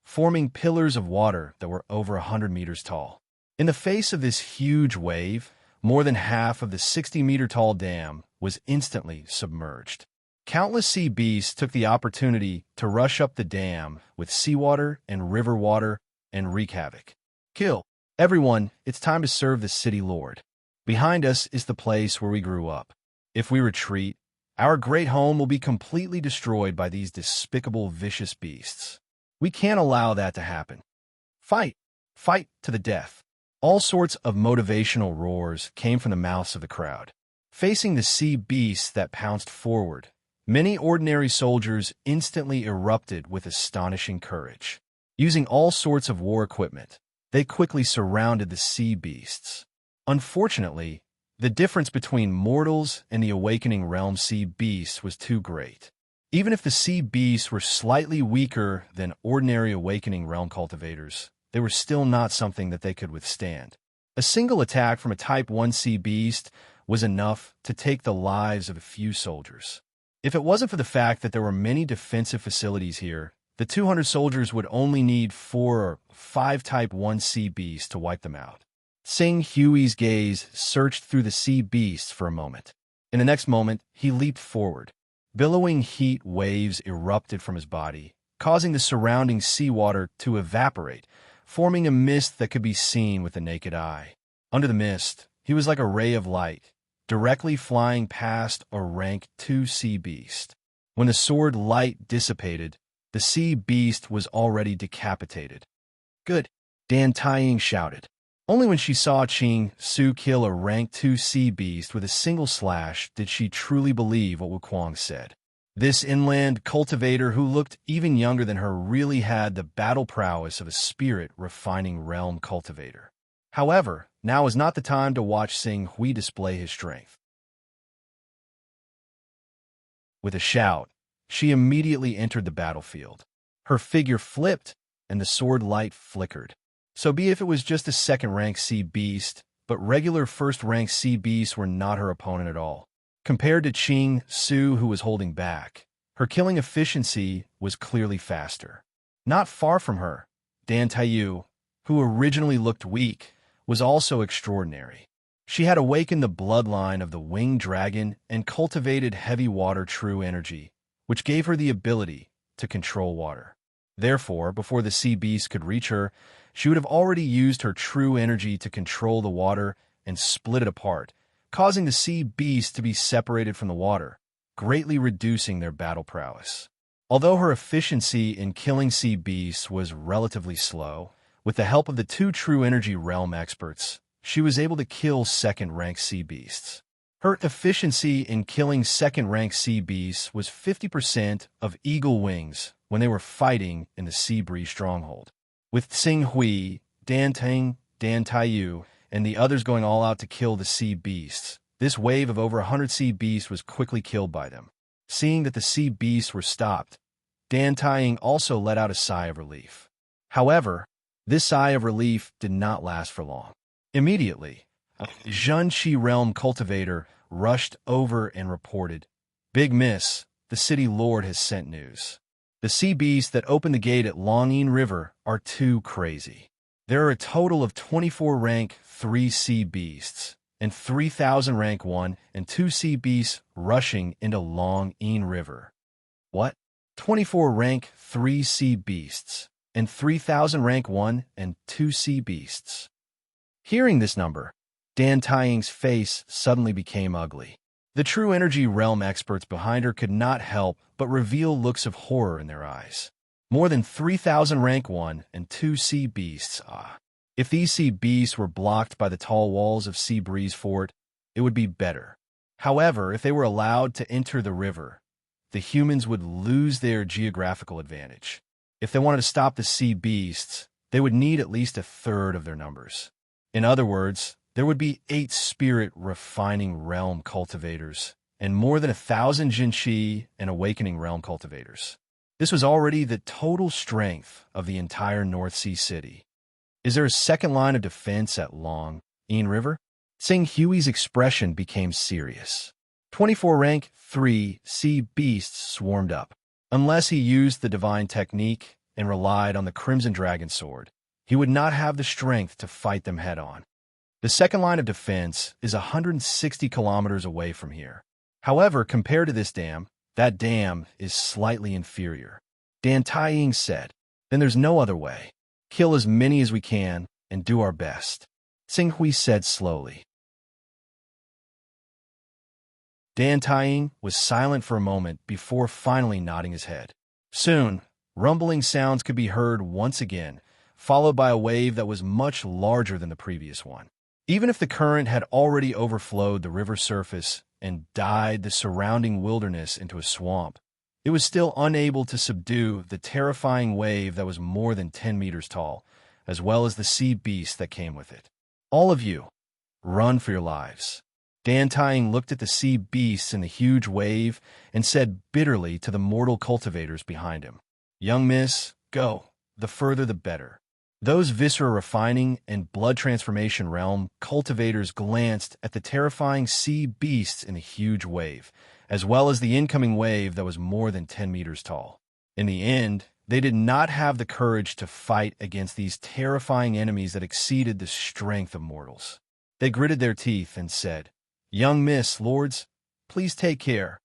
forming pillars of water that were over 100 meters tall. In the face of this huge wave, more than half of the 60-meter-tall dam was instantly submerged. Countless sea beasts took the opportunity to rush up the dam with seawater and river water and wreak havoc. Kill! Everyone, it's time to serve the city lord. Behind us is the place where we grew up. If we retreat, our great home will be completely destroyed by these despicable, vicious beasts. We can't allow that to happen. Fight! Fight to the death! All sorts of motivational roars came from the mouths of the crowd. Facing the sea beasts that pounced forward, many ordinary soldiers instantly erupted with astonishing courage. Using all sorts of war equipment, they quickly surrounded the sea beasts. Unfortunately, the difference between mortals and the awakening realm sea beasts was too great. Even if the sea beasts were slightly weaker than ordinary awakening realm cultivators, they were still not something that they could withstand. A single attack from a Type 1 sea beast was enough to take the lives of a few soldiers. If it wasn't for the fact that there were many defensive facilities here, the 200 soldiers would only need 4 or 5 Type 1 sea beasts to wipe them out. Sing Hui's gaze searched through the sea beasts for a moment. In the next moment, he leaped forward. Billowing heat waves erupted from his body, causing the surrounding seawater to evaporate, forming a mist that could be seen with the naked eye. Under the mist, he was like a ray of light, directly flying past a rank 2 sea beast. When the sword light dissipated, the sea beast was already decapitated. "Good," Dan Taiying shouted. Only when she saw Qing Su kill a rank 2 sea beast with a single slash did she truly believe what Wuquang said. This inland cultivator who looked even younger than her really had the battle prowess of a spirit-refining realm cultivator. However, now is not the time to watch Sing Hui display his strength. With a shout, she immediately entered the battlefield. Her figure flipped, and the sword light flickered. So be if it was just a second-rank sea beast, but regular first-rank sea beasts were not her opponent at all. Compared to Qing Su, who was holding back, her killing efficiency was clearly faster. Not far from her, Dan Taiyu, who originally looked weak, was also extraordinary. She had awakened the bloodline of the winged dragon and cultivated heavy water true energy, which gave her the ability to control water. Therefore, before the sea beast could reach her, she would have already used her true energy to control the water and split it apart, causing the sea beast to be separated from the water, greatly reducing their battle prowess. Although her efficiency in killing sea beasts was relatively slow, with the help of the two true energy realm experts, she was able to kill second-rank sea beasts. Her efficiency in killing second-rank sea beasts was 50% of eagle wings when they were fighting in the Sea Breeze stronghold. With Tsing Hui, Dan Tang, Dan Taiyu, and the others going all out to kill the sea beasts, this wave of over 100 sea beasts was quickly killed by them. Seeing that the sea beasts were stopped, Dan Taiying also let out a sigh of relief. However, this sigh of relief did not last for long. Immediately, a Zhenqi realm cultivator rushed over and reported, "Big Miss, the city lord has sent news. The sea beasts that opened the gate at Longyin River are too crazy. There are a total of 24 rank 3 sea beasts, and 3,000 rank 1 and 2 sea beasts rushing into Longyin River." What? 24 rank 3 sea beasts, and 3,000 rank 1 and 2 sea beasts. Hearing this number, Dan Taiying's face suddenly became ugly. The true energy realm experts behind her could not help but reveal looks of horror in their eyes. More than 3,000 rank 1 and 2 sea beasts, If these sea beasts were blocked by the tall walls of Sea Breeze Fort, it would be better. However, if they were allowed to enter the river, the humans would lose their geographical advantage. If they wanted to stop the sea beasts, they would need at least a third of their numbers. In other words, there would be 8 spirit refining realm cultivators, and more than 1,000 Jinshi and awakening realm cultivators. This was already the total strength of the entire North Sea city. Is there a second line of defense at Longyin River? Tsing Hui's expression became serious. 24 rank 3 sea beasts swarmed up. Unless he used the divine technique and relied on the Crimson Dragon Sword, he would not have the strength to fight them head-on. The second line of defense is 160 kilometers away from here. However, compared to this dam, that dam is slightly inferior. Dan Taiying said, "Then there's no other way. Kill as many as we can and do our best," Tsing Hui said slowly. Dan Taiying was silent for a moment before finally nodding his head. Soon, rumbling sounds could be heard once again, followed by a wave that was much larger than the previous one. Even if the current had already overflowed the river surface and dyed the surrounding wilderness into a swamp, it was still unable to subdue the terrifying wave that was more than 10 meters tall, as well as the sea beast that came with it. "All of you, run for your lives." Dan Taiying looked at the sea beasts in the huge wave and said bitterly to the mortal cultivators behind him, "Young miss, go. The further the better." Those viscera refining and blood transformation realm cultivators glanced at the terrifying sea beasts in the huge wave, as well as the incoming wave that was more than 10 meters tall. In the end, they did not have the courage to fight against these terrifying enemies that exceeded the strength of mortals. They gritted their teeth and said, "Young miss, lords, please take care."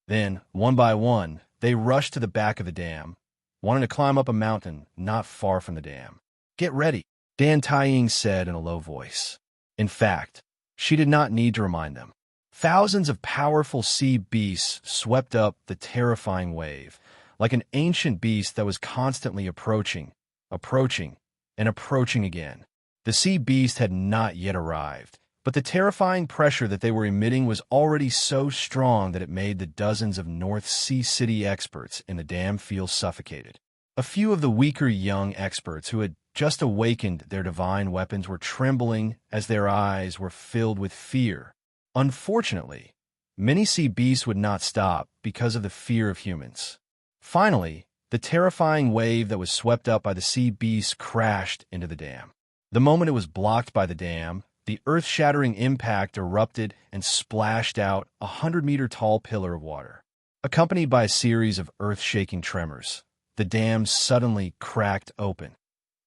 Then, one by one, they rushed to the back of the dam, wanting to climb up a mountain not far from the dam. "Get ready," Dan Taiying said in a low voice. In fact, she did not need to remind them. Thousands of powerful sea beasts swept up the terrifying wave, like an ancient beast that was constantly approaching, and approaching again. The sea beast had not yet arrived, but the terrifying pressure that they were emitting was already so strong that it made the dozens of North Sea City experts in the dam feel suffocated. A few of the weaker young experts who had just awakened their divine weapons were trembling as their eyes were filled with fear. Unfortunately, many sea beasts would not stop because of the fear of humans. Finally, the terrifying wave that was swept up by the sea beasts crashed into the dam. The moment it was blocked by the dam, the earth-shattering impact erupted and splashed out a 100-meter-tall pillar of water. Accompanied by a series of earth-shaking tremors, the dam suddenly cracked open.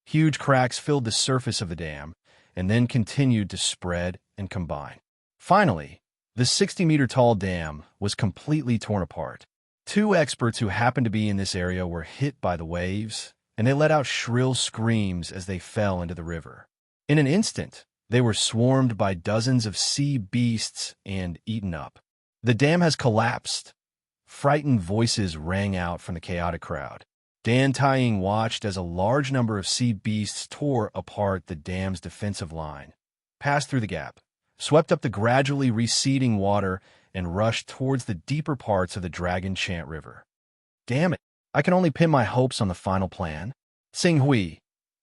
Huge cracks filled the surface of the dam and then continued to spread and combine. Finally, the 60-meter-tall dam was completely torn apart. Two experts who happened to be in this area were hit by the waves, and they let out shrill screams as they fell into the river. In an instant, they were swarmed by dozens of sea beasts and eaten up. The dam has collapsed. Frightened voices rang out from the chaotic crowd. Dan Taiying watched as a large number of sea beasts tore apart the dam's defensive line, passed through the gap, swept up the gradually receding water, and rushed towards the deeper parts of the Dragon Chant River. Damn it, I can only pin my hopes on the final plan. Sing Hui,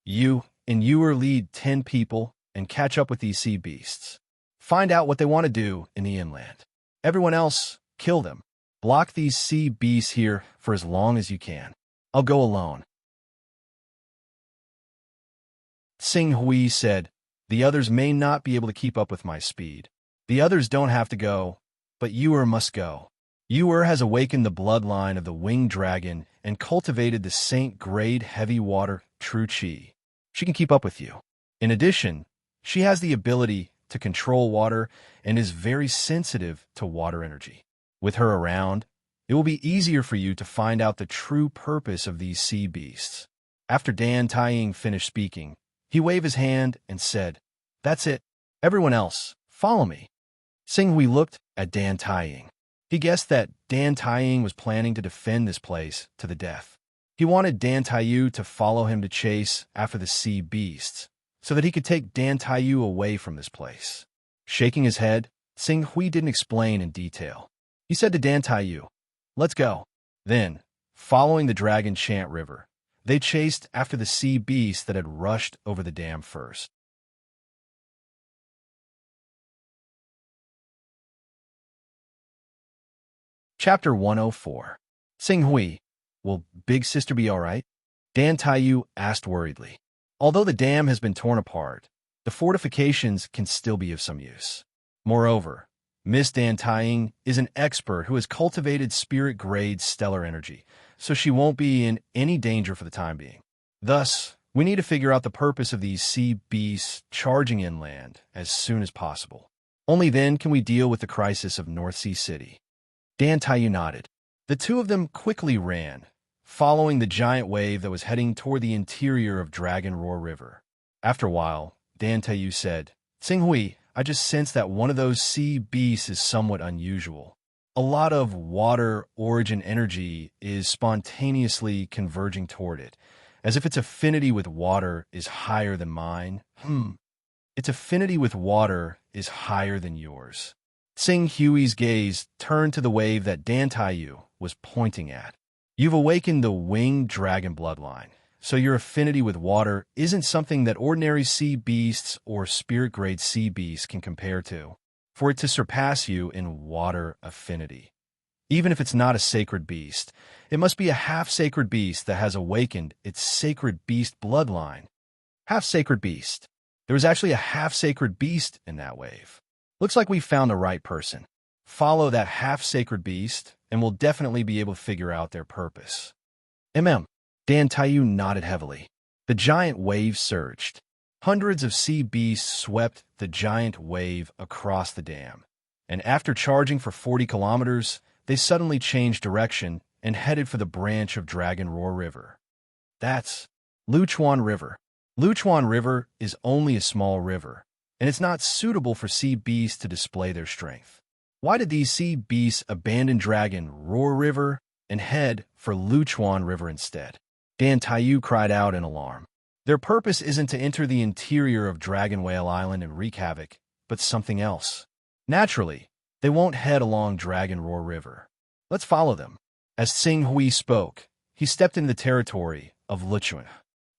you and Ewer lead 10 people and catch up with these sea beasts. Find out what they want to do in the inland. Everyone else, kill them. Block these sea beasts here for as long as you can. I'll go alone. Sing Hui said, the others may not be able to keep up with my speed. The others don't have to go, but Ewer must go. Ewer has awakened the bloodline of the winged dragon and cultivated the saint-grade heavy water true chi. She can keep up with you. In addition, she has the ability to control water and is very sensitive to water energy. With her around, it will be easier for you to find out the true purpose of these sea beasts. After Dan Taiying finished speaking, he waved his hand and said, that's it. Everyone else, follow me. Sing Hui looked at Dan Taiying. He guessed that Dan Taiying was planning to defend this place to the death. He wanted Dan Taiyu to follow him to chase after the sea beasts, so that he could take Dan Taiyu away from this place. Shaking his head, Sing Hui didn't explain in detail. He said to Dan Taiyu, let's go. Then, following the Dragon Chant River, they chased after the sea beasts that had rushed over the dam first. Chapter 104. Sing Hui, will Big Sister be all right? Dan Taiyu asked worriedly. Although the dam has been torn apart, the fortifications can still be of some use. Moreover, Miss Dan Taiying is an expert who has cultivated spirit-grade stellar energy, so she won't be in any danger for the time being. Thus, we need to figure out the purpose of these sea beasts charging inland as soon as possible. Only then can we deal with the crisis of North Sea City. Dan Taiyu nodded. The two of them quickly ran, following the giant wave that was heading toward the interior of Dragon Roar River. After a while, Dan Taiyu said, Sing Hui, I just sense that one of those sea beasts is somewhat unusual. A lot of water origin energy is spontaneously converging toward it, as if its affinity with water is higher than mine. Its affinity with water is higher than yours. Sing Hui's gaze turned to the wave that Dan Taiyu was pointing at. You've awakened the winged dragon bloodline, so your affinity with water isn't something that ordinary sea beasts or spirit-grade sea beasts can compare to. For it to surpass you in water affinity, even if it's not a sacred beast, it must be a half-sacred beast that has awakened its sacred beast bloodline. Half-sacred beast. There was actually a half-sacred beast in that wave. Looks like we found the right person. Follow that half-sacred beast, and we'll definitely be able to figure out their purpose. Dan Taiyu nodded heavily. The giant wave surged. Hundreds of sea beasts swept the giant wave across the dam, and after charging for 40 kilometers, they suddenly changed direction and headed for the branch of Dragon Roar River. That's Luchuan River. Luchuan River is only a small river, and it's not suitable for sea beasts to display their strength. Why did these sea beasts abandon Dragon Roar River and head for Luchuan River instead? Dan Taiyu cried out in alarm. Their purpose isn't to enter the interior of Dragon Whale Island and wreak havoc, but something else. Naturally, they won't head along Dragon Roar River. Let's follow them. As Sing Hui spoke, he stepped into the territory of Luchuan.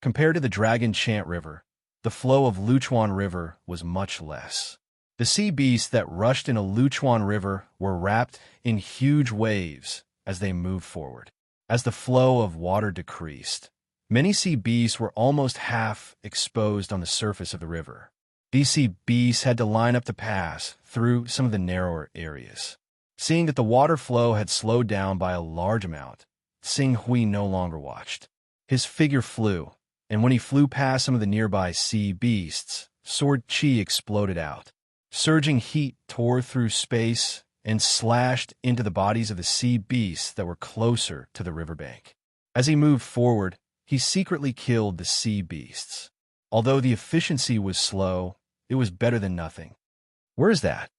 Compared to the Dragon Chant River, the flow of Luchuan River was much less. The sea beasts that rushed in a Hunyuan river were wrapped in huge waves as they moved forward. As the flow of water decreased, many sea beasts were almost half exposed on the surface of the river. These sea beasts had to line up to pass through some of the narrower areas. Seeing that the water flow had slowed down by a large amount, Xing Hui no longer watched. His figure flew, and when he flew past some of the nearby sea beasts, sword chi exploded out. Surging heat tore through space and slashed into the bodies of the sea beasts that were closer to the riverbank. As he moved forward, he secretly killed the sea beasts. Although the efficiency was slow, it was better than nothing. Where is that?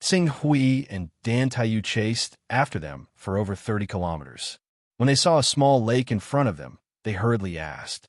Xing Hui and Dan Taiyu chased after them for over 30 kilometers. When they saw a small lake in front of them, they hurriedly asked,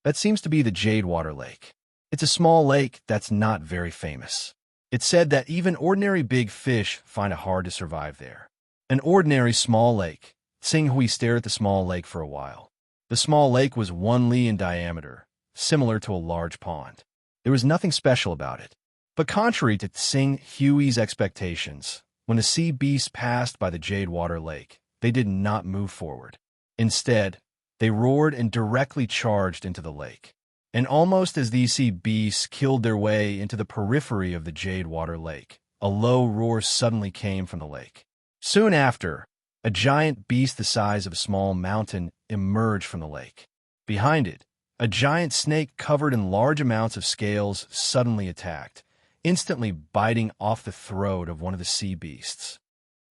"That seems to be the Jadewater Lake." It's a small lake that's not very famous. It's said that even ordinary big fish find it hard to survive there. An ordinary small lake. Xing Hui stared at the small lake for a while. The small lake was 1 li in diameter, similar to a large pond. There was nothing special about it. But contrary to Xing Hui's expectations, when the sea beasts passed by the Jadewater Lake, they did not move forward. Instead, they roared and directly charged into the lake. And almost as these sea beasts killed their way into the periphery of the Jadewater Lake, a low roar suddenly came from the lake. Soon after, a giant beast the size of a small mountain emerged from the lake. Behind it, a giant snake covered in large amounts of scales suddenly attacked, instantly biting off the throat of one of the sea beasts.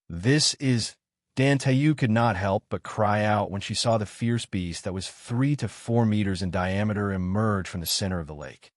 "This is..." Dan Taiyu could not help but cry out when she saw the fierce beast that was 3 to 4 meters in diameter emerge from the center of the lake.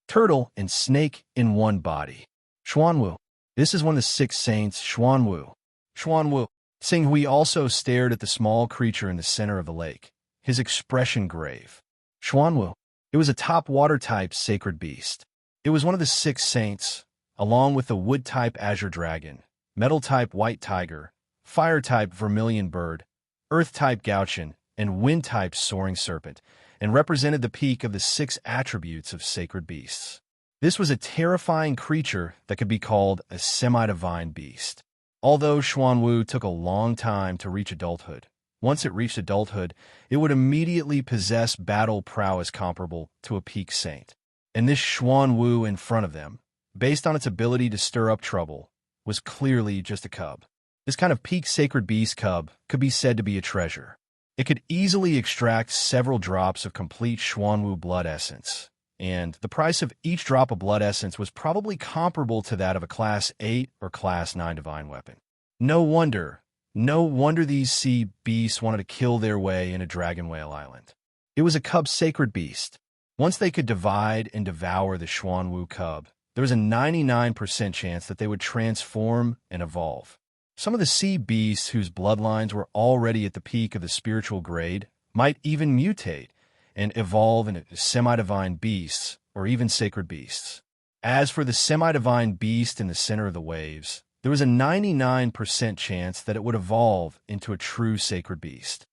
Turtle and snake in one body. Xuanwu. This is one of the 6 saints, Xuanwu. Xuanwu. Xing Hui also stared at the small creature in the center of the lake, his expression grave. Xuanwu. It was a top water-type sacred beast. It was one of the 6 saints, along with the wood-type azure dragon, metal-type white tiger, fire-type vermilion bird, earth-type gauchian, and wind-type soaring serpent, and represented the peak of the 6 attributes of sacred beasts. This was a terrifying creature that could be called a semi-divine beast. Although Xuanwu took a long time to reach adulthood, once it reached adulthood, it would immediately possess battle prowess comparable to a peak saint. And this Xuanwu in front of them, based on its ability to stir up trouble, was clearly just a cub. This kind of peak sacred beast cub could be said to be a treasure. It could easily extract several drops of complete Xuanwu blood essence, and the price of each drop of blood essence was probably comparable to that of a Class 8 or Class 9 divine weapon. No wonder these sea beasts wanted to kill their way into Dragon Whale Island. It was a cub sacred beast. Once they could divide and devour the Xuanwu cub, there was a 99% chance that they would transform and evolve. Some of the sea beasts whose bloodlines were already at the peak of the spiritual grade might even mutate and evolve into semi-divine beasts or even sacred beasts. As for the semi-divine beast in the center of the waves, there was a 99% chance that it would evolve into a true sacred beast.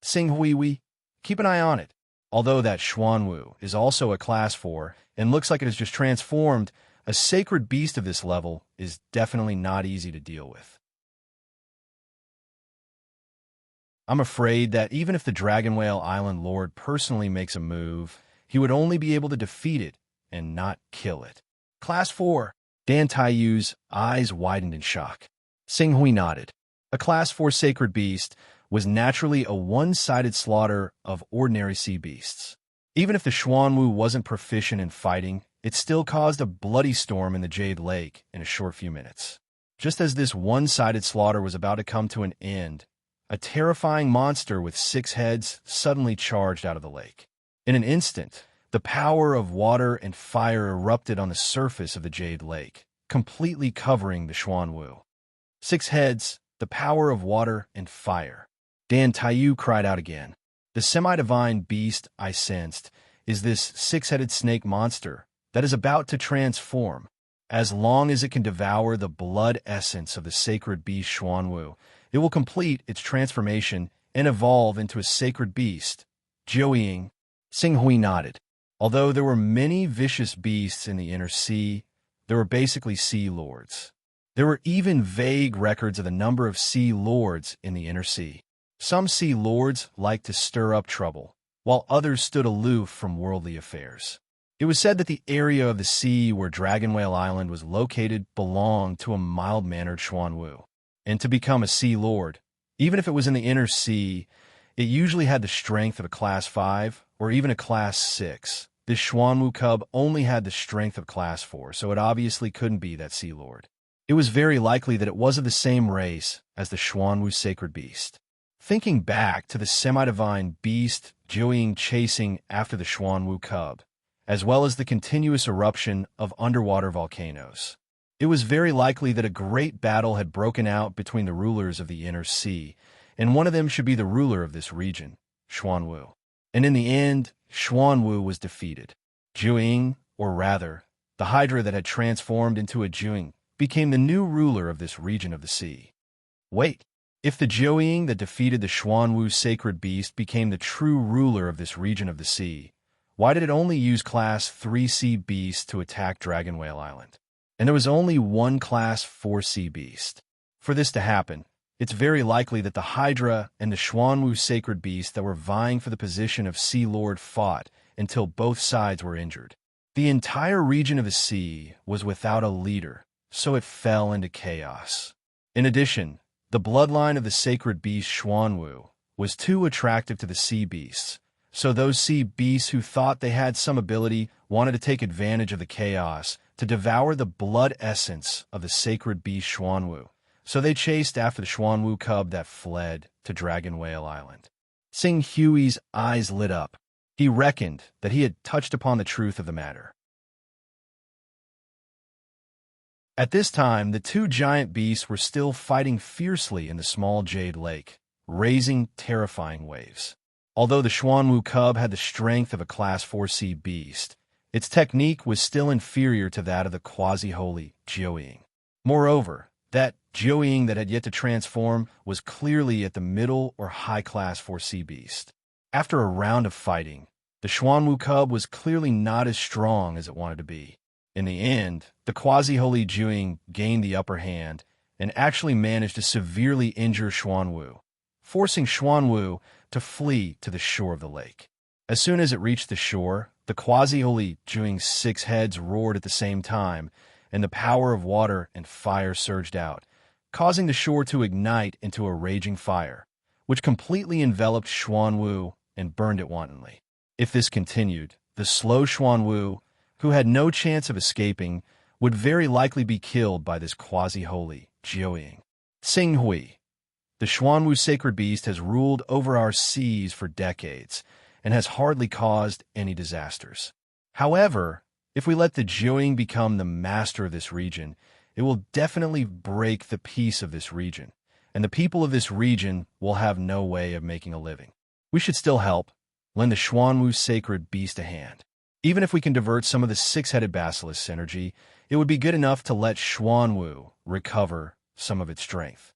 Xing Hui, keep an eye on it. Although that Xuanwu is also a Class 4 and looks like it has just transformed, a sacred beast of this level is definitely not easy to deal with. I'm afraid that even if the Dragon Whale Island Lord personally makes a move, he would only be able to defeat it and not kill it. Class 4. Dan Taiyu's eyes widened in shock. Xing Hui nodded. A Class 4 sacred beast was naturally a one-sided slaughter of ordinary sea beasts. Even if the Xuanwu wasn't proficient in fighting, it still caused a bloody storm in the Jade Lake in a short few minutes. Just as this one-sided slaughter was about to come to an end, a terrifying monster with 6 heads suddenly charged out of the lake. In an instant, the power of water and fire erupted on the surface of the Jade Lake, completely covering the Xuanwu. 6 heads, the power of water and fire. Dan Taiyu cried out again. The semi-divine beast I sensed is this 6-headed snake monster that is about to transform. As long as it can devour the blood essence of the sacred beast Xuanwu, it will complete its transformation and evolve into a sacred beast. Joeying. Xing Hui nodded. Although there were many vicious beasts in the inner sea, there were basically sea lords. There were even vague records of the number of sea lords in the inner sea. Some sea lords liked to stir up trouble, while others stood aloof from worldly affairs. It was said that the area of the sea where Dragon Whale Island was located belonged to a mild-mannered Xuanwu. And to become a sea lord, even if it was in the inner sea, it usually had the strength of a Class 5 or even a Class 6. This Xuanwu cub only had the strength of Class 4, so it obviously couldn't be that sea lord. It was very likely that it was of the same race as the Xuanwu sacred beast. Thinking back to the semi-divine beast Jiuying chasing after the Xuanwu cub, as well as the continuous eruption of underwater volcanoes, it was very likely that a great battle had broken out between the rulers of the inner sea, and one of them should be the ruler of this region, Xuanwu. And in the end, Xuanwu was defeated. Jiuying, or rather, the hydra that had transformed into a Jiuying, became the new ruler of this region of the sea. Wait, if the Jiuying that defeated the Xuanwu sacred beast became the true ruler of this region of the sea, why did it only use Class 3 sea beasts to attack Dragon Whale Island? And there was only one Class 4 sea beast. For this to happen, it's very likely that the Hydra and the Xuanwu sacred beast that were vying for the position of Sea Lord fought until both sides were injured. The entire region of the sea was without a leader, so it fell into chaos. In addition, the bloodline of the sacred beast Xuanwu was too attractive to the sea beasts, so those sea beasts who thought they had some ability wanted to take advantage of the chaos to devour the blood essence of the sacred beast Xuanwu. So they chased after the Xuanwu cub that fled to Dragon Whale Island. Sing Hui's eyes lit up. He reckoned that he had touched upon the truth of the matter. At this time, the two giant beasts were still fighting fiercely in the small jade lake, raising terrifying waves. Although the Xuanwu cub had the strength of a Class 4 sea beast, its technique was still inferior to that of the quasi-holy Jiuying. Moreover, that Jiuying that had yet to transform was clearly at the middle or high Class 4 sea beast. After a round of fighting, the Xuanwu cub was clearly not as strong as it wanted to be. In the end, the quasi-holy Jiuying gained the upper hand and actually managed to severely injure Xuanwu, forcing Xuanwu to flee to the shore of the lake. As soon as it reached the shore, the quasi-holy Jiuying's 6 heads roared at the same time, and the power of water and fire surged out, causing the shore to ignite into a raging fire, which completely enveloped Xuanwu and burned it wantonly. If this continued, the slow Xuanwu, who had no chance of escaping, would very likely be killed by this quasi-holy Jiuying. Xinghui, the Xuanwu sacred beast, has ruled over our seas for decades and has hardly caused any disasters. However, if we let the Jiuying become the master of this region, it will definitely break the peace of this region, and the people of this region will have no way of making a living. We should still help, lend the Xuanwu sacred beast a hand. Even if we can divert some of the 6-headed basilisk's energy, it would be good enough to let Xuanwu recover some of its strength.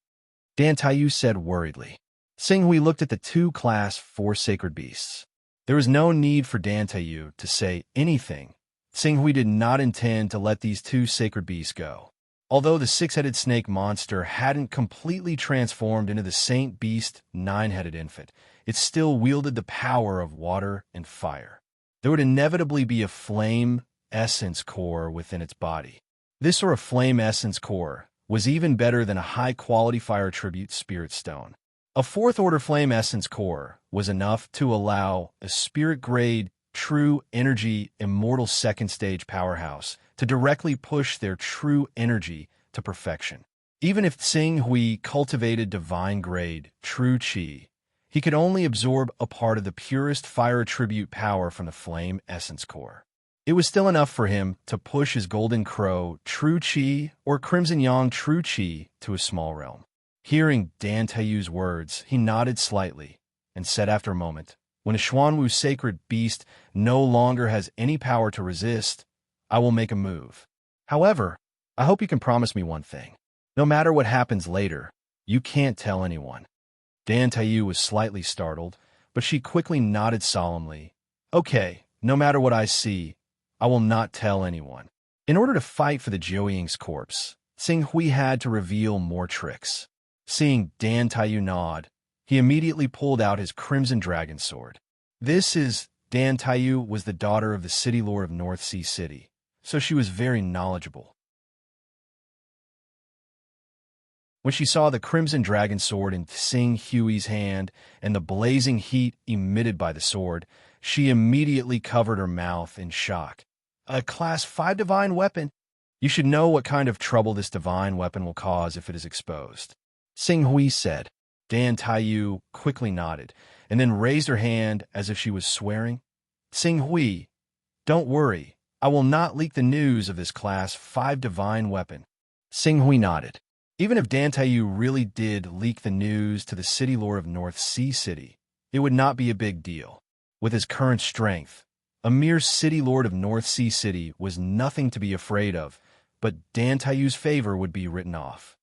Dan Taiyu said worriedly. Xinghui looked at the 2 Class 4 sacred beasts. There was no need for Dan Taiyu to say anything. Xinghui did not intend to let these 2 sacred beasts go. Although the 6-headed snake monster hadn't completely transformed into the saint beast 9-headed infant, it still wielded the power of water and fire. There would inevitably be a flame essence core within its body. This, or a flame essence core, was even better than a high-quality fire tribute spirit stone. A 4th-order flame essence core was enough to allow a spirit-grade, true energy, immortal 2nd-stage powerhouse to directly push their true energy to perfection. Even if Xinghui cultivated divine-grade, true qi, he could only absorb a part of the purest fire attribute power from the flame essence core. It was still enough for him to push his golden crow true qi or crimson yang true qi to a small realm. Hearing Dan Taiyu's words, he nodded slightly and said after a moment, "When a Xuanwu sacred beast no longer has any power to resist, I will make a move. However, I hope you can promise me one thing. No matter what happens later, you can't tell anyone." Dan Taiyu was slightly startled, but she quickly nodded solemnly. "Okay, No matter what I see, I will not tell anyone. In order to fight for the Jiuying's corpse, Sing Hui had to reveal more tricks. Seeing Dan Taiyu nod, he immediately pulled out his crimson dragon sword. Dan Taiyu was the daughter of the city lord of North Sea City, so she was very knowledgeable. When she saw the crimson dragon sword in Sing Hui's hand and the blazing heat emitted by the sword, she immediately covered her mouth in shock. A Class 5 divine weapon? You should know what kind of trouble this divine weapon will cause if it is exposed. Sing Hui said. Dan Taiyu quickly nodded, and then raised her hand as if she was swearing. Sing Hui, don't worry. I will not leak the news of this Class 5 divine weapon. Sing Hui nodded. Even if Dan Taiyu really did leak the news to the city lord of North Sea City, it would not be a big deal. With his current strength, a mere city lord of North Sea City was nothing to be afraid of, but Dan Taiyu's favor would be written off.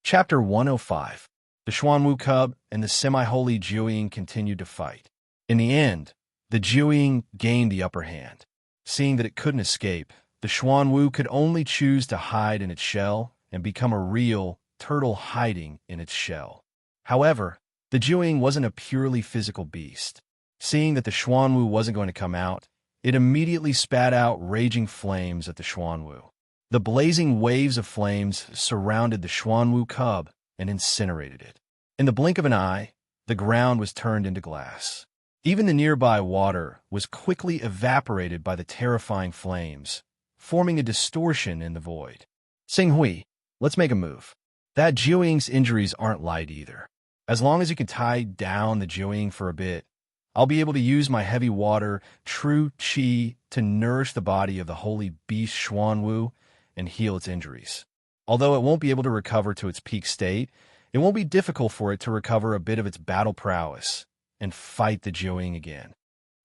Chapter 105. The Xuanwu cub and the semi-holy Jiuying continued to fight. In the end, the Jiuying gained the upper hand. Seeing that it couldn't escape, the Xuanwu could only choose to hide in its shell and become a real turtle hiding in its shell. However, the Jiuying wasn't a purely physical beast. Seeing that the Xuanwu wasn't going to come out, it immediately spat out raging flames at the Xuanwu. The blazing waves of flames surrounded the Xuanwu cub and incinerated it. In the blink of an eye, the ground was turned into glass. Even the nearby water was quickly evaporated by the terrifying flames, forming a distortion in the void. Sing Hui, let's make a move. That Jiuying's injuries aren't light either. As long as you can tie down the Jiuying for a bit, I'll be able to use my heavy water, true qi, to nourish the body of the holy beast Xuanwu and heal its injuries. Although it won't be able to recover to its peak state, it won't be difficult for it to recover a bit of its battle prowess and fight the Jiuying again.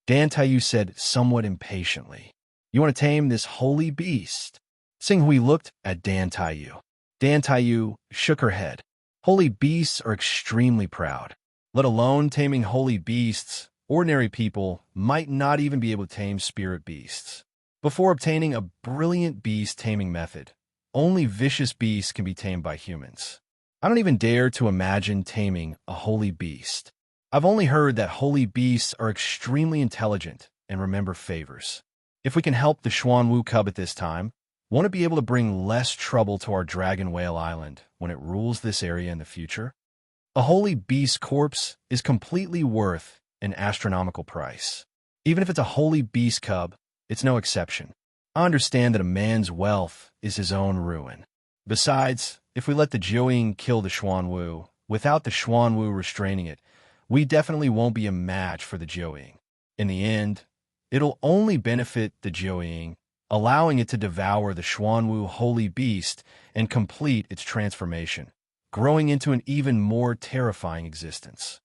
Dan Taiyu said somewhat impatiently, You want to tame this holy beast? Sing Hui looked at Dan Taiyu. Dan Taiyu shook her head. Holy beasts are extremely proud. Let alone taming holy beasts, ordinary people might not even be able to tame spirit beasts. Before obtaining a brilliant beast taming method, only vicious beasts can be tamed by humans. I don't even dare to imagine taming a holy beast. I've only heard that holy beasts are extremely intelligent and remember favors. If we can help the Xuanwu cub at this time, won't it be able to bring less trouble to our Dragon Whale Island when it rules this area in the future? A holy beast corpse is completely worth an astronomical price. Even if it's a holy beast cub, it's no exception. I understand that a man's wealth is his own ruin. Besides, if we let the Jiuying kill the Xuanwu, without the Xuanwu restraining it, we definitely won't be a match for the Jiuying. In the end, it'll only benefit the Jiuying, allowing it to devour the Xuanwu holy beast and complete its transformation, growing into an even more terrifying existence.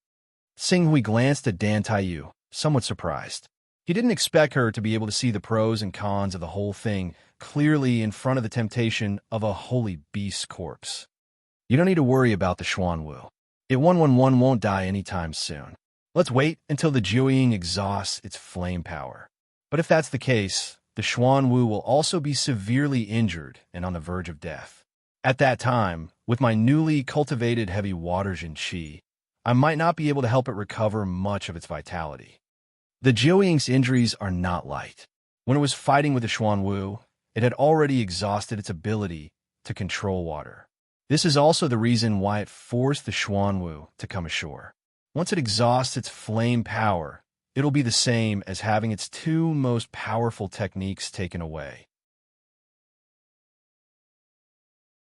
Sing Hui glanced at Dan Taiyu, somewhat surprised. He didn't expect her to be able to see the pros and cons of the whole thing clearly in front of the temptation of a holy beast corpse. You don't need to worry about the Xuanwu. It 111 won't die anytime soon. Let's wait until the Jiuying exhausts its flame power. But if that's the case, the Xuanwu will also be severely injured and on the verge of death. At that time, with my newly cultivated heavy water Jin Qi, I might not be able to help it recover much of its vitality. The Jiuying's injuries are not light. When it was fighting with the Xuanwu, it had already exhausted its ability to control water. This is also the reason why it forced the Xuanwu to come ashore. Once it exhausts its flame power, it'll be the same as having its two most powerful techniques taken away.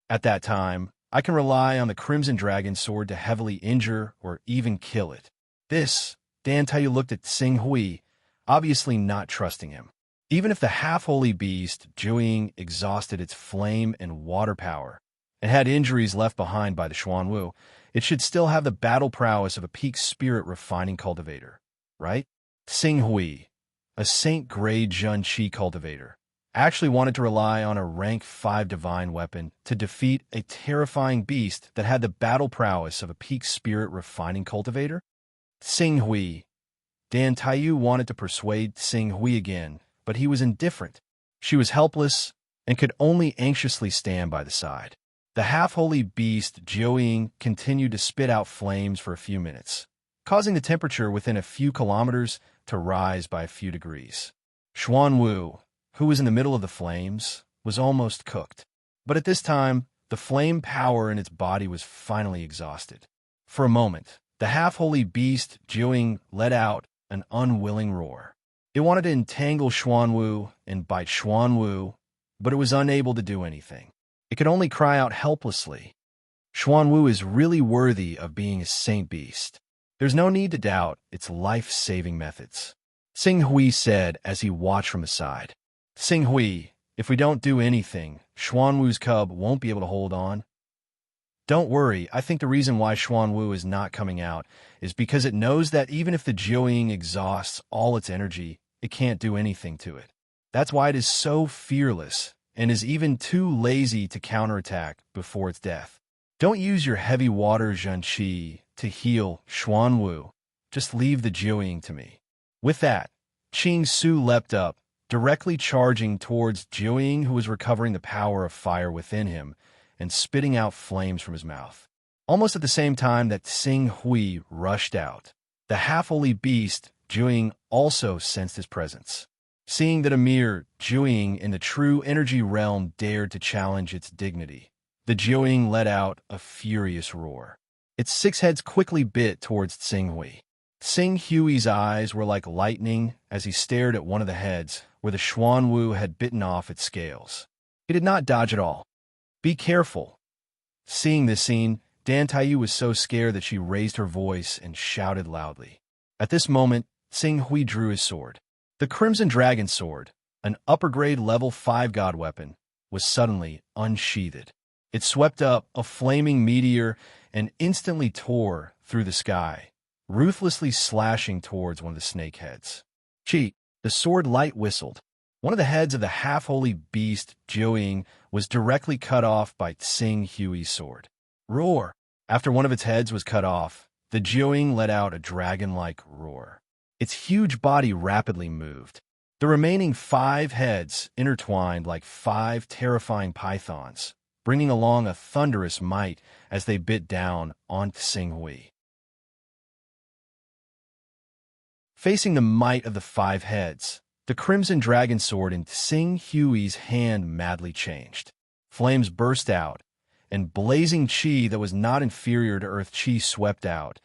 At that time, I can rely on the Crimson Dragon Sword to heavily injure or even kill it. Dan Taiyu looked at Sing Hui, obviously not trusting him. Even if the half-holy beast, Jiuying, exhausted its flame and water power, and had injuries left behind by the Xuanwu, it should still have the battle prowess of a peak spirit refining cultivator, right? Sing Hui, a Saint-grade Jun Qi cultivator, actually wanted to rely on a rank 5 divine weapon to defeat a terrifying beast that had the battle prowess of a peak spirit refining cultivator? Tsing Hui. Dan Taiyu wanted to persuade Tsing Hui again, but he was indifferent. She was helpless and could only anxiously stand by the side. The half-holy beast Jiuying continued to spit out flames for a few minutes, causing the temperature within a few kilometers to rise by a few degrees. Xuanwu, who was in the middle of the flames, was almost cooked. But at this time, the flame power in its body was finally exhausted. For a moment, the half-holy beast Jiuying let out an unwilling roar. It wanted to entangle Xuanwu and bite Xuanwu, but it was unable to do anything. It could only cry out helplessly. Xuanwu is really worthy of being a saint beast. There's no need to doubt its life-saving methods, Tsing Hui said as he watched from the side. Tsing Hui, if we don't do anything, Xuanwu's cub won't be able to hold on. Don't worry, I think the reason why Xuanwu is not coming out is because it knows that even if the Jiuying exhausts all its energy, it can't do anything to it. That's why it is so fearless and is even too lazy to counterattack before its death. Don't use your heavy water Zhenqi to heal Xuanwu. Just leave the Jiuying to me. With that, Qing Su leapt up, directly charging towards Jiuying, who was recovering the power of fire within him and spitting out flames from his mouth. Almost at the same time that Tsing Hui rushed out, the half-holy beast Jiuying also sensed his presence. Seeing that a mere Jiuying in the true energy realm dared to challenge its dignity, the Jiuying let out a furious roar. Its 6 heads quickly bit towards Tsing Hui. Tsing Hui's eyes were like lightning as he stared at one of the heads where the Xuanwu had bitten off its scales. He did not dodge at all. Be careful. Seeing this scene, Dan Taiyu was so scared that she raised her voice and shouted loudly. At this moment, Tsing Hui drew his sword. The Crimson Dragon Sword, an upper-grade level 5 god weapon, was suddenly unsheathed. It swept up a flaming meteor and instantly tore through the sky, ruthlessly slashing towards one of the snake heads. Chi, the sword light whistled. One of the heads of the half-holy beast, Jiuying, was directly cut off by Tsing Hui's sword. Roar! After one of its heads was cut off, the Jiuying let out a dragon-like roar. Its huge body rapidly moved. The remaining 5 heads intertwined like 5 terrifying pythons, bringing along a thunderous might as they bit down on Tsing Hui. Facing the might of the 5 heads, the Crimson Dragon Sword in Tsing Hui's hand madly changed. Flames burst out, and blazing chi that was not inferior to Earth chi swept out,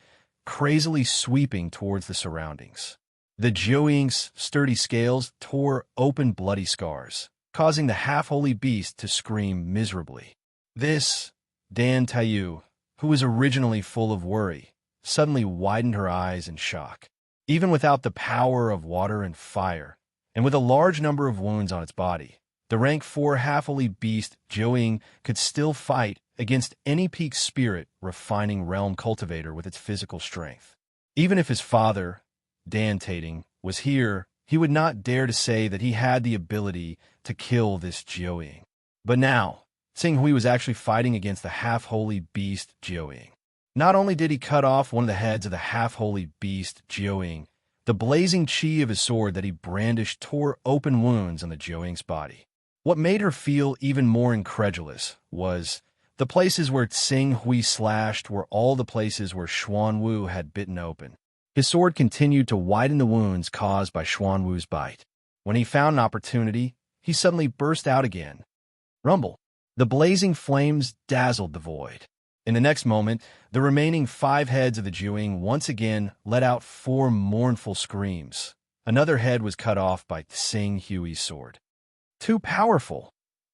crazily sweeping towards the surroundings. The Jiuying's sturdy scales tore open bloody scars, causing the half-holy beast to scream miserably. This, Dan Taiyu, who was originally full of worry, suddenly widened her eyes in shock. Even without the power of water and fire, and with a large number of wounds on its body, the rank 4 half-holy beast Jiuying could still fight against any peak spirit refining realm cultivator with its physical strength. Even if his father, Dan Tating, was here, he would not dare to say that he had the ability to kill this Jiuying. But now, Tsing Hui was actually fighting against the half-holy beast Jiuying. Not only did he cut off one of the heads of the half-holy beast Jiuying, the blazing chi of his sword that he brandished tore open wounds on the Jiuying's body. What made her feel even more incredulous was the places where Tsing Hui slashed were all the places where Xuanwu had bitten open. His sword continued to widen the wounds caused by Xuanwu's bite. When he found an opportunity, he suddenly burst out again. Rumble! The blazing flames dazzled the void. In the next moment, the remaining 5 heads of the Jiuying once again let out 4 mournful screams. Another head was cut off by Tsing Hui's sword. Too powerful!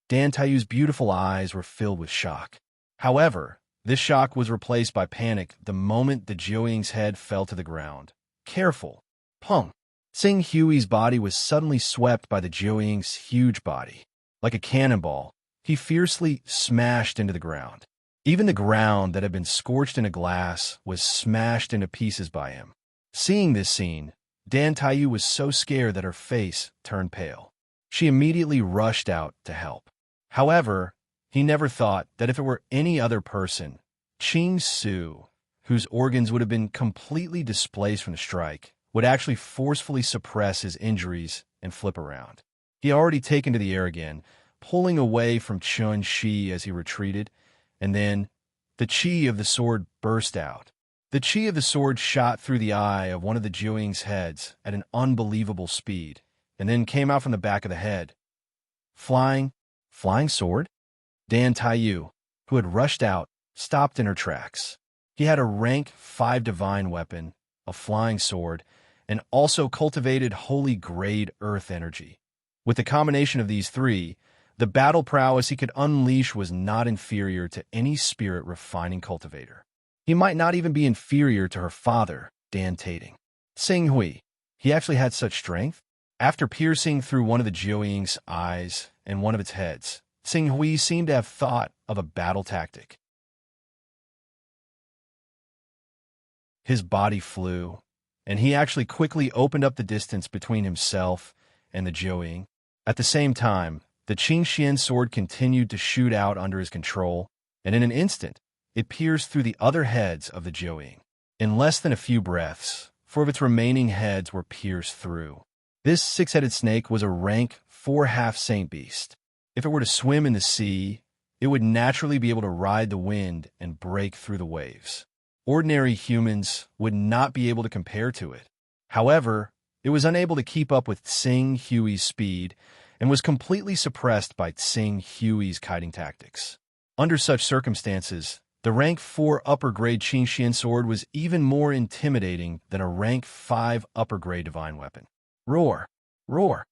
Dan Taiyu's beautiful eyes were filled with shock. However, this shock was replaced by panic the moment the Jiuying's head fell to the ground. Careful! Pung! Tsing Hui's body was suddenly swept by the Jiuying's huge body. Like a cannonball, he fiercely smashed into the ground. Even the ground that had been scorched in a glass was smashed into pieces by him. Seeing this scene, Dan Taiyu was so scared that her face turned pale. She immediately rushed out to help. However, he never thought that if it were any other person, Ching Su, whose organs would have been completely displaced from the strike, would actually forcefully suppress his injuries and flip around. He had already taken to the air again, pulling away from Chun Shi as he retreated, and then the chi of the sword burst out. The chi of the sword shot through the eye of one of the Jiuying's heads at an unbelievable speed, and then came out from the back of the head. Flying sword? Dan Taiyu, who had rushed out, stopped in her tracks. He had a rank 5 divine weapon, a flying sword, and also cultivated holy grade earth energy. With the combination of these three, the battle prowess he could unleash was not inferior to any spirit refining cultivator. He might not even be inferior to her father, Dan Tating. Xing Hui, he actually had such strength? After piercing through one of the Jiuying's eyes and one of its heads, Xing Hui seemed to have thought of a battle tactic. His body flew, and he actually quickly opened up the distance between himself and the Jiuying. At the same time, the Qingxian sword continued to shoot out under his control, and in an instant, it pierced through the other heads of the Jiuying. In less than a few breaths, 4 of its remaining heads were pierced through. This 6-headed snake was a rank 4 half-saint beast. If it were to swim in the sea, it would naturally be able to ride the wind and break through the waves. Ordinary humans would not be able to compare to it. However, it was unable to keep up with Xing Hui's speed and was completely suppressed by Xing Hui's kiting tactics. Under such circumstances, the rank 4 upper-grade Qingxian sword was even more intimidating than a rank 5 upper-grade divine weapon. Roar! Roar!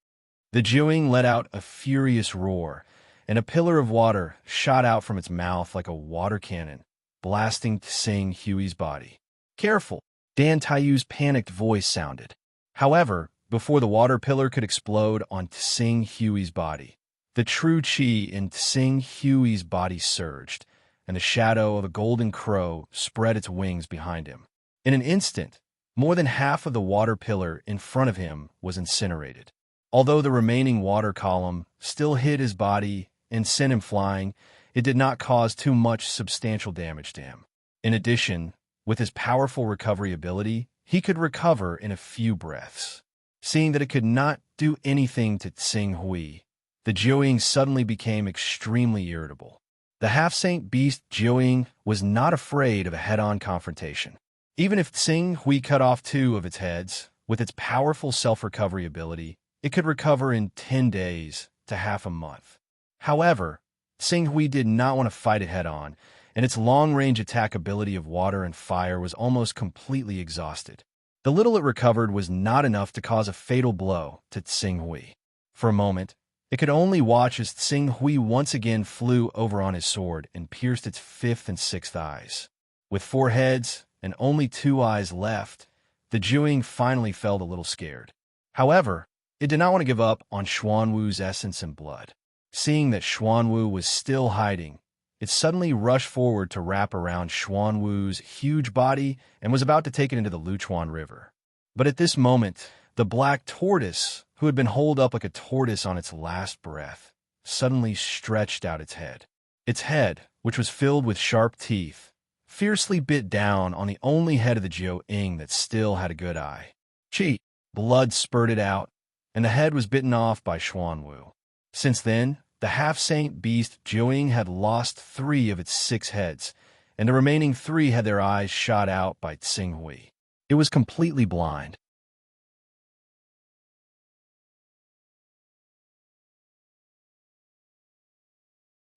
The Jiuying let out a furious roar, and a pillar of water shot out from its mouth like a water cannon, blasting Xing Hui's body. Careful! Dan Taiyu's panicked voice sounded. However, before the water pillar could explode on Xing Hui's body, the true chi in Xing Hui's body surged, and the shadow of a golden crow spread its wings behind him. In an instant, more than half of the water pillar in front of him was incinerated. Although the remaining water column still hid his body and sent him flying, it did not cause too much substantial damage to him. In addition, with his powerful recovery ability, he could recover in a few breaths. Seeing that it could not do anything to Xing Hui, the Jiuying suddenly became extremely irritable. The half-saint beast Jiuying was not afraid of a head-on confrontation. Even if Xing Hui cut off 2 of its heads, with its powerful self-recovery ability, it could recover in 10 days to half a month. However, Xing Hui did not want to fight it head-on, and its long-range attack ability of water and fire was almost completely exhausted. The little it recovered was not enough to cause a fatal blow to Xing Hui. For a moment, it could only watch as Xing Hui once again flew over on his sword and pierced its 5th and 6th eyes. With 4 heads and only 2 eyes left, the Jiuying finally felt a little scared. However, it did not want to give up on Xuanwu's essence and blood. Seeing that Xuanwu was still hiding, it suddenly rushed forward to wrap around Xuanwu's huge body and was about to take it into the Luchuan River. But at this moment, the black tortoise, who had been holed up like a tortoise on its last breath, suddenly stretched out its head. Its head, which was filled with sharp teeth, fiercely bit down on the only head of the Jiuying that still had a good eye. Chi! Blood spurted out, and the head was bitten off by Xuanwu. Since then, the half-saint beast Jiuying had lost 3 of its 6 heads, and the remaining 3 had their eyes shot out by Xing Hui. It was completely blind.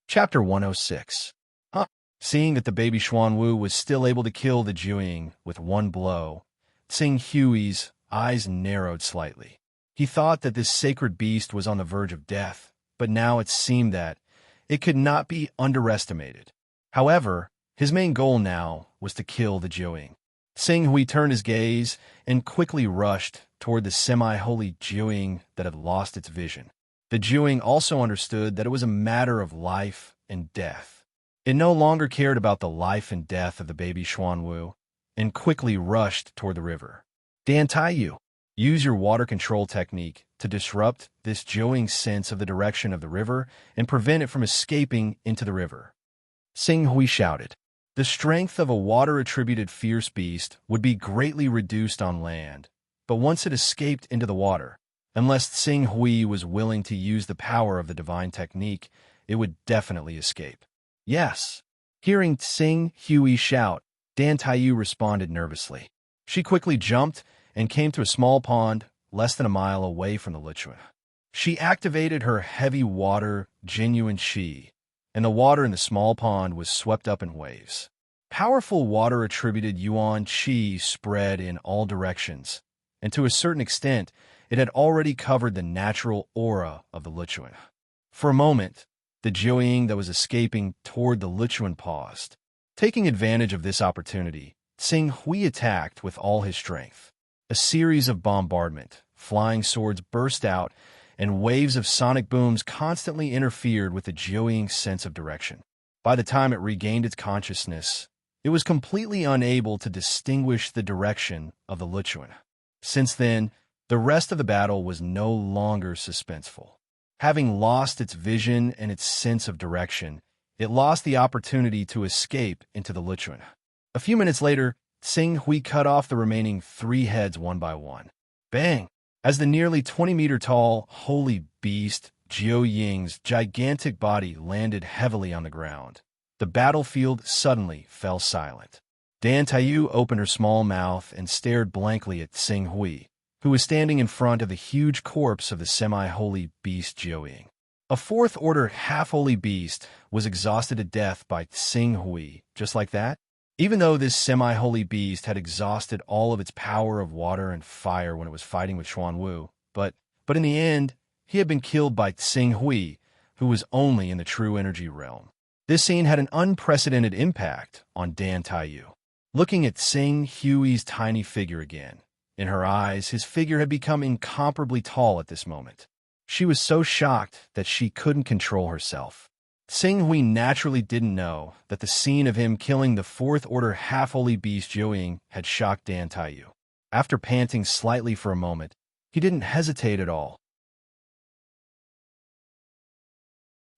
Chapter 106. Seeing that the baby Xuanwu was still able to kill the Jiuying with 1 blow, Xing Hui's eyes narrowed slightly. He thought that this sacred beast was on the verge of death, but now it seemed that it could not be underestimated. However, his main goal now was to kill the Jiuying. Xing Hui turned his gaze and quickly rushed toward the semi-holy Jiuying that had lost its vision. The Jiuying also understood that it was a matter of life and death. It no longer cared about the life and death of the baby Xuanwu and quickly rushed toward the river. Dan Taiyu, Use your water control technique to disrupt this Joeying sense of the direction of the river and prevent it from escaping into the river. Sing Hui shouted. The strength of a water-attributed fierce beast would be greatly reduced on land, but once it escaped into the water, unless Tsing Hui was willing to use the power of the divine technique, it would definitely escape. Yes. Hearing Tsing Hui shout, Dan Taiyu responded nervously. She quickly jumped and came to a small pond less than a mile away from the Lichuan. She activated her heavy water genuine qi, and the water in the small pond was swept up in waves. Powerful water-attributed yuan qi spread in all directions, and to a certain extent, it had already covered the natural aura of the Lichuan. For a moment, the Jiuying that was escaping toward the Lichuan paused. Taking advantage of this opportunity, Tsing Hui attacked with all his strength. A series of bombardment, flying swords burst out, and waves of sonic booms constantly interfered with the Jiuying's sense of direction. By the time it regained its consciousness, it was completely unable to distinguish the direction of the Lichuan. Since then, the rest of the battle was no longer suspenseful. Having lost its vision and its sense of direction, it lost the opportunity to escape into the Lichuan. A few minutes later, Tsing Hui cut off the remaining 3 heads one by one. Bang! As the nearly 20-meter-tall holy beast Jiu Ying's gigantic body landed heavily on the ground, the battlefield suddenly fell silent. Dan Taiyu opened her small mouth and stared blankly at Tsing Hui, who was standing in front of the huge corpse of the semi-holy beast Jiu Ying. A fourth-order half-holy beast was exhausted to death by Tsing Hui, just like that. Even though this semi-holy beast had exhausted all of its power of water and fire when it was fighting with Xuan Wu, but in the end, he had been killed by Tsing Hui, who was only in the true energy realm. This scene had an unprecedented impact on Dan Taiyu. Looking at Tsing Hui's tiny figure again, in her eyes, his figure had become incomparably tall at this moment. She was so shocked that she couldn't control herself. Tsing Hui naturally didn't know that the scene of him killing the fourth-order half-holy beast Jiuying had shocked Dan Taiyu. After panting slightly for a moment, he didn't hesitate at all.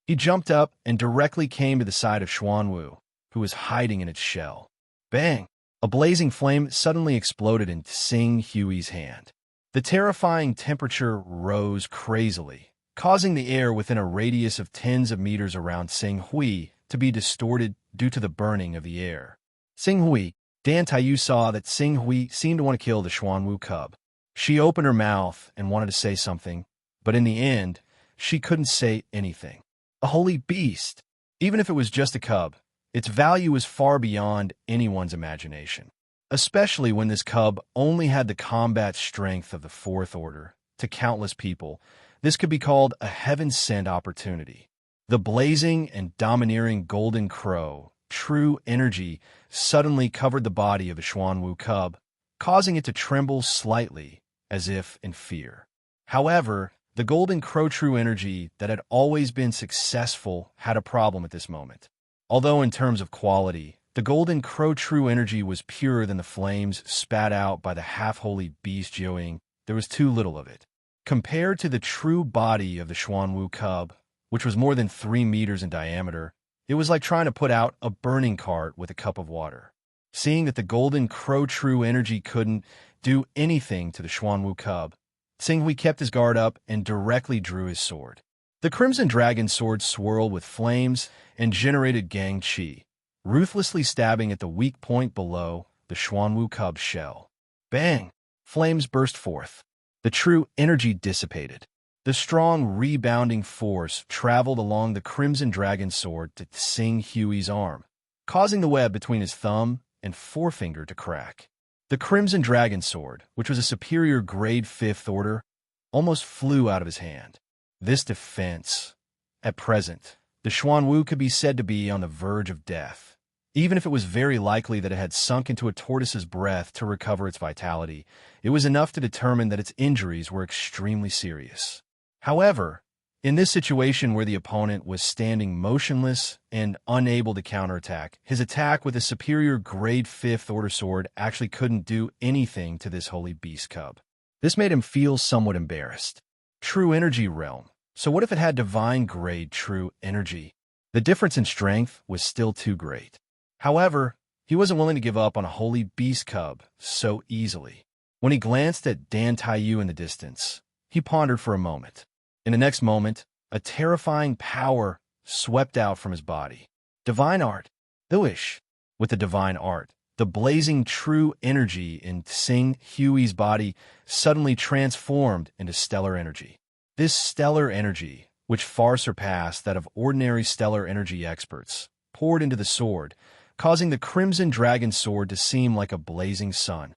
He jumped up and directly came to the side of Xuan Wu, who was hiding in its shell. Bang! A blazing flame suddenly exploded in Tsing Hui's hand. The terrifying temperature rose crazily, causing the air within a radius of tens of meters around Tsing Hui to be distorted due to the burning of the air. Tsing Hui, Dan Taiyu saw that Tsing Hui seemed to want to kill the Xuan Wu cub. She opened her mouth and wanted to say something, but in the end, she couldn't say anything. A holy beast! Even if it was just a cub, its value was far beyond anyone's imagination. Especially when this cub only had the combat strength of the Fourth Order. To countless people, this could be called a heaven-sent opportunity. The blazing and domineering golden crow, true energy, suddenly covered the body of the Xuan Wu cub, causing it to tremble slightly, as if in fear. However, the golden crow true energy that had always been successful had a problem at this moment. Although in terms of quality, the golden crow true energy was purer than the flames spat out by the half-holy beast Jiuying, there was too little of it. Compared to the true body of the Xuan Wu cub, which was more than 3 meters in diameter, it was like trying to put out a burning cart with a cup of water. Seeing that the golden crow true energy couldn't do anything to the Xuan Wu cub, Tsing Hui kept his guard up and directly drew his sword. The Crimson Dragon sword swirled with flames and generated gang qi, ruthlessly stabbing at the weak point below the Xuan Wu cub's shell. Bang! Flames burst forth. The true energy dissipated. The strong, rebounding force traveled along the Crimson Dragon sword to Tsing Hui's arm, causing the web between his thumb and forefinger to crack. The Crimson Dragon sword, which was a superior grade 5th order, almost flew out of his hand. This defense. At present, the Xuan Wu could be said to be on the verge of death. Even if it was very likely that it had sunk into a tortoise's breath to recover its vitality, it was enough to determine that its injuries were extremely serious. However, in this situation where the opponent was standing motionless and unable to counterattack, his attack with a superior grade 5th order sword actually couldn't do anything to this holy beast cub. This made him feel somewhat embarrassed. True energy realm. So what if it had divine grade true energy? The difference in strength was still too great. However, he wasn't willing to give up on a holy beast cub so easily. When he glanced at Dan Taiyu in the distance, he pondered for a moment. In the next moment, a terrifying power swept out from his body. Divine art. Wish. With the divine art, the blazing true energy in Tsing Hui's body suddenly transformed into stellar energy. This stellar energy, which far surpassed that of ordinary stellar energy experts, poured into the sword, causing the crimson dragon sword to seem like a blazing sun.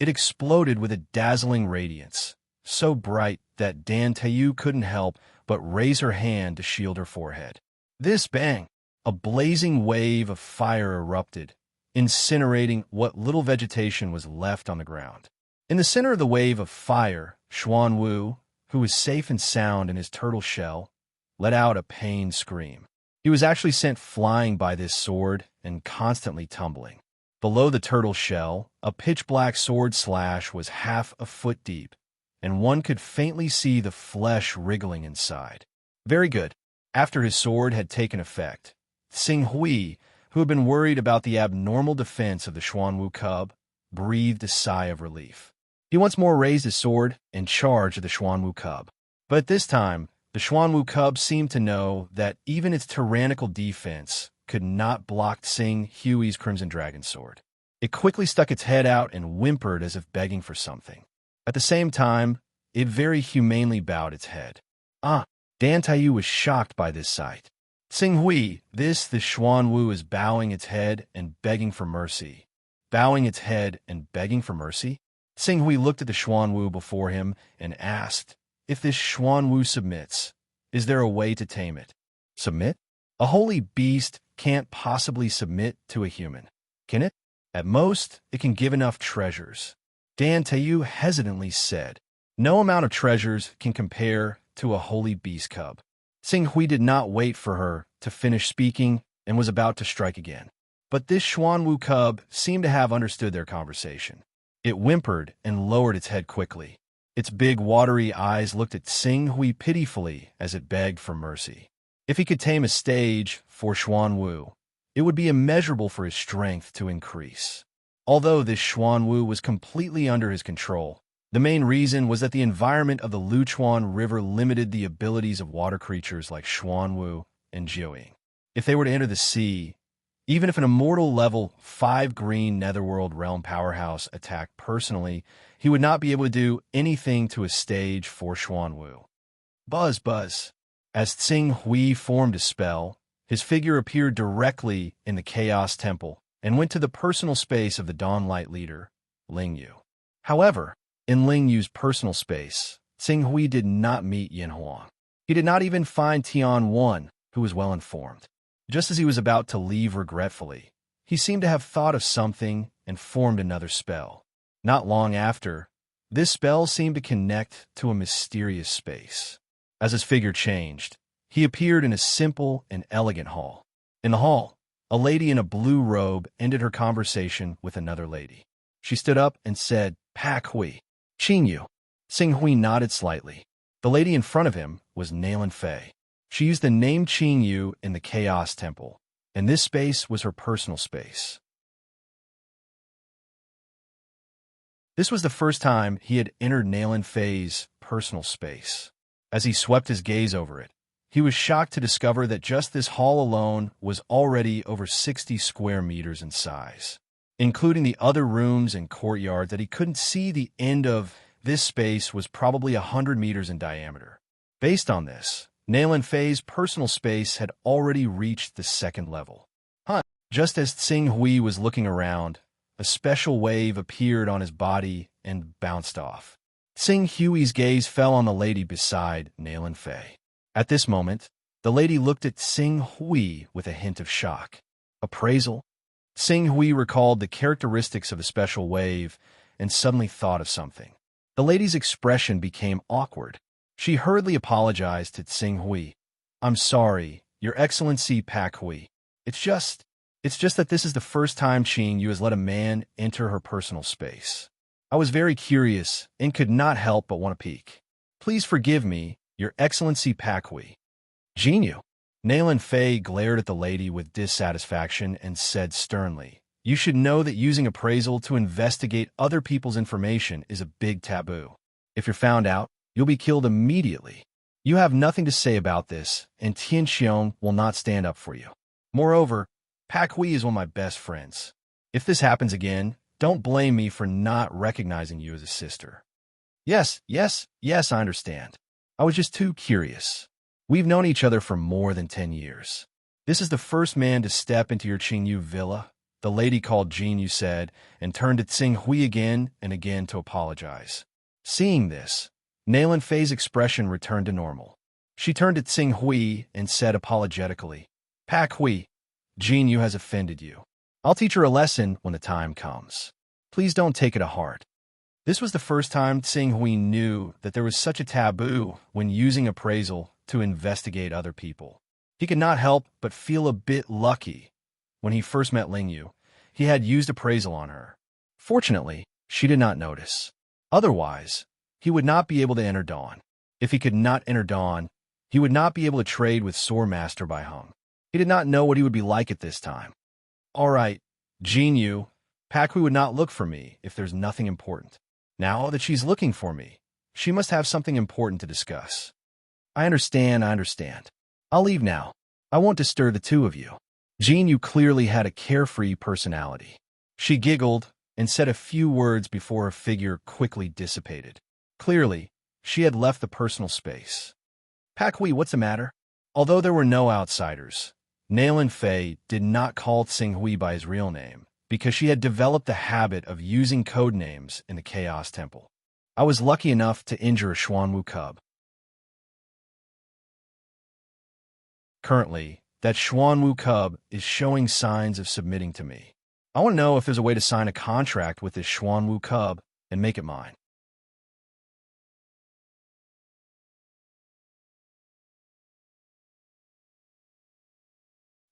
It exploded with a dazzling radiance, so bright that Dan Taiyu couldn't help but raise her hand to shield her forehead. This bang! A blazing wave of fire erupted, incinerating what little vegetation was left on the ground. In the center of the wave of fire, Xuanwu, who was safe and sound in his turtle shell, let out a pained scream. He was actually sent flying by this sword and constantly tumbling. Below the turtle shell, a pitch-black sword slash was half a foot deep, and one could faintly see the flesh wriggling inside. Very good. After his sword had taken effect, Tsing Hui, who had been worried about the abnormal defense of the Xuanwu cub, breathed a sigh of relief. He once more raised his sword and charged the Xuanwu cub. But at this time, the Xuanwu cub seemed to know that even its tyrannical defense could not block Tsing Hui's Crimson Dragon sword. It quickly stuck its head out and whimpered as if begging for something. At the same time, it very humanely bowed its head. Dan Taiyu was shocked by this sight. Tsing Hui, the Xuanwu is bowing its head and begging for mercy. Bowing its head and begging for mercy? Tsing Hui looked at the Xuanwu before him and asked, if this Xuanwu submits, is there a way to tame it? Submit? A holy beast can't possibly submit to a human, can it? At most, it can give enough treasures. Dan Taiyu hesitantly said, no amount of treasures can compare to a holy beast cub. Tsing Hui did not wait for her to finish speaking and was about to strike again. But this Xuanwu cub seemed to have understood their conversation. It whimpered and lowered its head quickly. Its big, watery eyes looked at Tsing Hui pitifully as it begged for mercy. If he could tame a stage for Xuanwu, it would be immeasurable for his strength to increase. Although this Xuanwu was completely under his control, the main reason was that the environment of the Luchuan River limited the abilities of water creatures like Xuanwu and Jiuying. If they were to enter the sea, even if an immortal level 5 green netherworld realm powerhouse attacked personally, he would not be able to do anything to a stage for Xuanwu. Buzz, buzz. As Tsing Hui formed a spell, his figure appeared directly in the Chaos Temple and went to the personal space of the Dawnlight leader, Lingyu. However, in Lingyu's personal space, Tsing Hui did not meet Yin Huang. He did not even find Tian Wan, who was well informed. Just as he was about to leave regretfully, he seemed to have thought of something and formed another spell. Not long after, this spell seemed to connect to a mysterious space. As his figure changed, he appeared in a simple and elegant hall. In the hall, a lady in a blue robe ended her conversation with another lady. She stood up and said, "Pak Hui, Qingyu." Tsing Hui nodded slightly. The lady in front of him was Nalan Fei. She used the name Qingyu in the Chaos Temple, and this space was her personal space. This was the first time he had entered Nalan Fei's personal space. As he swept his gaze over it, he was shocked to discover that just this hall alone was already over 60 square meters in size. Including the other rooms and courtyard that he couldn't see the end of, this space was probably 100 meters in diameter. Based on this, Nalan Fei's personal space had already reached the second level. Just as Tsing Hui was looking around, a special wave appeared on his body and bounced off. Tsing Hui's gaze fell on the lady beside Nalan Fei. At this moment, the lady looked at Tsing Hui with a hint of shock. Appraisal? Tsing Hui recalled the characteristics of the special wave and suddenly thought of something. The lady's expression became awkward. She hurriedly apologized to Tsing Hui. "I'm sorry, Your Excellency Pak Hui. It's just..." It's just that this is the first time Yu has let a man enter her personal space. I was very curious and could not help but want to peek. Please forgive me, Your Excellency Pakui. Jinyu. Nalan Fei glared at the lady with dissatisfaction and said sternly, "You should know that using appraisal to investigate other people's information is a big taboo. If you're found out, you'll be killed immediately. You have nothing to say about this, and Tian Xiong will not stand up for you. Moreover, Pakui is one of my best friends. If this happens again, don't blame me for not recognizing you as a sister." Yes, I understand. I was just too curious. We've known each other for more than 10 years. This is the first man to step into your Qingyu villa, the lady called Jinyu said, and turned to Tsing Hui again and again to apologize. Seeing this, Nalan Fei's expression returned to normal. She turned to Tsing Hui and said apologetically, "Pak Hui, Jinyu has offended you. I'll teach her a lesson when the time comes. Please don't take it to heart." This was the first time Tsing Hui knew that there was such a taboo when using appraisal to investigate other people. He could not help but feel a bit lucky. When he first met Lingyu, he had used appraisal on her. Fortunately, she did not notice. Otherwise, he would not be able to enter Dawn. If he could not enter Dawn, he would not be able to trade with Sword Master Bai Hung. He did not know what he would be like at this time. All right, Jinyu, Pakui would not look for me if there's nothing important. Now that she's looking for me, she must have something important to discuss. I understand. I'll leave now. I won't disturb the two of you. Jinyu clearly had a carefree personality. She giggled and said a few words before her figure quickly dissipated. Clearly, she had left the personal space. Pakui, what's the matter? Although there were no outsiders, Nalan Fei did not call Tsing Hui by his real name because she had developed the habit of using code names in the Chaos Temple. I was lucky enough to injure a Xuanwu cub. Currently, that Xuanwu cub is showing signs of submitting to me. I want to know if there's a way to sign a contract with this Xuanwu cub and make it mine.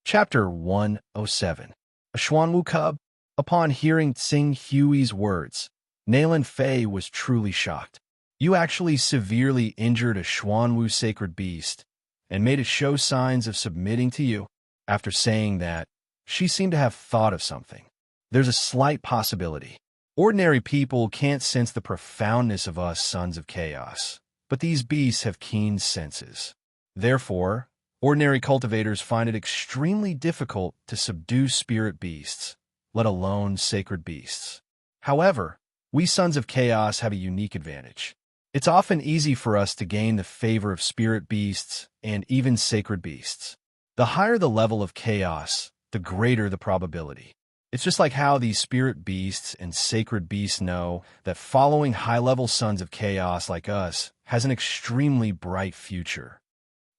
Chapter 107. A Xuanwu cub? Upon hearing Tsing Hui's words, Nalan Fei was truly shocked. You actually severely injured a Xuanwu sacred beast and made it show signs of submitting to you? After saying that, she seemed to have thought of something. There's a slight possibility. Ordinary people can't sense the profoundness of us sons of chaos, but these beasts have keen senses. Therefore, ordinary cultivators find it extremely difficult to subdue spirit beasts, let alone sacred beasts. However, we sons of chaos have a unique advantage. It's often easy for us to gain the favor of spirit beasts and even sacred beasts. The higher the level of chaos, the greater the probability. It's just like how these spirit beasts and sacred beasts know that following high-level sons of chaos like us has an extremely bright future.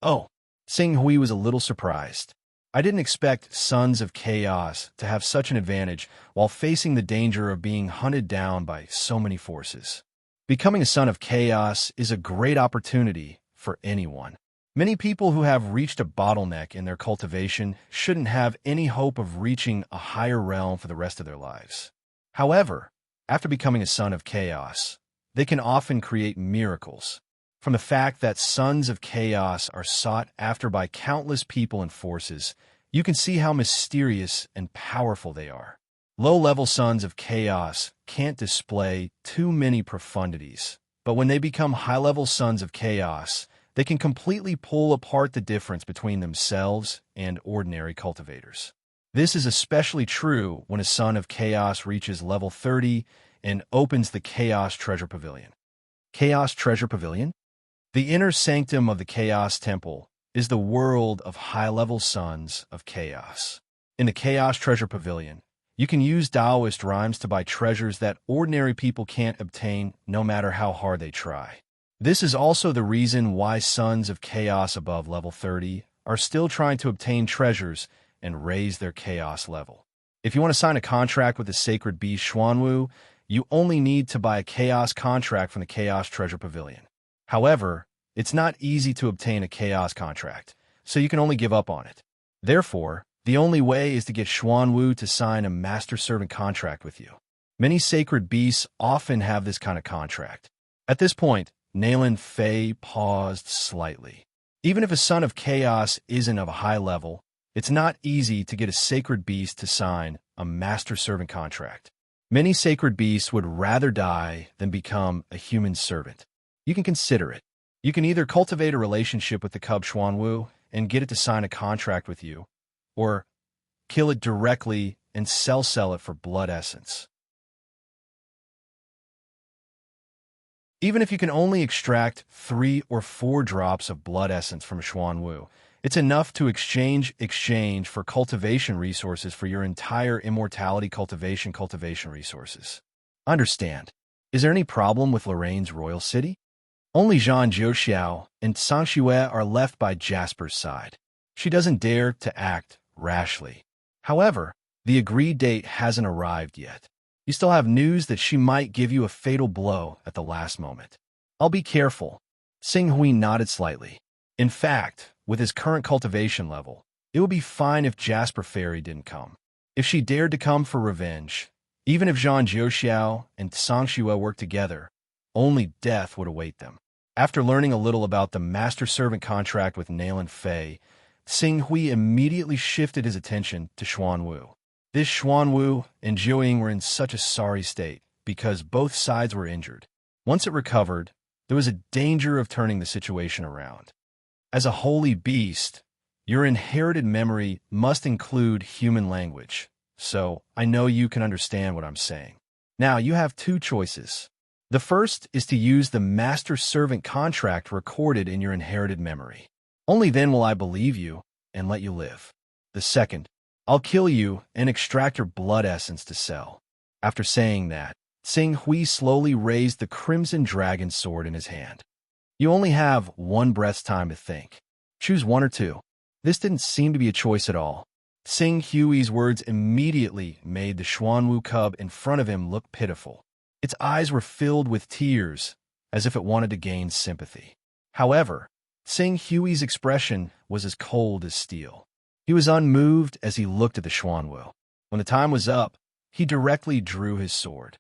Oh, Tsing Hui was a little surprised. I didn't expect sons of chaos to have such an advantage while facing the danger of being hunted down by so many forces. Becoming a son of chaos is a great opportunity for anyone. Many people who have reached a bottleneck in their cultivation shouldn't have any hope of reaching a higher realm for the rest of their lives. However, after becoming a son of chaos, they can often create miracles. From the fact that sons of chaos are sought after by countless people and forces, you can see how mysterious and powerful they are. Low-level sons of chaos can't display too many profundities, but when they become high-level sons of chaos, they can completely pull apart the difference between themselves and ordinary cultivators. This is especially true when a son of chaos reaches level 30 and opens the Chaos Treasure Pavilion. Chaos Treasure Pavilion? The inner sanctum of the Chaos Temple is the world of high-level sons of chaos. In the Chaos Treasure Pavilion, you can use Taoist rhymes to buy treasures that ordinary people can't obtain no matter how hard they try. This is also the reason why sons of chaos above level 30 are still trying to obtain treasures and raise their chaos level. If you want to sign a contract with the sacred beast Xuanwu, you only need to buy a chaos contract from the Chaos Treasure Pavilion. However, it's not easy to obtain a chaos contract, so you can only give up on it. Therefore, The only way is to get Xuanwu to sign a master-servant contract with you. Many sacred beasts often have this kind of contract. At this point, Nayland Fei paused slightly. Even if a son of chaos isn't of a high level, it's not easy to get a sacred beast to sign a master-servant contract. Many sacred beasts would rather die than become a human servant. You can consider it. You can either cultivate a relationship with the cub Xuanwu and get it to sign a contract with you, or kill it directly and sell it for blood essence. Even if you can only extract 3 or 4 drops of blood essence from Xuanwu, it's enough to exchange for cultivation resources for your entire immortality cultivation resources. Understand. Is there any problem with Lorraine's royal city? Only Zhang Jiuxiao and Sang Xue are left by Jasper's side. She doesn't dare to act rashly. However, the agreed date hasn't arrived yet. You still have news that she might give you a fatal blow at the last moment. I'll be careful. Xing Hui nodded slightly. In fact, with his current cultivation level, it would be fine if Jasper Fairy didn't come. If she dared to come for revenge, even if Zhang Jiuxiao and Sang Xue worked together, only death would await them. After learning a little about the master-servant contract with Nayland Fei, Xing Hui immediately shifted his attention to Xuanwu. This Xuanwu and Jiuying were in such a sorry state because both sides were injured. Once it recovered, there was a danger of turning the situation around. As a holy beast, your inherited memory must include human language, so I know you can understand what I'm saying. Now, you have 2 choices. The first is to use the master-servant contract recorded in your inherited memory. Only then will I believe you and let you live. The second, I'll kill you and extract your blood essence to sell. After saying that, Xing Hui slowly raised the crimson dragon sword in his hand. You only have 1 breath's time to think. Choose 1 or 2. This didn't seem to be a choice at all. Xing Hui's words immediately made the Xuanwu cub in front of him look pitiful. Its eyes were filled with tears, as if it wanted to gain sympathy. However, Xing Hui's expression was as cold as steel. He was unmoved as he looked at the Xuanwu. When the time was up, he directly drew his sword.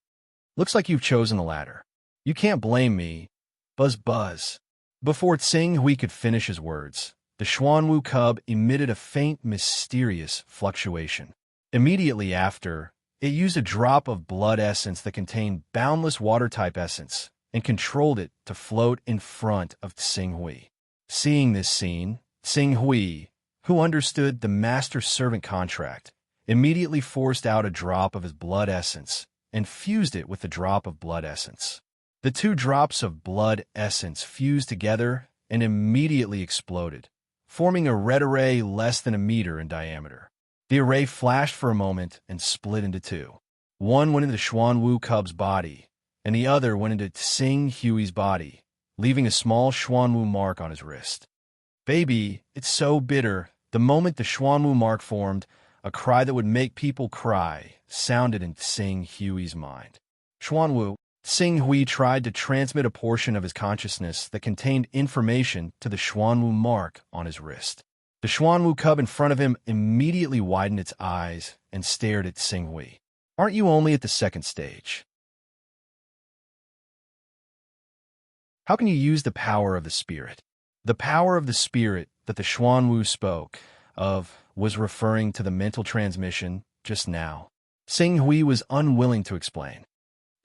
Looks like you've chosen the latter. You can't blame me. Buzz buzz. Before Xing Hui could finish his words, the Xuanwu cub emitted a faint, mysterious fluctuation. Immediately after, it used a drop of blood essence that contained boundless water-type essence and controlled it to float in front of Xing Hui. Seeing this scene, Xing Hui, who understood the master-servant contract, immediately forced out a drop of his blood essence and fused it with the drop of blood essence. The 2 drops of blood essence fused together and immediately exploded, forming a red array less than a meter in diameter. The array flashed for a moment and split into 2. One went into the Xuanwu cub's body, and the other went into Xing Hui's body, leaving a small Xuanwu mark on his wrist. Baby, it's so bitter. The moment the Xuanwu mark formed, a cry that would make people cry sounded in Xing Hui's mind. Xuanwu, Xing Hui tried to transmit a portion of his consciousness that contained information to the Xuanwu mark on his wrist. The Xuanwu cub in front of him immediately widened its eyes and stared at Xing Hui. Aren't you only at the 2nd stage? How can you use the power of the spirit? The power of the spirit that the Xuanwu spoke of was referring to the mental transmission just now. Xing Hui was unwilling to explain.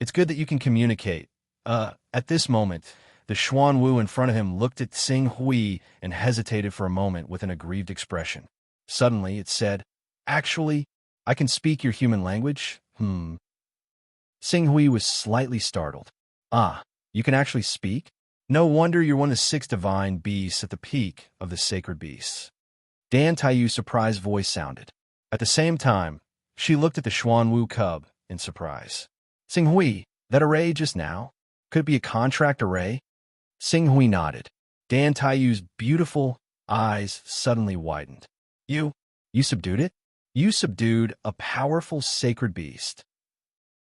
It's good that you can communicate. At this moment, the Xuanwu in front of him looked at Xing Hui and hesitated for a moment with an aggrieved expression. Suddenly, it said, "Actually, I can speak your human language." Xing Hui was slightly startled. "Ah, you can actually speak? No wonder you're one of the 6 divine beasts at the peak of the sacred beasts." Dan Taiyu's surprised voice sounded. At the same time, she looked at the Xuanwu cub in surprise. "Xing Hui, that array just now? Could it be a contract array?" Xing Hui nodded. Dan Taiyu's beautiful eyes suddenly widened. You subdued it? You subdued a powerful sacred beast."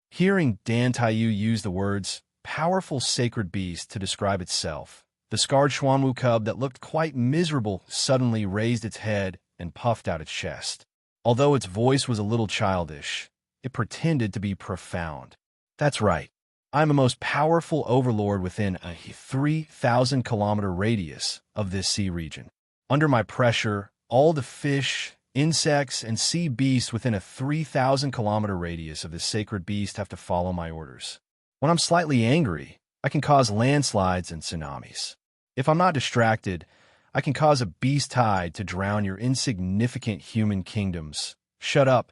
Hearing Dan Taiyu use the words powerful sacred beast to describe itself, the scarred Xuanwu cub that looked quite miserable suddenly raised its head and puffed out its chest. Although its voice was a little childish, it pretended to be profound. That's right. I'm the most powerful overlord within a 3,000-kilometer radius of this sea region. Under my pressure, all the fish, insects, and sea beasts within a 3,000-kilometer radius of this sacred beast have to follow my orders. When I'm slightly angry, I can cause landslides and tsunamis. If I'm not distracted, I can cause a beast tide to drown your insignificant human kingdoms. Shut up.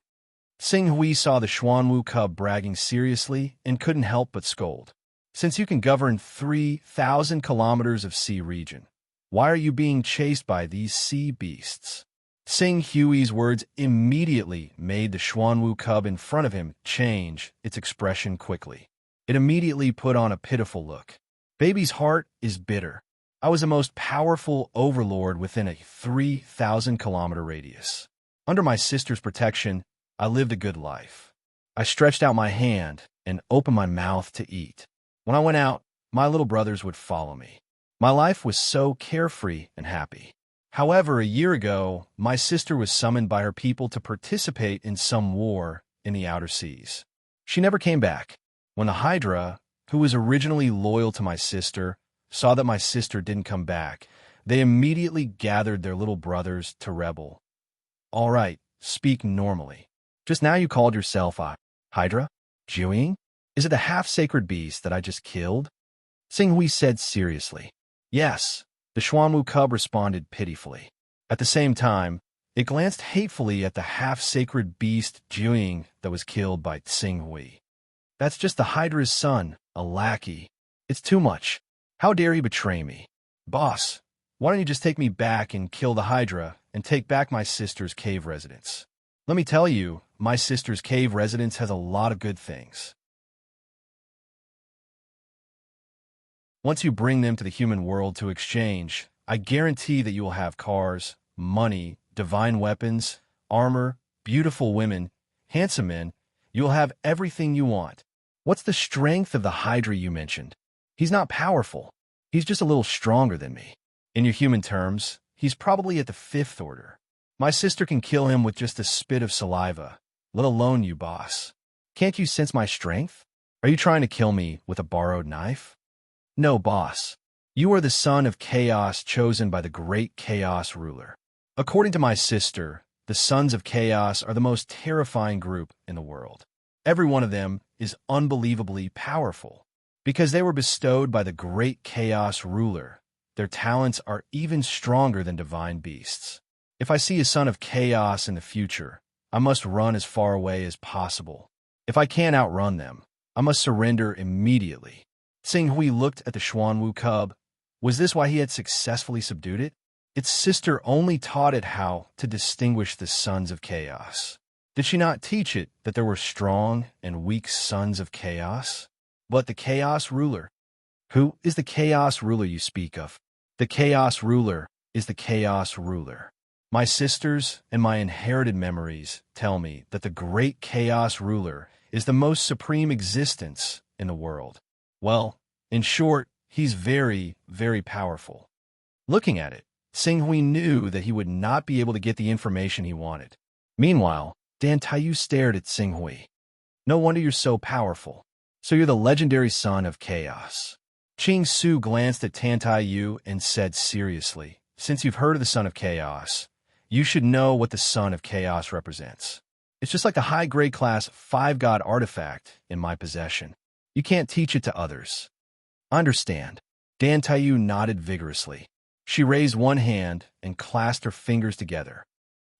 Sing Hui saw the Xuanwu cub bragging seriously and couldn't help but scold. Since you can govern 3,000 kilometers of sea region, why are you being chased by these sea beasts? Sing Hui's words immediately made the Xuanwu cub in front of him change its expression quickly. It immediately put on a pitiful look. Baby's heart is bitter. I was the most powerful overlord within a 3,000-kilometer radius. Under my sister's protection, I lived a good life. I stretched out my hand and opened my mouth to eat. When I went out, my little brothers would follow me. My life was so carefree and happy. However, a year ago, my sister was summoned by her people to participate in some war in the outer seas. She never came back. When the Hydra, who was originally loyal to my sister, saw that my sister didn't come back, they immediately gathered their little brothers to rebel. All right, speak normally. Just now you called yourself a Hydra? Jiuying? Is it the half-sacred beast that I just killed? Sing Hui said seriously. Yes, the Xuanwu cub responded pitifully. At the same time, it glanced hatefully at the half-sacred beast Jiuying that was killed by Sing Hui. That's just the Hydra's son, a lackey. It's too much. How dare he betray me? Boss, why don't you just take me back and kill the Hydra and take back my sister's cave residence? Let me tell you, my sister's cave residence has a lot of good things. Once you bring them to the human world to exchange, I guarantee that you will have cars, money, divine weapons, armor, beautiful women, handsome men. You will have everything you want. What's the strength of the Hydra you mentioned? He's not powerful. He's just a little stronger than me. In your human terms, he's probably at the 5th order. My sister can kill him with just a spit of saliva, let alone you, boss. Can't you sense my strength? Are you trying to kill me with a borrowed knife? No, boss. You are the son of chaos chosen by the great chaos ruler. According to my sister, the sons of chaos are the most terrifying group in the world. Every one of them is unbelievably powerful. Because they were bestowed by the great chaos ruler, their talents are even stronger than divine beasts. If I see a son of chaos in the future, I must run as far away as possible. If I can't outrun them, I must surrender immediately. Sing Hui looked at the Xuanwu cub. Was this why he had successfully subdued it? Its sister only taught it how to distinguish the sons of chaos. Did she not teach it that there were strong and weak sons of chaos? But the chaos ruler. Who is the chaos ruler you speak of? The chaos ruler is the chaos ruler. My sisters and my inherited memories tell me that the great chaos ruler is the most supreme existence in the world. Well, in short, he's very, very powerful. Looking at it, Sing Hui knew that he would not be able to get the information he wanted. Meanwhile, Dan Taiyu stared at Sing Hui. No wonder you're so powerful. So you're the legendary son of chaos. Ching Su glanced at Tan Taiyu and said seriously, since you've heard of the son of chaos, you should know what the son of chaos represents. It's just like the high-grade class 5-god artifact in my possession. You can't teach it to others. Understand. Dan Taiyu nodded vigorously. She raised one hand and clasped her fingers together.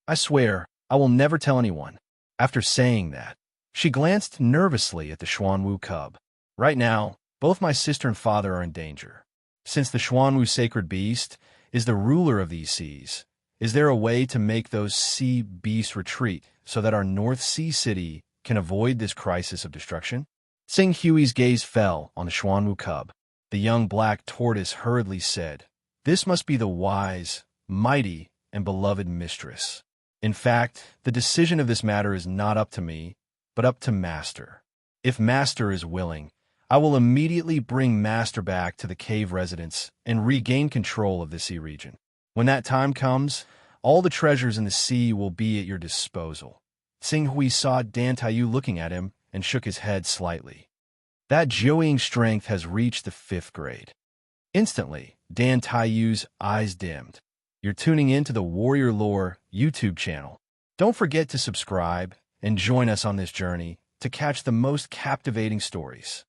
I swear, I will never tell anyone. After saying that, she glanced nervously at the Xuanwu cub. Right now, both my sister and father are in danger. Since the Xuanwu sacred beast is the ruler of these seas, is there a way to make those sea beasts retreat so that our North Sea city can avoid this crisis of destruction? Sing Hui's gaze fell on the Xuanwu cub. The young black tortoise hurriedly said, "This must be the wise, mighty, and beloved mistress. In fact, the decision of this matter is not up to me, but up to Master. If Master is willing, I will immediately bring Master back to the cave residence and regain control of the sea region. When that time comes, All the treasures in the sea will be at your disposal. Sing Hui saw Dan Taiyu looking at him and shook his head slightly. That Jiuying strength has reached the 5th grade. Instantly, Dan Taiyu's eyes dimmed. You're tuning in to the Warrior Lore YouTube channel. Don't forget to subscribe and join us on this journey to catch the most captivating stories.